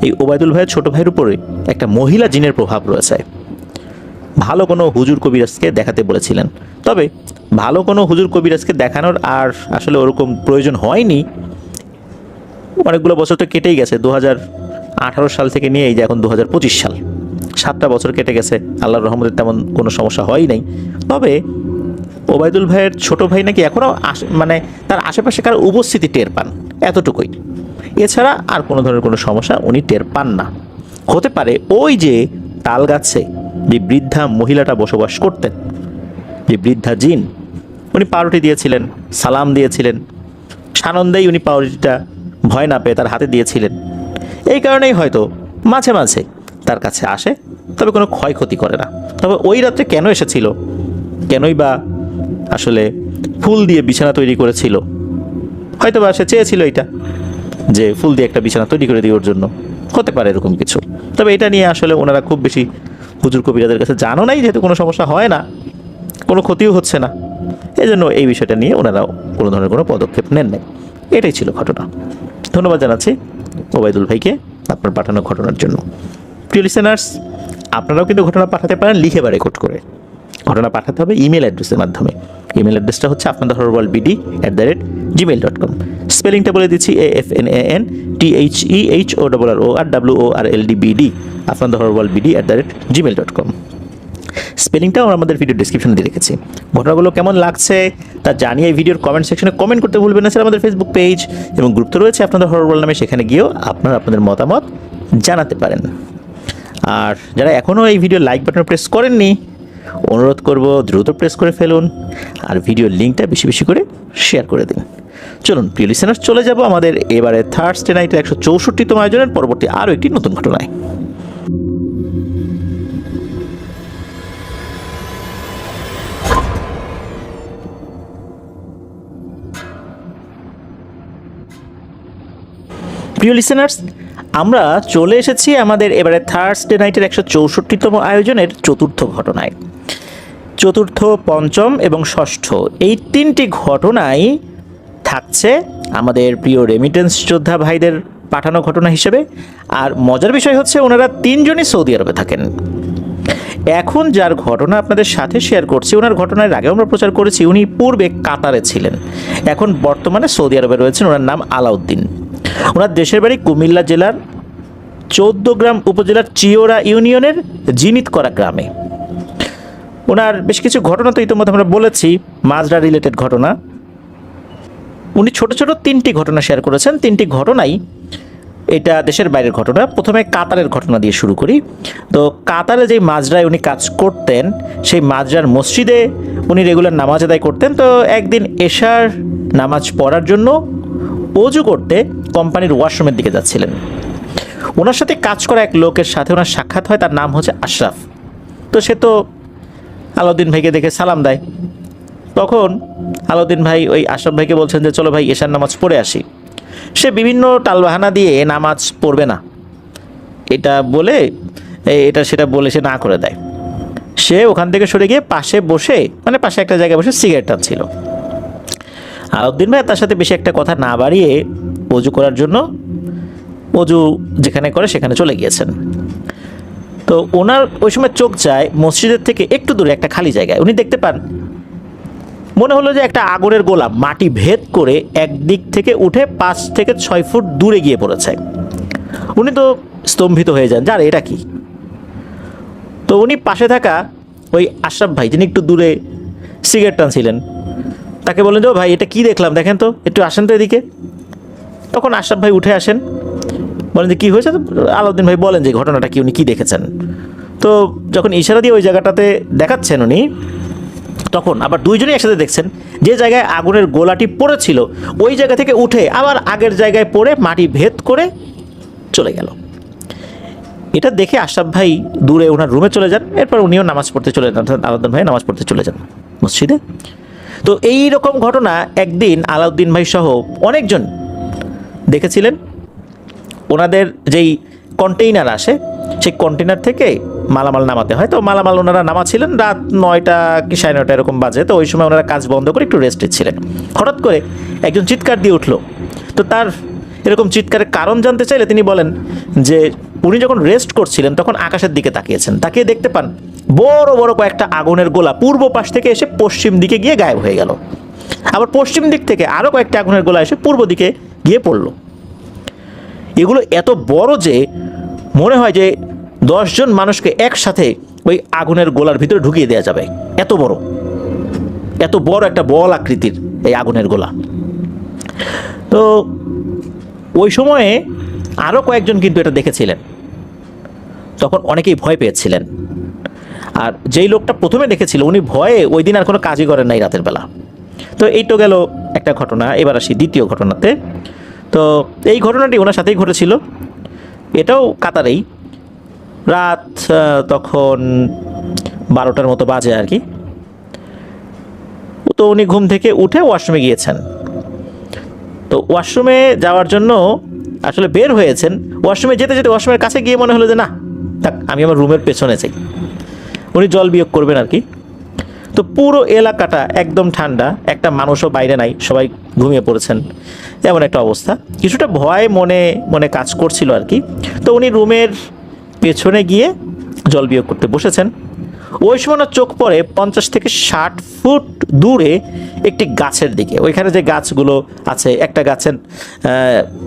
এই ওবায়দুল ভাইয়ের ছোটো ভাইয়ের উপরে একটা মহিলা জিনের প্রভাব রয়েছে। ভালো কোনো হুজুর কবিরাজকে দেখাতে বলেছিলেন, তবে ভালো কোনো হুজুর কবিরাজকে দেখানোর আর আসলে ওরকম প্রয়োজন হয়নি। অনেকগুলো বছর তো কেটেই গেছে, 2018 সাল থেকে নিয়ে এই যে এখন 2025 সাল, 7টা বছর কেটে গেছে, আল্লাহর রহমতে তেমন কোনো সমস্যা হয় নাই। তবে ওবায়দুল ভাইয়ের ছোটো ভাই নাকি এখনও মানে তার আশেপাশে কারো উপস্থিতি টের পান, এতটুকুই। এছাড়া আর কোনো ধরনের কোনো সমস্যা উনি টের পান না। হতে পারে ওই যে তাল গাছে যে বৃদ্ধা মহিলাটা বসবাস করতেন, যে বৃদ্ধা জিন, উনি পাউরুটি দিয়েছিলেন, সালাম দিয়েছিলেন, সানন্দেই উনি পাউরুটিটা ভয় না পেয়ে তার হাতে দিয়েছিলেন। এই কারণেই হয়তো মাঝে মাঝে তার কাছে আসে, তবে কোনো ক্ষয়ক্ষতি করে না। তবে ওই রাত্রে কেন এসেছিল, কেনই বা আসলে ফুল দিয়ে বিছানা তৈরি করেছিল, হয়তো বা সে চেয়েছিল এটা, যে ফুল দিয়ে একটা বিছানা তৈরি করে দেওয়ার জন্য, হতে পারে এরকম কিছু। তবে এটা নিয়ে আসলে ওনারা খুব বেশি হুজুর কবিরাদের কাছে জানো নাই, যেহেতু কোনো সমস্যা হয় না, কোনো ক্ষতিও হচ্ছে না, এই জন্য এই বিষয়টা নিয়ে ওনারাও কোনো ধরনের কোনো পদক্ষেপ নেন নাই। এটাই ছিল ঘটনা। ধন্যবাদ জানাচ্ছি ওবায়দুল ভাইকে আপনার পাঠানো ঘটনার জন্য। প্রিয় লিসেনার্স, আপনারাও কিন্তু ঘটনা পাঠাতে পারেন লিখে বা রেকর্ড করে। ঘটনা পাঠাতে হবে ইমেল অ্যাড্রেসের মাধ্যমে। ইমেল অ্যাড্রেসটা হচ্ছে afnatherhorworldbd@gmail.com। স্পেলিংটা বলে দিচ্ছি, AFNANTHEHORRORWORLDBD, afnatherhorworldbd@gmail.com। স্পেলিংটাও আমাদের ভিডিও ডিসক্রিপশনে দিয়ে রেখেছি। ঘটনাগুলো কেমন লাগছে তা জানিয়ে ভিডিওর কমেন্ট সেকশনে কমেন্ট করতে ভুলবেন না। স্যার আমাদের ফেসবুক পেজ এবং গ্রুপ তো রয়েছে আপনাদের হরর ওয়ার্ল্ড নামে, সেখানে গিয়েও আপনারা আপনাদের মতামত জানাতে পারেন। আর যারা এখনও এই ভিডিও লাইক বাটন প্রেস করেননি, অনুরোধ করব দ্রুত প্রেস করে ফেলুন, আর ভিডিওর লিঙ্কটা বেশি বেশি করে শেয়ার করে দিন। চলুন প্রিয় লিসেনার, চলে যাব আমাদের এবারে থার্সডে নাইটের 164তম আয়োজনের পরবর্তী আরও একটি নতুন ঘটনায়। প্রিয় লিসেনার্স, আমরা চলে এসেছি আমাদের এবারে থার্সডে নাইটের 164তম আয়োজনের চতুর্থ ঘটনায়। চতুর্থ, পঞ্চম এবং ষষ্ঠ এই তিনটি ঘটনাই থাকছে আমাদের প্রিয় রেমিটেন্স যোদ্ধা ভাইদের পাঠানো ঘটনা হিসেবে। আর মজার বিষয় হচ্ছে ওনারা তিনজনই সৌদি আরবে থাকেন। এখন যার ঘটনা আপনাদের সাথে শেয়ার করছি, ওনার ঘটনার আগে আমরা প্রচার করেছি। উনি পূর্বে কাতারে ছিলেন, এখন বর্তমানে সৌদি আরবে রয়েছেন। ওনার নাম আলাউদ্দিন। ওনার দেশের বাড়ি কুমিল্লা জেলার 14 গ্রাম উপজেলার চিওরা ইউনিয়নের জিনিত করা গ্রামে। ওনার বেশ কিছু ঘটনা তো ইতিমধ্যে আমরা বলেছি, মাজরা রিলেটেড ঘটনা। উনি ছোট ছোট 3টি ঘটনা শেয়ার করেছেন। 3টি ঘটনাই এটা দেশের বাইরের ঘটনা। প্রথমে কাতারের ঘটনা দিয়ে শুরু করি। তো কাতারে যেই মাজরায় উনি কাজ করতেন, সেই মাজরার মসজিদে উনি রেগুলার নামাজ আদায় করতেন। তো একদিন এশার নামাজ পড়ার জন্য অজু করতে কোম্পানির ওয়াশরুমের দিকে যাচ্ছিলেন। ওনার সাথে কাজ করা এক লোকের সাথে ওনার সাক্ষাৎ হয়, তার নাম হচ্ছে আশরাফ। তো সে তো আলাউদ্দিন ভাইকে দেখে সালাম দেয়। তখন আলাউদ্দিন ভাই ওই আশরাফ ভাইকে বলছেন যে চলো ভাই এশার নামাজ পড়ে আসি। সে বিভিন্ন টালবাহানা দিয়ে নামাজ পড়বে না এটা বলে, এটা সেটা বলে সে না করে দেয়। সে ওখান থেকে সরে গিয়ে পাশে বসে, মানে পাশে একটা জায়গায় বসে সিগারেট টানছিল। আলাউদ্দিন ভাই তার সাথে বেশি একটা কথা না বাড়িয়ে অজু করার জন্য অজু যেখানে করে সেখানে চলে গিয়েছেন। তো ওনার ওই সময় চোখ যায় মসজিদের থেকে একটু দূরে একটা খালি জায়গায়। উনি দেখতে পান, মনে হলো যে একটা আগুনের গোলা মাটি ভেদ করে একদিক থেকে উঠে 5 থেকে 6 ফুট দূরে গিয়ে পড়েছে। উনি তো স্তম্ভিত হয়ে যান, যার এটা কি। তো উনি পাশে থাকা ওই আশরাফ ভাই, যিনি একটু দূরে সিগারেট টানছিলেন, তাকে বলেন যে ভাই এটা কি দেখলাম, দেখেন তো, একটু আসেন তো এদিকে। তখন আশরাফ ভাই উঠে আসেন, বলেন যে কী হয়েছে। আলাউদ্দিন ভাই বলেন যে ঘটনাটা কি, উনি কী দেখেছেন। তো যখন ইশারা দিয়ে ওই জায়গাটাতে দেখাচ্ছেন উনি, তখন আবার দুইজনই একসাথে দেখছেন যে জায়গায় আগুনের গোলাটি পড়েছিল ওই জায়গা থেকে উঠে আবার আগের জায়গায় পড়ে মাটি ভেদ করে চলে গেল। এটা দেখে আশরাফ ভাই দূরে ওনার রুমে চলে যান। এরপর উনিও নামাজ পড়তে চলে যান, আলাউদ্দিন ভাই নামাজ পড়তে চলে যান মসজিদে। তো এই রকম ঘটনা একদিন আলাউদ্দিন ভাই সহ অনেকজন দেখেছিলেন। ওনাদের যেই কন্টেইনার আসে, সেই কন্টেইনার থেকে মালামাল নামাতে হয়। তো মালামাল ওনারা নামাচ্ছিলেন, রাত 9টা কি 9:30 এরকম বাজে। তো ওই সময় ওনারা কাজ বন্ধ করে একটু রেস্টে ছিলেন। হঠাৎ করে একজন চিৎকার দিয়ে উঠলো। তো তার এরকম চিৎকারের কারণ জানতে চাইলে তিনি বলেন যে উনি যখন রেস্ট করছিলেন তখন আকাশের দিকে তাকিয়েছেন, তাকিয়ে দেখতে পান বড় বড় কয়েকটা আগুনের গোলা পূর্ব পাশ থেকে এসে পশ্চিম দিকে গিয়ে গায়েব হয়ে গেল। আবার পশ্চিম দিক থেকে আরও কয়েকটা আগুনের গোলা এসে পূর্ব দিকে গিয়ে পড়লো। এগুলো এত বড় যে মনে হয় যে 10 জন মানুষকে একসাথে ওই আগুনের গোলার ভিতরে ঢুকিয়ে দেওয়া যাবে, এত বড় একটা বল আকৃতির এই আগুনের গোলা। তো ওই সময়ে আরও কয়েকজন কিন্তু এটা দেখেছিলেন। তখন অনেকেই ভয় পেয়েছিলেন। আর যেই লোকটা প্রথমে দেখেছিল উনি ভয়ে ওই দিন আর কোনো কাজই করেন নাই রাতের বেলা। তো এই তো গেল একটা ঘটনা। এবার আসি দ্বিতীয় ঘটনাতে। তো এই ঘটনাটি ওনার সাথেই ঘটেছিল, এটাও কাতারেই। রাত তখন 12টার মতো বাজে আর কি। তো উনি ঘুম থেকে উঠে ওয়াশরুমে গিয়েছেন। তো ওয়াশরুমে যাওয়ার জন্য আসলে বের হয়েছেন। ওয়াশরুমে যেতে যেতে ওয়াশরুমের কাছে গিয়ে মনে হলো যে না থাক, আমি আমার রুমের পেছনে যাই। উনি জল বিয়োগ করবেন আর কি। তো পুরো এলাকাটা একদম ঠান্ডা, একটা মানুষও বাইরে নাই, সবাই ঘুমিয়ে পড়েছেন, এমন একটা অবস্থা। কিছুটা ভয় মনে মনে কাজ করছিল আর কি। তো উনি রুমের পেছনে গিয়ে জল বিয়োগ করতে বসেছেন। ওই সময় না চোখ পড়ে 50 থেকে 60 ফুট দূরে একটি গাছের দিকে। ওইখানে যে গাছগুলো আছে, একটা গাছের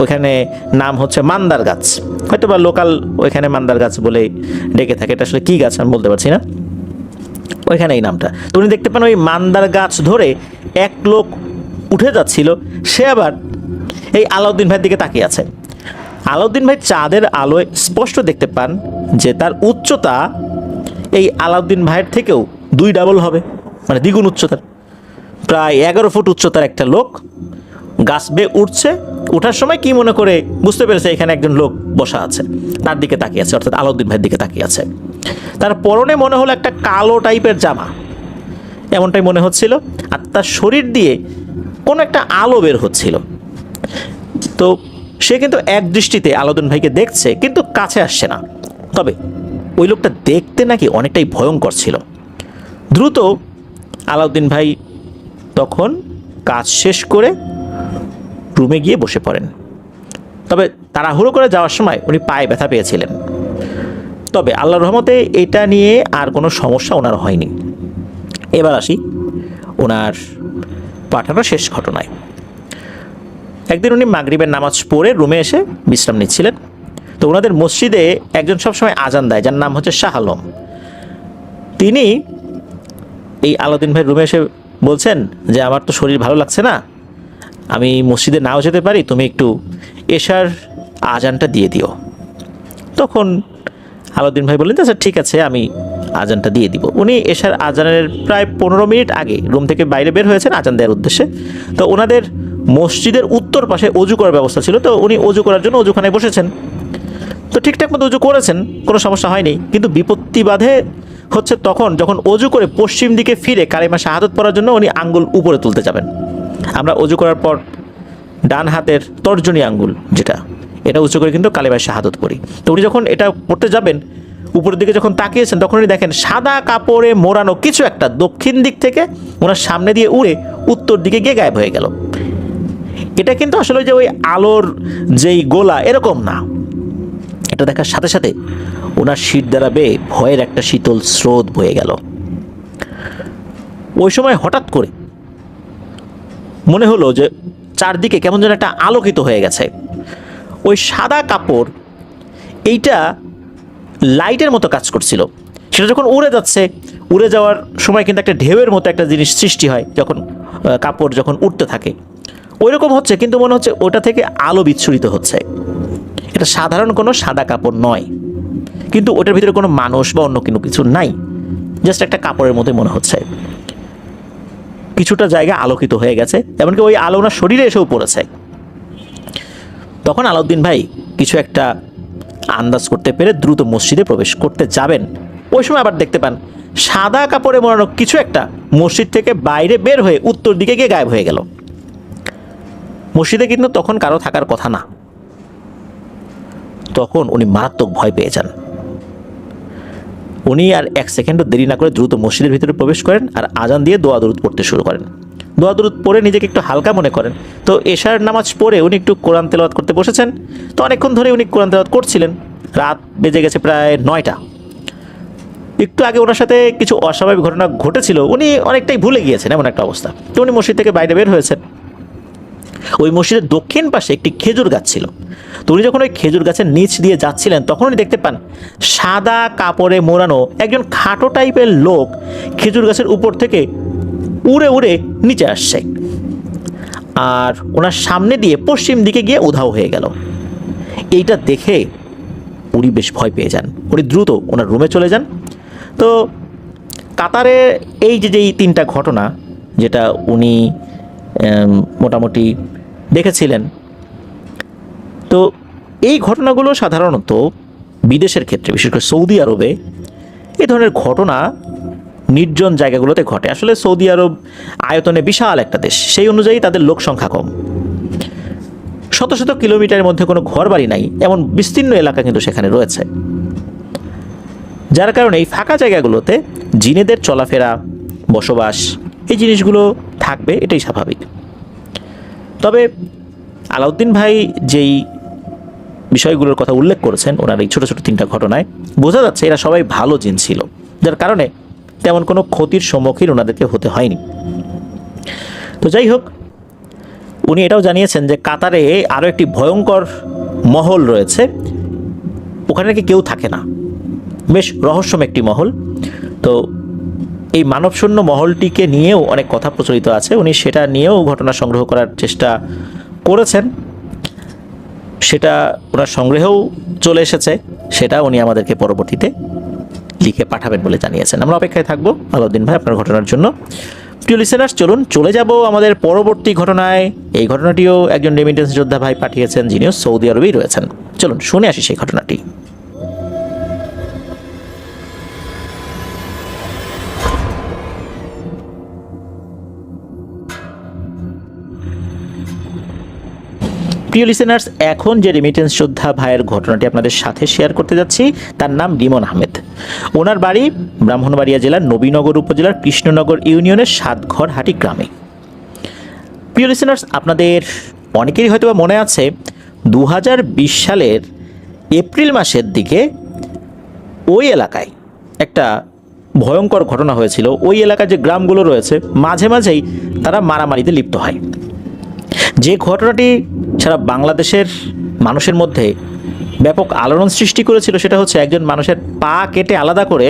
ওইখানে নাম হচ্ছে মান্দার গাছ, হয়তো বা লোকাল ওইখানে মান্দার গাছ বলে ডেকে থাকে। এটা আসলে কী গাছ আমি বলতে পারছি না, ওইখানে এই নামটা। তো উনি দেখতে পান ওই মান্দার গাছ ধরে এক লোক উঠে যাচ্ছিল। সে আবার এই আলাউদ্দিন ভাইয়ের দিকে তাকিয়ে আছে। আলাউদ্দিন ভাই চাঁদের আলোয় স্পষ্ট দেখতে পান যে তার উচ্চতা এই আলাউদ্দিন ভাইয়ের থেকেও 2 ডাবল হবে, মানে দ্বিগুণ উচ্চতার। প্রায় 11 ফুট উচ্চতার একটা লোক গাছ বেয়ে উঠছে। ওঠার সময় কি মনে করে বুঝতে পেরেছে এখানে একজন লোক বসা আছে, তার দিকে তাকিয়ে আছে, অর্থাৎ আলাউদ্দিন ভাইয়ের দিকে তাকিয়ে আছে। তার পরনে মনে হলো একটা কালো টাইপের জামা, এমনটাই মনে হচ্ছিল। আর তার শরীর দিয়ে কোনো একটা আলো বের হচ্ছিল। তো সে কিন্তু এক দৃষ্টিতে আলাউদ্দিন ভাইকে দেখছে, কিন্তু কাছে আসছে না। তবে ওই লোকটা দেখতে নাকি অনেকটাই ভয়ঙ্কর ছিল। দ্রুত আলাউদ্দিন ভাই তখন কাজ শেষ করে রুমে গিয়ে বসে পড়েন। তবে তাড়াহুড়ো করে যাওয়ার সময় উনি পায়ে ব্যথা পেয়েছিলেন। তবে আল্লাহর রহমতে এটা নিয়ে আর কোনো সমস্যা ওনার হয়নি। এবার আসি ওনার পাঠানো শেষ ঘটনায়। একদিন উনি মাগরিবের নামাজ পড়ে রুমে এসে বিশ্রাম নিচ্ছিলেন। তো ওনাদের মসজিদে একজন সবসময় আজান দেয়, যার নাম হচ্ছে শাহ আলম। তিনি এই আলাউদ্দিন ভাই রুমে এসে বলছেন যে আমার তো শরীর ভালো লাগছে না, আমি মসজিদে নাও যেতে পারি, তুমি একটু এশার আজানটা দিয়ে দিও। তখন আলাউদ্দিন ভাই বললেন আচ্ছা ঠিক আছে, আমি আজানটা দিয়ে দিব। উনি এশার আজানের প্রায় 15 মিনিট আগে রুম থেকে বাইরে বের হয়েছেন আজান দেওয়ার উদ্দেশ্যে। তো ওনাদের মসজিদের উত্তর পাশে অজু করার ব্যবস্থা ছিল, তো উনি অজু করার জন্য অজুখানায় বসেছেন। তো ঠিকঠাক মতো অজু করেছেন, কোনো সমস্যা হয়নি। কিন্তু বিপত্তি বাধে হচ্ছে তখন যখন অজু করে পশ্চিম দিকে ফিরে কালিমা শাহাদত পড়ার জন্য উনি আঙ্গুল উপরে তুলতে যাবেন। আমরা অজু করার পর ডান হাতের তর্জনী আঙ্গুল যেটা, এটা উঁচু করে কিন্তু কালিমা শাহাদত পড়ি। তো উনি যখন এটা পড়তে যাবেন, উপরের দিকে যখন তাকিয়েছেন, তখন উনি দেখেন সাদা কাপড়ে মোড়ানো কিছু একটা দক্ষিণ দিক থেকে ওনার সামনে দিয়ে উড়ে উত্তর দিকে গিয়ে গায়েব হয়ে গেল। এটা কিন্তু আসলে যে ওই আলোর যেই গোলা এরকম না, এটা দেখার সাথে সাথে ওনার শির দ্বারা বেয়ে ভয়ের একটা শীতল স্রোত বয়ে গেল। ওই সময় হঠাৎ করে মনে হলো যে চারদিকে কেমন যেন একটা আলোকিত হয়ে গেছে। ওই সাদা কাপড় এইটা লাইটের মতো কাজ করছিল। সেটা যখন উড়ে যাচ্ছে, উড়ে যাওয়ার সময় কিন্তু একটা ঢেউয়ের মতো একটা জিনিস সৃষ্টি হয় যখন কাপড় যখন উড়তে থাকে, ওই রকম হচ্ছে। কিন্তু মনে হচ্ছে ওটা থেকে আলো বিচ্ছুরিত হচ্ছে। এটা সাধারণ কোনো সাদা কাপড় নয়, কিন্তু ওটার ভিতরে কোনো মানুষ বা অন্য কোনো কিছু নাই, জাস্ট একটা কাপড়ের মতোই মনে হচ্ছে। কিছুটা জায়গা আলোকিত হয়ে গেছে, এমনকি ওই আলো ওনার শরীরে এসেও পড়েছে। তখন আলাউদ্দিন ভাই কিছু একটা আন্দাজ করতে পেরে দ্রুত মসজিদে প্রবেশ করতে যাবেন। ওই সময় আবার দেখতে পান সাদা কাপড়ে মোড়ানো কিছু একটা মসজিদ থেকে বাইরে বের হয়ে উত্তর দিকে গিয়ে গায়েব হয়ে গেল। মসজিদে কিন্তু তখন কারো থাকার কথা না। তখন উনি মারাত্মক ভয় পেয়ে যান। উনি আর এক সেকেন্ডও দেরি না করে দ্রুত মসজিদের ভিতরে প্রবেশ করেন আর আজান দিয়ে দোয়া দরুদ পড়তে শুরু করেন। দোয়া দরুদ পড়ে নিজেকে একটু হালকা মনে করেন। তো এশার নামাজ পড়ে উনি একটু কোরআন তেলাওয়াত করতে বসেছেন। তো অনেকক্ষণ ধরে উনি কোরআন তেলাওয়াত করছিলেন। রাত বেজে গেছে প্রায় 9টা। একটু আগে ওনার সাথে কিছু অস্বাভাবিক ঘটনা ঘটেছিল, উনি অনেকটাই ভুলে গিয়েছেন, এমন একটা অবস্থা। তো উনি মসজিদ থেকে বাইরে বের হয়েছেন। ওই মসজিদের দক্ষিণ পাশে একটি খেজুর গাছ ছিল। তো উনি যখন ওই খেজুর গাছের নিচ দিয়ে যাচ্ছিলেন, তখন উনি দেখতে পান সাদা কাপড়ে মোড়ানো একজন খাটো টাইপের লোক খেজুর গাছের উপর থেকে উড়ে উড়ে নিচে আসছে, আর ওনার সামনে দিয়ে পশ্চিম দিকে গিয়ে উধাও হয়ে গেল। এইটা দেখে উনি বেশ ভয় পেয়ে যান। উনি দ্রুত ওনার রুমে চলে যান। তো কাতারে এই যেই 3টা ঘটনা যেটা উনি মোটামুটি দেখেছিলেন, তো এই ঘটনাগুলো সাধারণত বিদেশের ক্ষেত্রে, বিশেষ করে সৌদি আরবে এই ধরনের ঘটনা নির্জন জায়গাগুলোতে ঘটে। আসলে সৌদি আরব আয়তনে বিশাল একটা দেশ, সেই অনুযায়ী তাদের লোক সংখ্যা কম। শত শত কিলোমিটারের মধ্যে কোনো ঘরবাড়ি নাই এমন বিস্তীর্ণ এলাকা কিন্তু সেখানে রয়েছে, যার কারণে এই ফাঁকা জায়গাগুলোতে জিনেদের চলাফেরা, বসবাস, এই জিনিসগুলো থাকবে, এটাই স্বাভাবিক। তবে আলাউদ্দিন ভাই যেই বিষয়গুলোর কথা উল্লেখ করেছেন ওনার এই ছোটো ছোটো 3টা ঘটনায়, বোঝা যাচ্ছে এরা সবাই ভালো জিন ছিল, যার কারণে তেমন কোনো ক্ষতির সম্মুখীন ওনাদেরকে হতে হয়নি। তো যাই হোক, উনি এটাও জানিয়েছেন যে কাতারে আরও একটি ভয়ঙ্কর মহল রয়েছে, ওখানে নাকি কেউ থাকে না, বেশ রহস্যময় একটি মহল। তো এই মানবশূন্য মহলটিকে নিয়েও অনেক কথা প্রচলিত আছে। উনি সেটা নিয়েও ঘটনা সংগ্রহ করার চেষ্টা করেছেন, সেটা ওনার সংগ্রহেও চলে এসেছে, সেটা উনি আমাদেরকে পরবর্তীতে লিখে পাঠাবেন বলে জানিয়েছেন। আমরা অপেক্ষায় থাকবো আলাউদ্দিন ভাই আপনার ঘটনার জন্য। প্রিয় লিসেনার্স, চলুন চলে যাব আমাদের পরবর্তী ঘটনায়। এই ঘটনাটিও একজন রেমিটেন্স যোদ্ধা ভাই পাঠিয়েছেন, যিনিও সৌদি আরবেই রয়েছেন। চলুন শুনে আসি সেই ঘটনাটি। প্রিয় লিসেনার্স, এখন যে রেমিটেন্স যোদ্ধা ভাইয়ের ঘটনাটি আপনাদের সাথে শেয়ার করতে যাচ্ছি তার নাম লিমন আহমেদ। ওনার বাড়ি ব্রাহ্মণবাড়িয়া জেলার নবীনগর উপজেলার কৃষ্ণনগর ইউনিয়নের সাতঘরহাটি গ্রামে। প্রিয় লিসেনার্স, আপনাদের অনেকেরই হয়তো মনে আছে 2020 সালের এপ্রিল মাসের দিকে ওই এলাকায় একটা ভয়ঙ্কর ঘটনা হয়েছিল। ওই এলাকায় যে গ্রামগুলো রয়েছে মাঝে মাঝেই তারা মারামারিতে লিপ্ত হয়। যে ঘটনাটি সারা বাংলাদেশের মানুষের মধ্যে ব্যাপক আলোড়ন সৃষ্টি করেছিল সেটা হচ্ছে একজন মানুষের পা কেটে আলাদা করে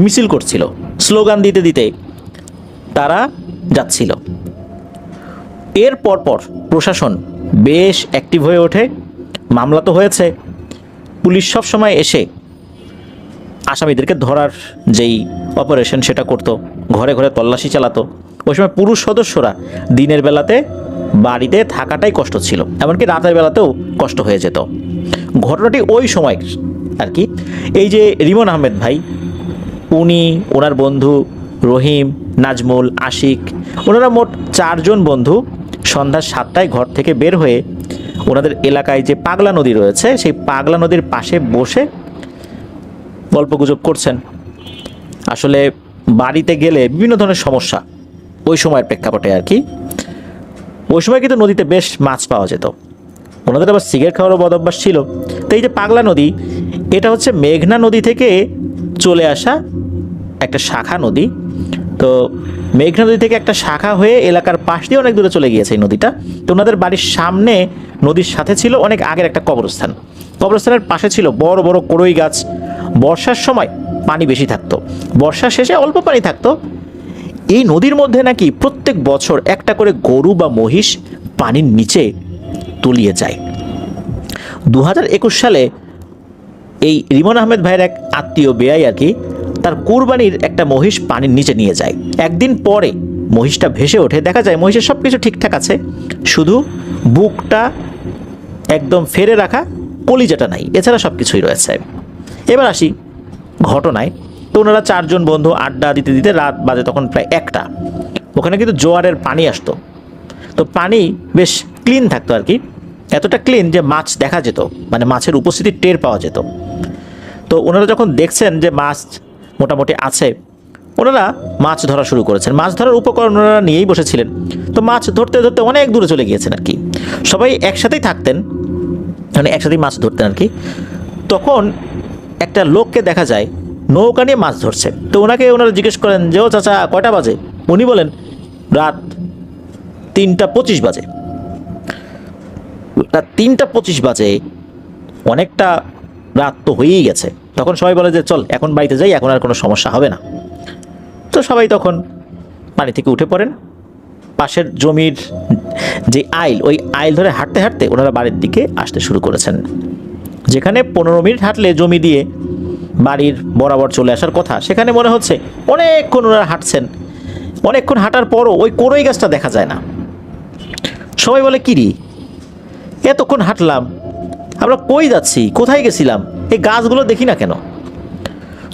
মিছিল করছিল, স্লোগান দিতে দিতে তারা যাচ্ছিল। এর পরপর প্রশাসন বেশ অ্যাক্টিভ হয়ে ওঠে, মামলা তো হয়েছে, পুলিশ সব সময় এসে আসামিদেরকে ধরার যেই অপারেশন সেটা করতো, ঘরে ঘরে তল্লাশি চালাতো। ওই সময় পুরুষ সদস্যরা দিনের বেলাতে বাড়িতে থাকাটাই কষ্ট ছিল, এমনকি রাতের বেলাতেও কষ্ট হয়ে যেত। ঘটনাটি ওই সময় আর কি, এই যে রিমন আহমেদ ভাই, উনি, ওনার বন্ধু রহিম, নাজমুল, আশিক, ওনারা মোট 4 জন বন্ধু সন্ধ্যা 7টায় ঘর থেকে বের হয়ে ওনাদের এলাকায় যে পাগলা নদী রয়েছে সেই পাগলা নদীর পাশে বসে গল্পগুজব করছেন। আসলে বাড়িতে গেলে বিভিন্ন ধরনের সমস্যা ওই সময়ের প্রেক্ষাপটে আর কি। ওই সময় কিন্তু নদীতে বেশ মাছ পাওয়া যেত, ওনাদের আবার সিগারেট খাওয়ারও বদ অভ্যাস ছিল। তো এই যে পাগলা নদী, এটা হচ্ছে মেঘনা নদী থেকে চলে আসা একটা শাখা নদী। তো মেঘনা নদী থেকে একটা শাখা হয়ে এলাকার পাশ দিয়ে অনেক দূরে চলে গিয়েছে এই নদীটা। তো ওনাদের বাড়ির সামনে নদীর সাথে ছিল অনেক আগের একটা কবরস্থান, কবরস্থানের পাশে ছিল বড় বড় কড়ই গাছ। বর্ষার সময় পানি বেশি থাকতো, বর্ষার শেষে অল্প পানি থাকতো। এই নদীর মধ্যে নাকি প্রত্যেক বছর একটা করে গরু বা মহিষ পানির নিচে তলিয়ে যায়। 2021 সালে এই রিমন আহমেদ ভাইয়ের এক আত্মীয় বেয়াই আর কি, তার কুরবানির একটা মহিষ পানির নিচে নিয়ে যায়। একদিন পরে মহিষটা ভেসে ওঠে, দেখা যায় মহিষের সব কিছু ঠিকঠাক আছে, শুধু বুকটা একদম ফেরে রাখা, কলিজাটা নাই, এছাড়া সব কিছুই রয়েছে। এবার আসি ঘটনায়। তো ওনারা 4 জন বন্ধু আড্ডা দিতে দিতে রাত বাজে তখন প্রায় 1টা। ওখানে কিন্তু জোয়ারের পানি আসতো, তো পানি বেশ ক্লিন থাকতো আর কি, এতটা ক্লিন যে মাছ দেখা যেত, মানে মাছের উপস্থিতি টের পাওয়া যেত। তো ওনারা যখন দেখছেন যে মাছ মোটামুটি আছে, ওনারা মাছ ধরা শুরু করেছেন। মাছ ধরার উপকরণ ওনারা নিয়েই বসেছিলেন। তো মাছ ধরতে ধরতে অনেক দূরে চলে গিয়েছেন আর কি। সবাই একসাথেই থাকতেন, মানে একসাথেই মাছ ধরতেন আর কি। তখন একটা লোককে দেখা যায় নৌকা নিয়ে মাছ ধরছে। তো ওনাকে ওনারা জিজ্ঞেস করেন যে, ও চাচা কয়টা বাজে? উনি বলেন রাত 3টা 25 বাজে। রাত 3টা 25 বাজে, অনেকটা রাত তো হয়েই গেছে। তখন সবাই বলে যে চল এখন বাড়িতে যাই, এখন আর কোনো সমস্যা হবে না। তো সবাই তখন পানি থেকে উঠে পড়েন। পাশের জমির যে আইল, ওই আইল ধরে হাঁটতে হাঁটতে ওনারা বাড়ির দিকে আসতে শুরু করেছেন, যেখানে 15 মিনিট হাঁটলে জমি দিয়ে বাড়ির বরাবর চলে আসার কথা, সেখানে মনে হচ্ছে অনেকক্ষণ ওনারা হাঁটছেন। অনেকক্ষণ হাঁটার পরও ওই কড়ই গাছটা দেখা যায় না। সবাই বলে কিরি, এতক্ষণ হাঁটলাম, আমরা কই যাচ্ছি, কোথায় গেছিলাম, এই গাছগুলো দেখি না কেন?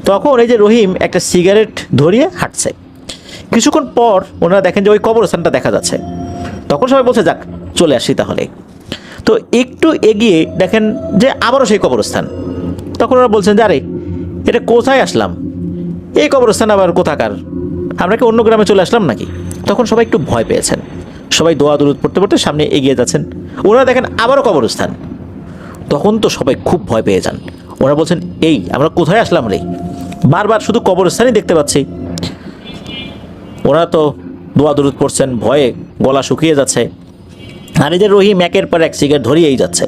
তখন এই যে রহিম একটা সিগারেট ধরিয়ে হাঁটছে। কিছুক্ষণ পর ওনারা দেখেন যে ওই কবরস্থানটা দেখা যাচ্ছে। তখন সবাই বলছে যাক চলে আসি তাহলে। তো একটু এগিয়ে দেখেন যে আবারও সেই কবরস্থান। তখন ওরা বলছেন যে আরে এটা কোথায় আসলাম, এই কবরস্থান আবার কোথাকার, আমরা কি অন্য গ্রামে চলে আসলাম নাকি? তখন সবাই একটু ভয় পেয়েছেন, সবাই দোয়া দুরুদ পড়তে পড়তে সামনে এগিয়ে যাচ্ছেন। ওনারা দেখেন আবারও কবরস্থান। তখন তো সবাই খুব ভয় পেয়ে যান। ওরা বলছেন এই আমরা কোথায় আসলাম রে, বারবার শুধু কবরস্থানই দেখতে পাচ্ছি। ওরা তো দোয়া দুরুদ পড়ছেন, ভয়ে গলা শুকিয়ে যাচ্ছে। আর এই যে রহিম একের পর এক সিগারেট ধরিয়েই যাচ্ছে।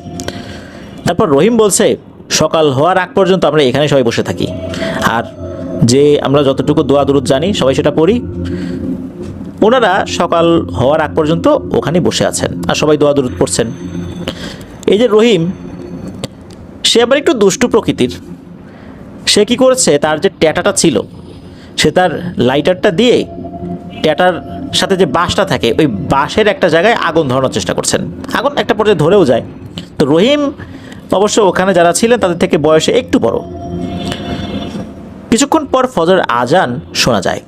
তারপর রহিম বলছে সকাল হওয়ার আগ পর্যন্ত আমরা এখানে সবাই বসে থাকি, আর যে আমরা যতটুকু দোয়া দুরুদ জানি সবাই সেটা পড়ি। ওনারা সকাল হওয়ার আগ পর্যন্ত ওখানে বসে আছেন আর সবাই দোয়া দুরুদ পড়ছেন। এই যে রহিম, সে আবার একটু দুষ্টু প্রকৃতির। সে কি করেছে, তার যে ট্যাটাটা ছিল সে তার লাইটারটা দিয়ে ট্যাটার সাথে যে বাঁশটা থাকে ওই বাঁশের একটা জায়গায় আগুন ধরানোর চেষ্টা করছেন। আগুন একটা পর্যায়ে ধরেও যায়। তো রহিম অবশ্য ওখানে যারা ছিলেন তাদের থেকে বয়সে একটু বড়। কিছুক্ষণ পর ফজর আজান শোনা যায়।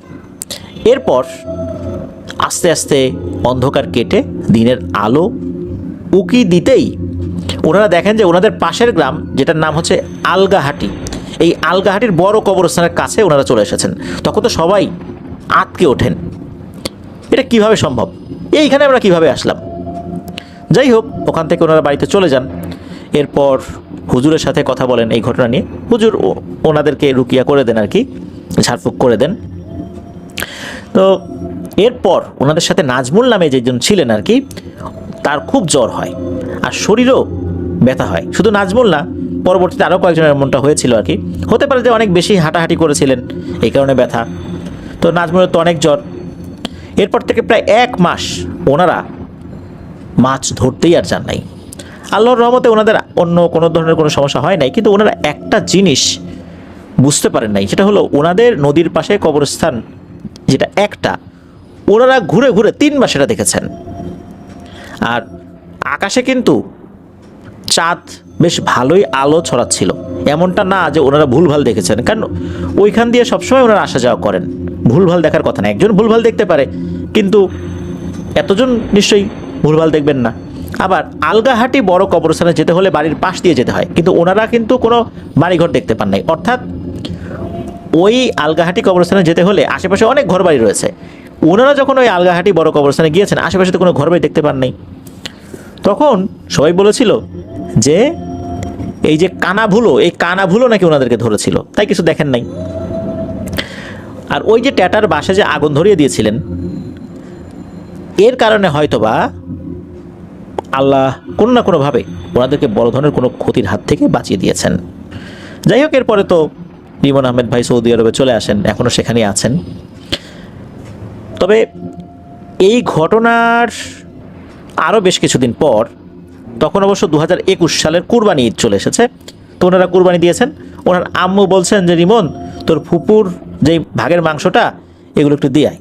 এরপর আস্তে আস্তে অন্ধকার কেটে দিনের আলো উকি দিতেই ওনারা দেখেন যে ওনাদের পাশের গ্রাম, যেটার নাম হচ্ছে আলগাহাটি, এই আলগাহাটির বড় কবরস্থানের কাছে ওনারা চলে এসেছেন। তখন তো সবাই আঁতকে ওঠেন, এটা কিভাবে সম্ভব, এইখানে আমরা কিভাবে আসলাম? যাই হোক, ওখান থেকে ওনারা বাড়িতে চলে যান। এরপর হুজুরের সাথে কথা বলেন এই ঘটনা নিয়ে। হুজুর ওনাদেরকে রুকিয়া করে দেন আর কি, ঝাড়ফুঁক করে দেন। তো এরপর ওনাদের সাথে নাজমুল নামে যেজন ছিলেন আর কি, তার খুব জ্বর হয় আর শরীরও ব্যথা হয়। শুধু নাজমুল না, পরবর্তীতে আরও কয়েকজনের এমনটা হয়েছিল আর কি। হতে পারে যে অনেক বেশি হাঁটাহাঁটি করেছিলেন এই কারণে ব্যথা। তো নাজমুলের তো অনেক জ্বর। এরপর থেকে প্রায় 1 মাস ওনারা মাছ ধরতেই আর যান নাই। আল্লাহর রহমতে ওনাদের অন্য কোনো ধরনের কোনো সমস্যা হয় নাই, কিন্তু ওনারা একটা জিনিস বুঝতে পারেন নাই, সেটা হলো ওনাদের নদীর পাশে কবরস্থান যেটা একটা, ওনারা ঘুরে ঘুরে 3 মাস সেটা দেখেছেন। আর আকাশে কিন্তু চাঁদ বেশ ভালোই আলো ছড়াচ্ছিল, এমনটা না যে ওনারা ভুলভাল দেখেছেন, কারণ ওইখান দিয়ে সবসময় ওনারা আসা যাওয়া করেন। ভুলভাল দেখার কথা না, একজন ভুলভাল দেখতে পারে, কিন্তু এতজন নিশ্চয়ই ভুলভাল দেখবেন না। আবার আলগাহাটি বড় কবরস্থানে যেতে হলে বাড়ির পাশ দিয়ে যেতে হয়, কিন্তু ওনারা কিন্তু কোনো বাড়িঘর দেখতে পান নাই। অর্থাৎ ওই আলগাহাটি কবরস্থানে যেতে হলে আশেপাশে অনেক ঘরবাড়ি রয়েছে, ওনারা যখন ওই আলগাহাটি বড় কবরস্থানে গিয়েছেন আশেপাশে তো কোনো ঘরবাড়ি দেখতে পান নাই। তখন সবাই বলেছিল যে এই যে কানাভুলো, এই কানাভুলো নাকি ওনাদেরকে ধরেছিল, তাই কিছু দেখেন নাই। আর ওই যে ট্যাটার বাসে যে আগুন ধরিয়ে দিয়েছিলেন, এর কারণে হয়তোবা আল্লাহ কোনো না কোনোভাবে ওনাদেরকে বড় ধরনের কোনো ক্ষতির হাত থেকে বাঁচিয়ে দিয়েছেন। যাই হোক, এরপরে তো রিমন আহমেদ ভাই সৌদি আরবে চলে আসেন, এখনও সেখানেই আছেন। তবে এই ঘটনার আরও বেশ কিছুদিন পর, তখন অবশ্য 2021 সালের কুরবানি ঈদ চলে এসেছে, তো ওনারা কুরবানি দিয়েছেন। ওনার আম্মু বলছেন যে রিমন, তোর ফুপুর যেই ভাগের মাংসটা এগুলো একটু দিয়ে আয়।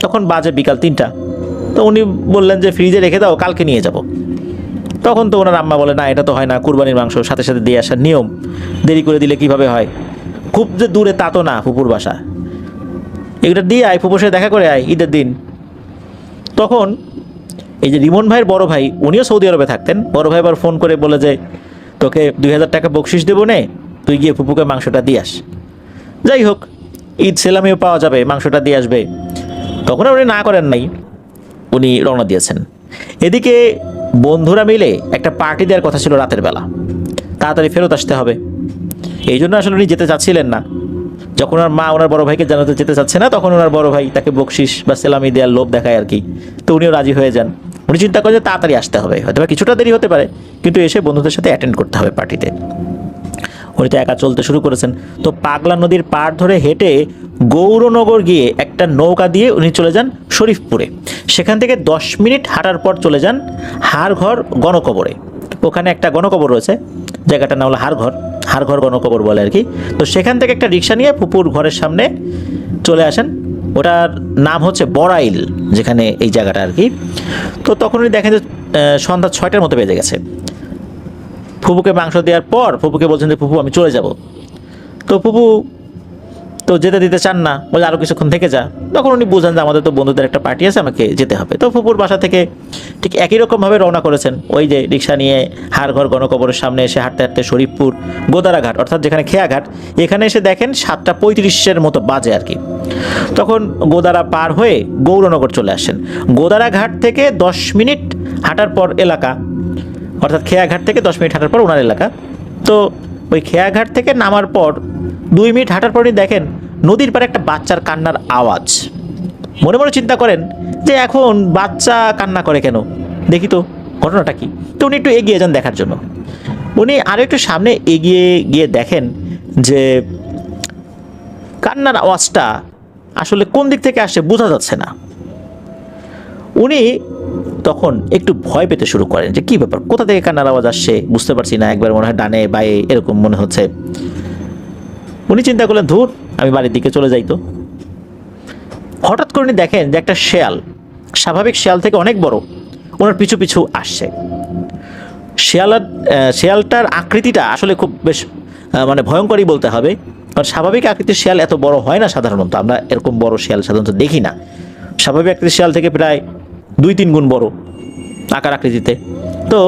তখন বাজে বিকাল 3টা। তো উনি বললেন যে ফ্রিজে রেখে দাও, কালকে নিয়ে যাব। তখন তো ওনার আম্মা বলে, না এটা তো হয় না, কুরবানির মাংস সাথে সাথে দিয়ে আসার নিয়ম, দেরি করে দিলে কিভাবে হয়, খুব যে দূরে তা তো না ফুপুর বাসা, এগুলো দিয়ে আয়, ফুপুর সাথে দেখা করে আয় ঈদের দিন। তখন এই যে রিমন ভাইয়ের বড় ভাই, উনিও সৌদি আরবে থাকতেন, বড় ভাই আবার ফোন করে বলে যে তোকে 2000 টাকা বকশিস দেবো নে, তুই গিয়ে ফুপুকে মাংসটা দিয়ে আস। যাই হোক, ঈদ সেলামিও পাওয়া যাবে, মাংসটা দিয়ে আসবে। তখন উনি না করেন নাই, উনি রওনা দিয়েছেন। এদিকে বন্ধুরা মিলে একটা পার্টি দেওয়ার কথা ছিল রাতের বেলা, তাড়াতাড়ি ফেরত আসতে হবে, এই জন্য আসলে উনি যেতে চাচ্ছিলেন না। যখন ওনার মা ওনার বড় ভাইকে জানাতে যেতে চাচ্ছে না, তখন ওনার বড় ভাই তাকে বকশিস বা সেলামি দেওয়ার লোভ দেখায় আর কি। তো উনিও রাজি হয়ে যান। উনি চিন্তা করেন যে তাড়াতাড়ি আসতে হবে, হয়তো কিছুটা দেরি হতে পারে, কিন্তু এসে বন্ধুদের সাথে অ্যাটেন্ড করতে হবে পার্টিতে। উনি তো একা চলতে শুরু করেছেন। তো পাগলা নদীর পাড় ধরে হেঁটে গৌরনগর গিয়ে একটা নৌকা দিয়ে উনি চলে যান শরীফপুরে। সেখান থেকে 10 মিনিট হাঁটার পর চলে যান হাড়ঘর গণকবরে। ওখানে একটা গণকবর রয়েছে, জায়গাটার নাম হলো হাড়ঘর, হাড়ঘর গণকবর বলে আর কি। তো সেখান থেকে একটা রিক্সা নিয়ে ফুপুর ঘরের সামনে চলে আসেন, ওটার নাম হচ্ছে বড়াইল, যেখানে এই জায়গাটা আর কি। তো তখন উনি দেখেন যে সন্ধ্যা 6টার মতো বেজে গেছে। ফুপুকে মাংস দেওয়ার পর ফুপুকে বলছেন যে ফুপু আমি চলে যাব। তো ফুপু তো যেতে দিতে চান না, বলে আরও কিছুক্ষণ থেকে যা। তখন উনি বুঝেন যে আমাদের তো বন্ধুদের একটা পার্টি আছে, আমাকে যেতে হবে। তো ফুপুর বাসা থেকে ঠিক একই রকমভাবে রওনা করেছেন, ওই যে রিক্সা নিয়ে হাড়ঘর গণকবরের সামনে এসে হাঁটতে হাঁটতে শরীফপুর গোদারাঘাট, অর্থাৎ যেখানে খেয়াঘাট, এখানে এসে দেখেন 7:35 মতো বাজে আর কি। তখন গোদারা পার হয়ে গৌরনগর চলে আসেন। গোদারাঘাট থেকে 10 মিনিট হাঁটার পর এলাকা, অর্থাৎ খেয়াঘাট থেকে 10 মিনিট হাঁটার পর ওনার এলাকা। তো ওই খেয়াঘাট থেকে নামার পর 2 মিনিট হাঁটার পরই দেখেন নদীর পাড়ে একটা বাচ্চার কান্নার আওয়াজ। মনে মনে চিন্তা করেন যে এখন বাচ্চা কান্না করে কেন, দেখি তো ঘটনাটা কি। তো উনি একটু এগিয়ে যান দেখার জন্য। উনি আরও একটু সামনে এগিয়ে গিয়ে দেখেন যে কান্নার আওয়াজটা আসলে কোন দিক থেকে আসছে বোঝা যাচ্ছে না। উনি তখন একটু ভয় পেতে শুরু করেন যে কী ব্যাপার, কোথা থেকে কান্নার আওয়াজ আসছে বুঝতে পারছি না, একবার মনে হয় ডানে বায়ে এরকম মনে হচ্ছে। উনি চিন্তা করলেন ধুর, আমি বাড়ির দিকে চলে যাই। তো হঠাৎ করে উনি দেখেন যে একটা শেয়াল, স্বাভাবিক শেয়াল থেকে অনেক বড়, ওনার পিছু পিছু আসছে। শেয়ালটার আকৃতিটা আসলে খুব বেশ মানে ভয়ঙ্করই বলতে হবে, কারণ স্বাভাবিক আকৃতির শেয়াল এত বড় হয় না সাধারণত, আমরা এরকম বড় শেয়াল সাধারণত দেখি না। স্বাভাবিক আকৃতির শেয়াল থেকে প্রায় 2-3 গুণ বড় আকার আকৃতিতে। তো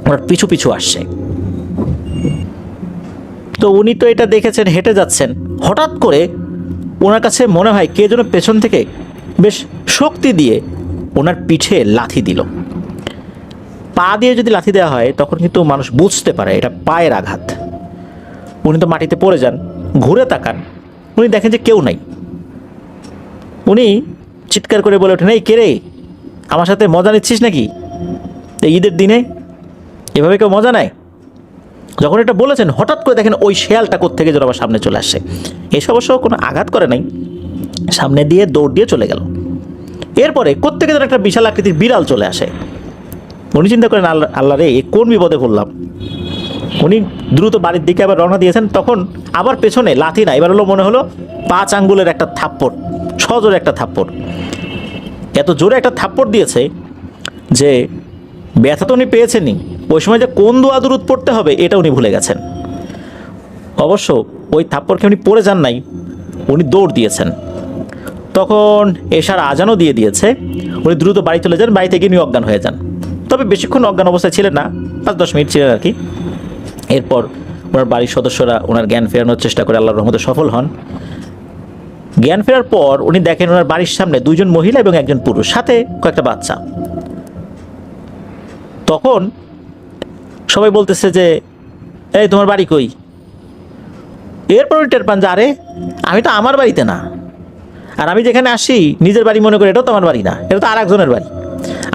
ওনার পিছু পিছু আসছে। তো উনি তো এটা দেখেছেন, হেঁটে যাচ্ছেন, হঠাৎ করে ওনার কাছে মনে হয় কে যেন পেছন থেকে বেশ শক্তি দিয়ে ওনার পিঠে লাথি দিল। পা দিয়ে যদি লাথি দেওয়া হয় তখন কিন্তু মানুষ বুঝতে পারে এটা পায়ের আঘাত। উনি তো মাটিতে পড়ে যান, ঘুরে তাকান, উনি দেখেন যে কেউ নাই। উনি চিৎকার করে বলে ওঠেন, এই কে রে, আমার সাথে মজা নিচ্ছিস নাকি? এই ঈদের দিনে এভাবে কেউ মজা নেয়? যখন এটা বলেছেন হঠাৎ করে দেখেন ওই শেয়ালটা কোত্থেকে যেন আবার সামনে চলে আসছে। এসব অবশ্য কোনো আঘাত করে নাই, সামনে দিয়ে দৌড় দিয়ে চলে গেল। এরপরে কোত্থেকে যেন একটা বিশাল আকৃতির বিড়াল চলে আসে। উনি চিন্তা করেন, আল্লাহ রে, কোন বিপদে পড়লাম। উনি দ্রুত বাড়ির দিকে আবার রওনা দিয়েছেন। তখন আবার পেছনে লাথি না, এবার হলো মনে হলো 5 আঙ্গুলের একটা থাপ্পড়, সজোরে একটা থাপ্পড়। এত জোরে একটা থাপ্পড় দিয়েছে যে ব্যথা তো উনি পেয়েছেনই, ওই সময় যে কোন দোয়া দুরূদ পড়তে হবে এটা উনি ভুলে গেছেন। অবশ্য ওই থাপ্পড়কে উনি পড়ে যান নাই, উনি দৌড় দিয়েছেন। তখন এশার আজানও দিয়ে দিয়েছে। উনি দ্রুত বাড়ি চলে যান, বাড়িতে গিয়ে উনি অজ্ঞান হয়ে যান। তবে বেশিক্ষণ অজ্ঞান অবস্থায় ছিলেন না, 5-10 মিনিট ছিলেন আর কি। এরপর ওনার বাড়ির সদস্যরা ওনার জ্ঞান ফেরানোর চেষ্টা করে, আল্লাহর রহমতে সফল হন। জ্ঞান ফেরার পর উনি দেখেন ওনার বাড়ির সামনে 2 জন মহিলা এবং 1 জন পুরুষ, সাথে কয়েকটা বাচ্চা। তখন সবাই বলতেছে যে, এই তোমার বাড়ি কই? এরপর উনি টের পান যে আরে, আমি তো আমার বাড়িতে না, আর আমি যেখানে আসি নিজের বাড়ি মনে করি, এটাও তো আমার বাড়ি না, এটা তো আর একজনের বাড়ি।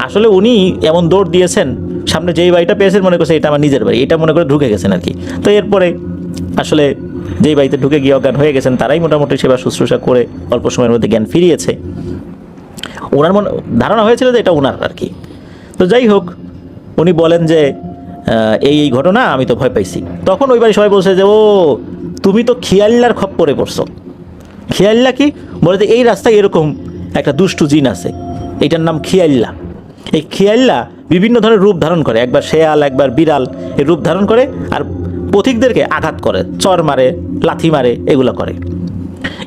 আসলে উনি এমন দৌড় দিয়েছেন, সামনে যেই বাড়িটা পেয়েছেন মনে করছে এটা আমার নিজের বাড়ি, এটা মনে করে ঢুকে গেছেন আর কি। তো এরপরে আসলে যেই বাড়িতে ঢুকে গিয়ে অজ্ঞান হয়ে গেছেন তারাই মোটামুটি সেবা শুশ্রূষা করে অল্প সময়ের মধ্যে জ্ঞান ফিরিয়েছে। ওনার ধারণা হয়েছিল যে এটা ওনার আর কি। তো যাই হোক, উনি বলেন যে এই এই ঘটনা, আমি তো ভয় পাইছি। তখন ওই বাড়ি সবাই বলছে যে, ও তুমি তো খিয়াল্লার খপ্পরে পড়ছো। খিয়াল্লা কি? বলে যে এই রাস্তায় এরকম একটা দুষ্টু জিন আছে, এইটার নাম খিয়াল্লা। এই খিয়াল্লা বিভিন্ন ধরনের রূপ ধারণ করে, একবার শেয়াল, একবার বিড়াল, এই রূপ ধারণ করে আর পথিকদেরকে আঘাত করে, চর মারে, লাথি মারে, এগুলো করে।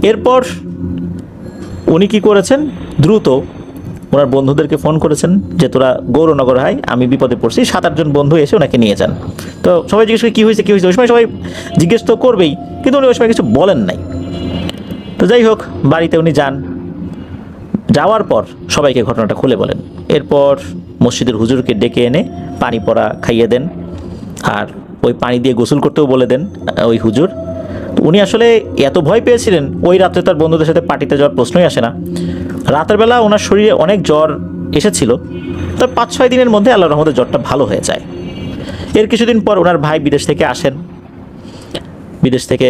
এরপর উনি কি করেছেন, দ্রুত ওনার বন্ধুদেরকে ফোন করেছেন যে তোরা গৌরনগর হাই, আমি বিপদে পড়ছি। 7-8 জন বন্ধু এসে ওনাকে নিয়ে যান। তো সবাই জিজ্ঞেস করে কী হয়েছে কী হয়েছে, ওই সময় সবাই জিজ্ঞেস তো করবেই, কিন্তু উনি ওই সময় কিছু বলেন নাই। তো যাই হোক, বাড়িতে উনি যান, যাওয়ার পর সবাইকে ঘটনাটা খুলে বলেন। এরপর মসজিদের হুজুরকে ডেকে এনে পানি পড়া খাইয়ে দেন, আর ওই পানি দিয়ে গোসল করতেও বলে দেন ওই হুজুর। উনি আসলে এত ভয় পেয়েছিলেন, ওই রাত্রে তার বন্ধুদের সাথে পার্টিতে যাওয়ার প্রশ্নই আসে না। রাতের বেলা ওনার শরীরে অনেক জ্বর এসেছিল, তবে 5-6 দিনের মধ্যে আল্লাহর রহমতে জ্বরটা ভালো হয়ে যায়। এর কিছুদিন পর ওনার ভাই বিদেশ থেকে আসেন। বিদেশ থেকে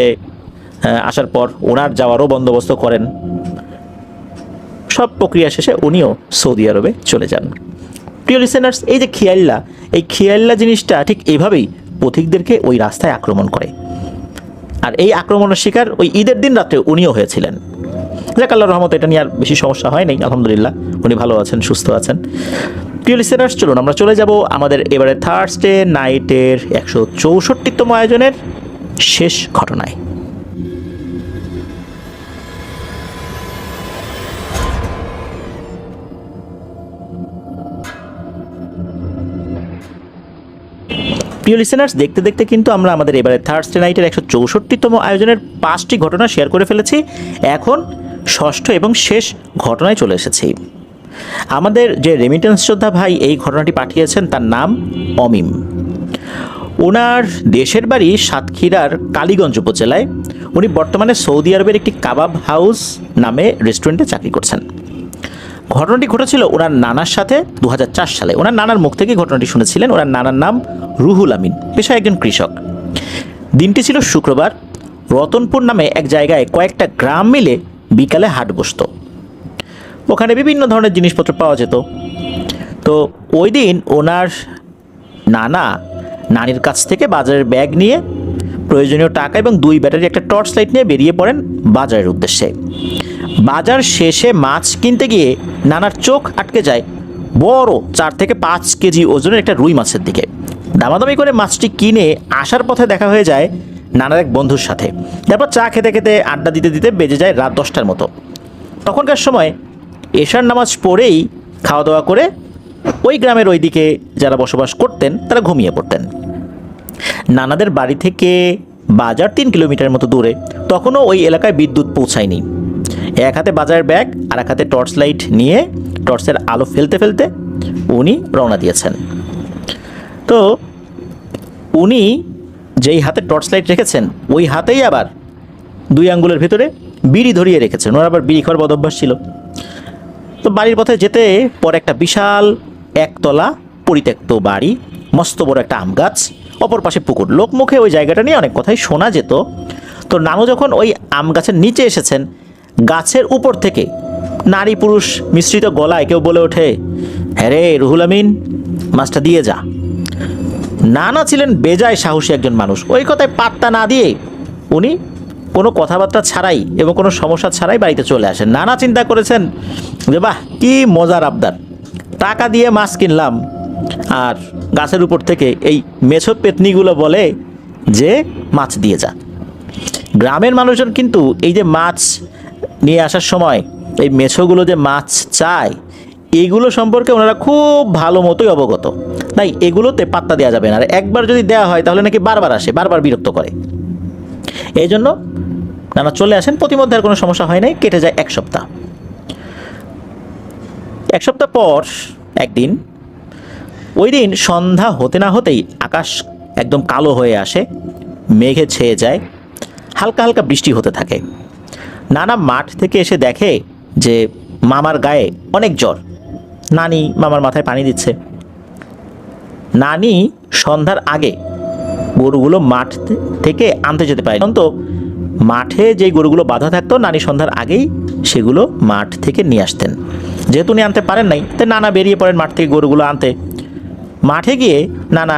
আসার পর ওনার যাওয়ারও বন্দোবস্ত করেন। সব প্রক্রিয়া শেষে উনিও সৌদি আরবে চলে যান। প্রিয় লিসেনার্স, এই যে খিয়াল্লা, এই খিয়াল্লা জিনিসটা ঠিক এভাবেই পথিকদেরকে ওই রাস্তায় আক্রমণ করে। আর এই আক্রমণের শিকার ওই ঈদের দিন রাত্রে উনিও হয়েছিলেন। যাক, আল্লাহর রহমতে এটা নিয়ে আর বেশি সমস্যা হয় নাই, আলহামদুলিল্লাহ উনি ভালো আছেন, সুস্থ আছেন। প্রিয় লিসেনার্স, চলুন আমরা চলে যাব আমাদের এবারে থার্সডে নাইটের 164তম আয়োজনের শেষ ঘটনায়। প্রিয় লিসেনার্স, দেখতে দেখতে কিন্তু আমরা আমাদের এবারে থার্সডে নাইটের 164তম আয়োজনের 5টি ঘটনা শেয়ার করে ফেলেছি। এখন ষষ্ঠ এবং শেষ ঘটনায় চলে এসেছি। আমাদের যে রেমিটেন্স যোদ্ধা ভাই এই ঘটনাটি পাঠিয়েছেন তার নাম অমিম। ওনার দেশের বাড়ি সাতক্ষীরার কালীগঞ্জ উপজেলায়। উনি বর্তমানে সৌদি আরবের একটি কাবাব হাউস নামে রেস্টুরেন্টে চাকরি করছেন। ঘটনাটি ঘটেছিল ওনার নানার সাথে 2004 সালে। ওনার নানার মুখ থেকে ঘটনাটি শুনেছিলেন। ওনার নানার নাম রুহুল আমিন, পেশায় একজন কৃষক। দিনটি ছিল শুক্রবার। রতনপুর নামে এক জায়গায় কয়েকটা গ্রাম মিলে বিকালে হাট বসত। ওখানে বিভিন্ন ধরনের জিনিসপত্র পাওয়া যেত। তো ওই দিন ওনার নানির কাছ থেকে বাজারের ব্যাগ নিয়ে প্রয়োজনীয় টাকা এবং 2 ব্যাটারি একটা টর্চ লাইট নিয়ে বেরিয়ে পড়েন বাজারের উদ্দেশ্যে। বাজার শেষে মাছ কিনতে গিয়ে নানার চোখ আটকে যায় বড় 4 থেকে 5 কেজি ওজনের একটা রুই মাছের দিকে। দামাদামি করে মাছটি কিনে আসার পথে দেখা হয়ে যায় নানার এক বন্ধুর সাথে। তারপর চা খেতে খেতে আড্ডা দিতে দিতে বেজে যায় রাত 10টার মতো। তখনকার সময় এশার নামাজ পড়েই খাওয়া দাওয়া করে ওই গ্রামের ওই দিকে যারা বসবাস করতেন তারা ঘুমিয়ে পড়তেন। নানাদের বাড়ি থেকে বাজার 3 কিলোমিটার মতো দূরে। তখনও ওই এলাকায় বিদ্যুৎ পৌঁছায়নি। এক হাতে বাজারের ব্যাগ আর এক হাতে টর্চ লাইট নিয়ে টর্চের আলো ফেলতে ফেলতে উনি রওনা দিয়েছেন। তো উনি যেই হাতে টর্চ লাইট রেখেছেন ওই হাতেই আবার 2 আঙ্গুলের ভিতরে বিড়ি ধরিয়ে রেখেছেন। ওনার আবার বিড়ি খাওয়ার বদ অভ্যাস ছিল। তো বাড়ির পথে যেতে পরে একটা বিশাল একতলা পরিত্যক্ত বাড়ি, মস্ত বড় একটা আম গাছ, অপর পাশে পুকুর। লোকমুখে ওই জায়গাটা নিয়ে অনেক কথাই শোনা যেত। তো নানু যখন ওই আম গাছের নিচে এসেছেন, গাছের উপর থেকে নারী পুরুষ মিশ্রিত গলায় কেউ বলে ওঠে, হ্যাঁ রে রুহুল আমিন, মাছটা দিয়ে যা। নানা ছিলেন বেজায় সাহসী একজন মানুষ। ওই কথায় পাত্তা না দিয়ে উনি কোনো কথাবার্তা ছাড়াই এবং কোনো সমস্যা ছাড়াই বাড়িতে চলে আসেন। নানা চিন্তা করেছেন যে বাহ, কি মজার আবদার, টাকা দিয়ে মাছ কিনলাম আর গাছের উপর থেকে এই মেছো পেতনিগুলো বলে যে মাছ দিয়ে যা। গ্রামের মানুষজন কিন্তু এই যে মাছ নিয়ে আসার সময় এই মেছোগুলো যে মাছ চায়, এগুলো সম্পর্কে ওনারা খুব ভালো মতোই অবগত। তাই এগুলোতে পাত্তা দেওয়া যাবে না, আর একবার যদি দেওয়া হয় তাহলে নাকি বারবার আসে, বারবার বিরক্ত করে। এই জন্য নানা চলে আসেন। প্রতিমধ্যে আর কোনো সমস্যা হয় নাই। কেটে যায় 1 সপ্তাহ। 1 সপ্তাহ পর একদিন, ওই দিন সন্ধ্যা হতে না হতেই আকাশ একদম কালো হয়ে আসে, মেঘে ছেয়ে যায়, হালকা হালকা বৃষ্টি হতে থাকে। নানা মাঠ থেকে এসে দেখে যে মামার গায়ে অনেক জ্বর। নানি মামার মাথায় পানি দিচ্ছে। নানি সন্ধ্যার আগে গরুগুলো মাঠ থেকে আনতে যেতে পারে। তো মাঠে যেই গরুগুলো বাঁধা থাকতো, নানি সন্ধ্যার আগেই সেগুলো মাঠ থেকে নিয়ে আসতেন। যেহেতু উনি আনতে পারেন নাই, তাই নানা বেরিয়ে পড়েন মাঠ থেকে গরুগুলো আনতে। মাঠে গিয়ে নানা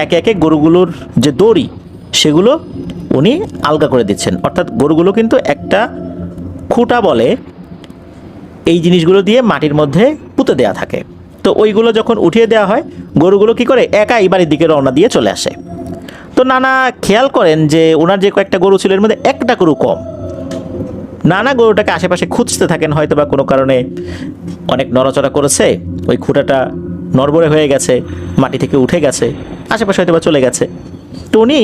একে একে গরুগুলোর যে দড়ি সেগুলো উনি আলগা করে দিচ্ছেন। অর্থাৎ গরুগুলো কিন্তু একটা খুঁটা বলে এই জিনিসগুলো দিয়ে মাটির মধ্যে পুঁতে দেওয়া থাকে। তো ওইগুলো যখন উঠিয়ে দেওয়া হয়, গরুগুলো কি করে একাই বাড়ির দিকে রওনা দিয়ে চলে আসে। তো নানা খেয়াল করেন যে ওনার যে কয়েকটা গরু ছিল এর মধ্যে একটা গরু কম। নানা গরুটাকে আশেপাশে খুঁজতে থাকেন, হয়তো বা কোনো কারণে অনেক নড়াচড়া করেছে, ওই খুঁটাটা নড়বড়ে হয়ে গেছে, মাটি থেকে উঠে গেছে, আশেপাশে হয়তো বা চলে গেছে। তো উনি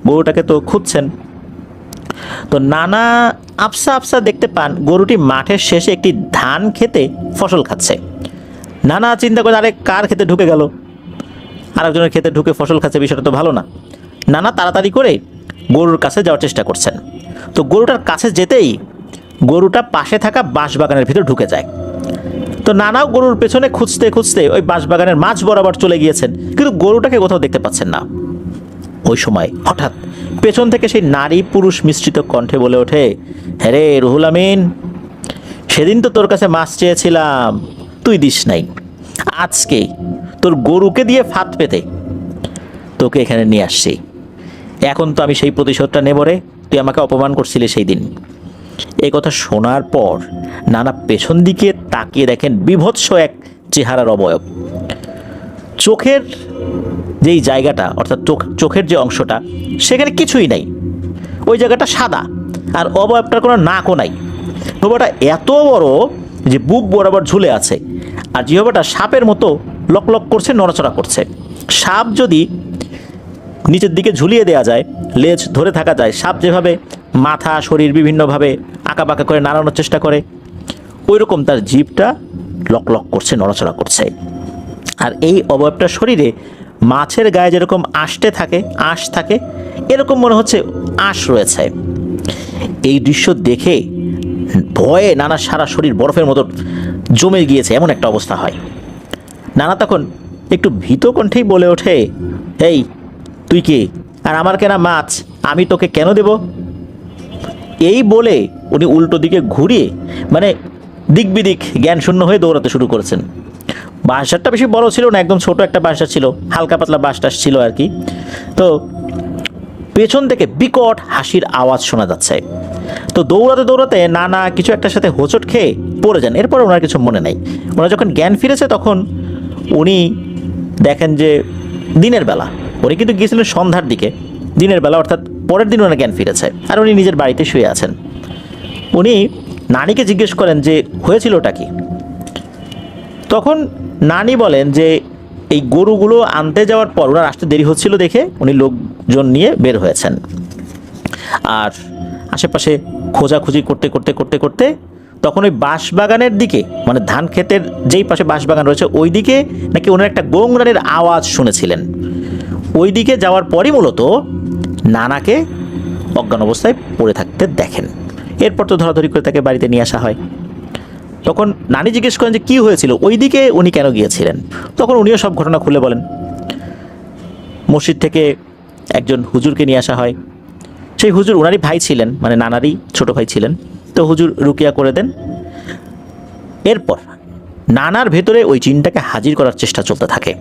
গরুটাকে তো খুঁজছেন। তো নানা আফসা আফসা দেখতে পান গরুটি মাঠের শেষে একটি ধান খেতে ফসল খাচ্ছে। নানা চিন্তা করে, আরে কার খেতে ঢুকে গেল, আরেকজনের খেতে ঢুকে ফসল খাচ্ছে, বিষয়টা তো ভালো না। নানা তাড়াতাড়ি করে গরুর কাছে যাওয়ার চেষ্টা করছেন। তো গরুটার কাছে যেতেই গরুটা পাশে থাকা বাঁশবাগানের ভিতর ঢুকে যায়। তো নানাও গরুর পেছনে খুঁজতে খুঁজতে ওই বাঁশবাগানের মাঝ বরাবর চলে গিয়েছেন, কিন্তু গরুটাকে কোথাও দেখতে পাচ্ছেন না। ওই সময় হঠাৎ পেছন থেকে সেই নারী পুরুষ মিশ্রিত কণ্ঠে বলে ওঠে, হ্যাঁ রে রুহুল আমিন, সেদিন তো তোর কাছে মাছ চেয়েছিলাম, তুই দিস নাই। আজকে তোর গরুকে দিয়ে ফাঁদ পেতে তোকে এখানে নিয়ে আসছি। এখন তো আমি সেই প্রতিশোধটা নেব রে, তুই আমাকে অপমান করছিলি সেই দিন। এই কথা শোনার পর নানা পেছন দিকে তাকিয়ে দেখেন বিভৎস এক চেহারার অবয়ব। চোখের যেই জায়গাটা, অর্থাৎ চোখের যে অংশটা, সেখানে কিছুই নাই। ওই জায়গাটা সাদা, আর অবয়বটার কোনো নাকও নাই। জিহ্বাটা এত বড় যে বুক বরাবর ঝুলে আছে, আর জিহ্বাটা সাপের মতো লকলক করছে, নড়াচড়া করছে। সাপ যদি নিচের দিকে ঝুলিয়ে দেওয়া যায়, লেজ ধরে থাকা যায়, সাপ যেভাবে মাথা শরীর বিভিন্নভাবে আঁকাবাঁকা করে নাড়ানোর চেষ্টা করে, ওই রকম তার জিভটা লকলক করছে, নড়াচড়া করছে। আর এই অবয়বটা শরীরে মাছের গায়ে যেরকম আঁশ থাকে, এরকম মনে হচ্ছে আঁশ রয়েছে। এই দৃশ্য দেখে ভয়ে নানা সারা শরীর বরফের মতো জমে গিয়েছে, এমন একটা অবস্থা হয়। নানা তখন একটু ভীত কণ্ঠেই বলে ওঠে, এই তুই কে, আর আমার কেনা মাছ আমি তোকে কেন দেব? এই বলে উনি উল্টো দিকে ঘুরিয়ে মানে দিক বিদিক জ্ঞান শূন্য হয়ে দৌড়াতে শুরু করেছেন। বাঁশঝাড়টা বেশি বড় ছিল না, একদম ছোট একটা বাঁশঝাড় ছিল, হালকা পাতলা বাঁশটাস ছিল আর কি। তো পেছন থেকে বিকট হাসির আওয়াজ শোনা যাচ্ছে। তো দৌড়াতে দৌড়াতে নানা কিছু একটার সাথে হোঁচট খেয়ে পড়ে যান। এরপর ওনার কিছু মনে নাই। ওনার যখন জ্ঞান ফিরেছে তখন উনি দেখেন যে দিনের বেলা, উনি কিন্তু গিয়েছিলেন সন্ধ্যার দিকে, দিনের বেলা অর্থাৎ পরের দিন ওনার জ্ঞান ফিরেছে, আর উনি নিজের বাড়িতে শুয়ে আছেন। উনি নানিকে জিজ্ঞেস করেন যে হয়েছিলটা কি। তখন নানি বলেন যে এই গরুগুলো আনতে যাওয়ার পর ওনার আসতে দেরি হচ্ছিল দেখে উনি লোকজন নিয়ে বের হয়েছেন, আর আশেপাশে খোঁজাখুঁজি করতে করতে তখন ওই বাঁশবাগানের দিকে, মানে ধান ক্ষেতের যেই পাশে বাঁশবাগান রয়েছে ওই দিকে নাকি ওনার একটা গোংরানের আওয়াজ শুনেছিলেন। ওই দিকে যাওয়ার পরই মূলত নানাকে অজ্ঞান অবস্থায় পড়ে থাকতে দেখেন। এরপর তো ধরাধরি করে তাকে বাড়িতে নিয়ে আসা হয়। তখন নানি জিজ্ঞেস করেন যে কী হয়েছিল, ওই দিকে উনি কেন গিয়েছিলেন। তখন উনিও সব ঘটনা খুলে বলেন। মসজিদ থেকে একজন হুজুরকে নিয়ে আসা হয়। সেই হুজুর ওনারই ভাই ছিলেন, মানে নানারই ছোট ভাই ছিলেন। তো হুজুর রুকিয়া করে দেন। এরপর নানার ভেতরে ওই জিনটাকে হাজির করার চেষ্টা চলতে থাকে।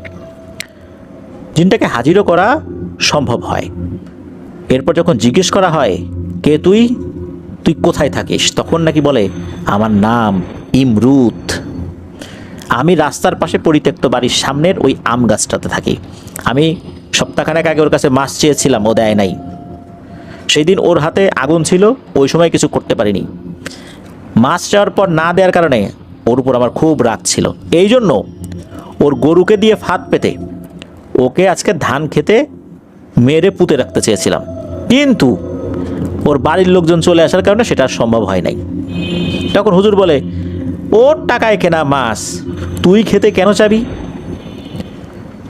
জিনটাকে হাজিরও করা সম্ভব হয়। এরপর যখন জিজ্ঞেস করা হয় কে তুই, তুই কোথায় থাকিস, তখন নাকি বলে আমার নাম ইমরুত, আমি রাস্তার পাশে পরিত্যক্ত বাড়ির সামনের ওই আম গাছটাতে থাকি। আমি সপ্তাহখানেক আগে ওর কাছে মাছ চেয়েছিলাম, ও দেয় নাই। সেই দিন ওর হাতে আগুন ছিল, ওই সময় কিছু করতে পারিনি। মাছ চাওয়ার পর না দেওয়ার কারণে ওর উপর আমার খুব রাগ ছিল। এই জন্য ওর গরুকে দিয়ে ফাঁদ পেতে ওকে আজকে ধান খেতে মেরে পুঁতে রাখতে চেয়েছিলাম, কিন্তু ওর বাড়ির লোকজন চলে আসার কারণে সেটা আর সম্ভব হয় নাই। তখন হুজুর বলে ওর টাকায় কেনা মাছ তুই খেতে কেন চাবি,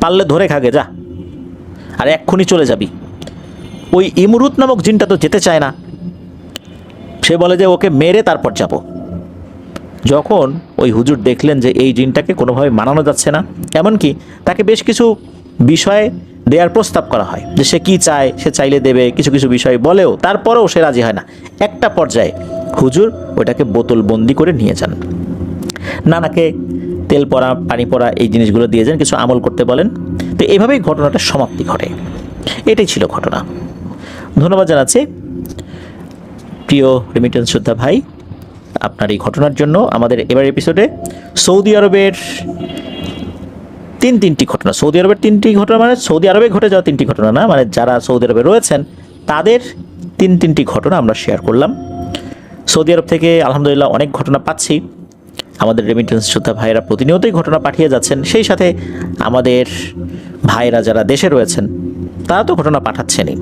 পারলে ধরে খাগে যা, আর এক্ষুনি চলে যাবি। ওই ইমরুত নামক জিনটা তো যেতে চায় না, সে বলে যে ওকে মেরে তারপর যাব। যখন ওই হুজুর দেখলেন যে এই জিনটাকে কোনোভাবে মানানো যাচ্ছে না, এমনকি তাকে বেশ কিছু বিষয় দেওয়ার প্রস্তাব করা হয় যে সে কি চায়, সে চাইলে দেবে, কিছু কিছু বিষয় বলেও তারপরেও সে রাজি হয় না। একটা পর্যায়ে হুজুর ওটাকে বোতল বন্দি করে নিয়ে যান। নানাকে তেল পড়া, পানি পড়া এই জিনিসগুলো দিয়ে যান, কিছু আমল করতে বলেন। তো এইভাবেই ঘটনাটা সমাপ্তি ঘটে। এটাই ছিল ঘটনা। ধন্যবাদ জানাচ্ছি প্রিয় রেমিটেন্স যোদ্ধা ভাই আপনার এই ঘটনার জন্য। আমাদের এবার এপিসোডে সৌদি আরবের তিনটি ঘটনা, সৌদি আরবের তিনটি ঘটনা, মানে সৌদি আরবে ঘটে যাওয়া তিনটি ঘটনা না, মানে যারা সৌদি আরবে রয়েছেন তাদের তিনটি ঘটনা আমরা শেয়ার করলাম। সৌদি আরব থেকে আলহামদুলিল্লাহ অনেক ঘটনা পাচ্ছি। আমাদের রেমিটেন্স যোদ্ধা ভাইয়েরা প্রতিনিয়তই ঘটনা পাঠিয়ে যাচ্ছেন, সেই সাথে আমাদের ভাইয়েরা যারা দেশে রয়েছেন তারা তো ঘটনা পাঠাচ্ছেনই।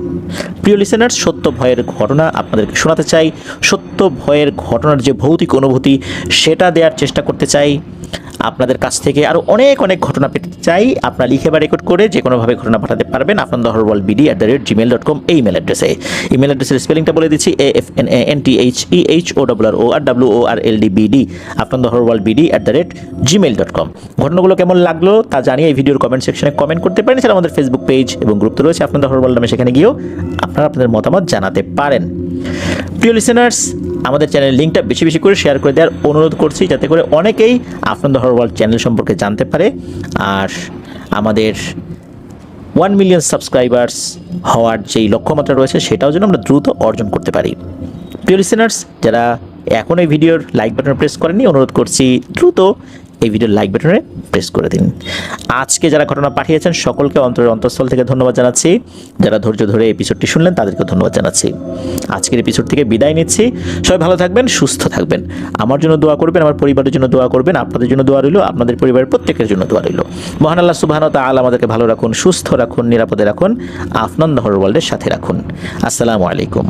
প্রিয় লিসেনার্স, সত্য ভয়ের ঘটনা আপনাদেরকে শোনাতে চাই। সত্য ভয়ের ঘটনার যে ভৌতিক অনুভূতি সেটা দেওয়ার চেষ্টা করতে চাই আপনাদের কাছ থেকে। আরও অনেক ঘটনা পেতে চাই। আপনারা লিখে বা রেকর্ড করে যে কোনোভাবে ঘটনা পাঠাতে পারবেন afnandahorbald@gmail.com এই ইমেল অ্যাড্রেসে। ইমেল অ্যাড্রেসের স্পেলিংটা বলে দিচ্ছি, AFNANTHEHORRORWALDBD afnandahorbald@gmail.com। ঘটনাগুলো কেমন লাগলো তা জানিয়ে এই ভিডিওর কমেন্ট সেকশনে কমেন্ট করতে পারেন। এছাড়া আমাদের ফেসবুক পেজ এবং গ্রুপ তো রয়েছে আফনান দা হরওয়ার্ল্ড নামে, সেখানে গিয়েও আপনারা আপনাদের মতামত জানাতে পারেন। প্রিয় লিসেনার্স, আমাদের চ্যানেলের লিঙ্কটা বেশি বেশি করে শেয়ার করে দেওয়ার অনুরোধ করছি, যাতে করে অনেকেই আফনান দা হরওয়ার্ল্ড চ্যানেল সম্পর্কে জানতে পারে আর আমাদের 1 মিলিয়ন সাবস্ক্রাইবার্স হওয়ার যেই লক্ষ্যমাত্রা রয়েছে সেটাও যেন আমরা দ্রুত অর্জন করতে পারি। প্রিয় লিসেনার্স, যারা এখন এই ভিডিওর লাইক বাটন প্রেস করেননি, অনুরোধ করছি দ্রুত এই ভিডিওর লাইক বাটনে প্রেস করে দিন। আজকে যারা ঘটনা পাঠিয়েছেন সকলকে অন্তরের অন্তঃস্থল থেকে ধন্যবাদ জানাচ্ছি। যারা ধৈর্য ধরে এপিসোডটি শুনলেন তাদেরকে ধন্যবাদ জানাচ্ছি। আজকের এপিসোড থেকে বিদায় নিচ্ছি। সবাই ভালো থাকবেন, সুস্থ থাকবেন। আমার জন্য দোয়া করবেন, আমার পরিবারের জন্য দোয়া করবেন, আপনাদের জন্য দোয়া রইল, আপনাদের পরিবারের প্রত্যেকের জন্য দোয়া রইল। মহান আল্লাহ সুবহানাহু ওয়া তাআলা আমাদেরকে ভালো রাখুন, সুস্থ রাখুন, নিরাপদে রাখুন, আফনান দা হরওয়ার্ল্ডের সাথে রাখুন। আসসালামু আলাইকুম।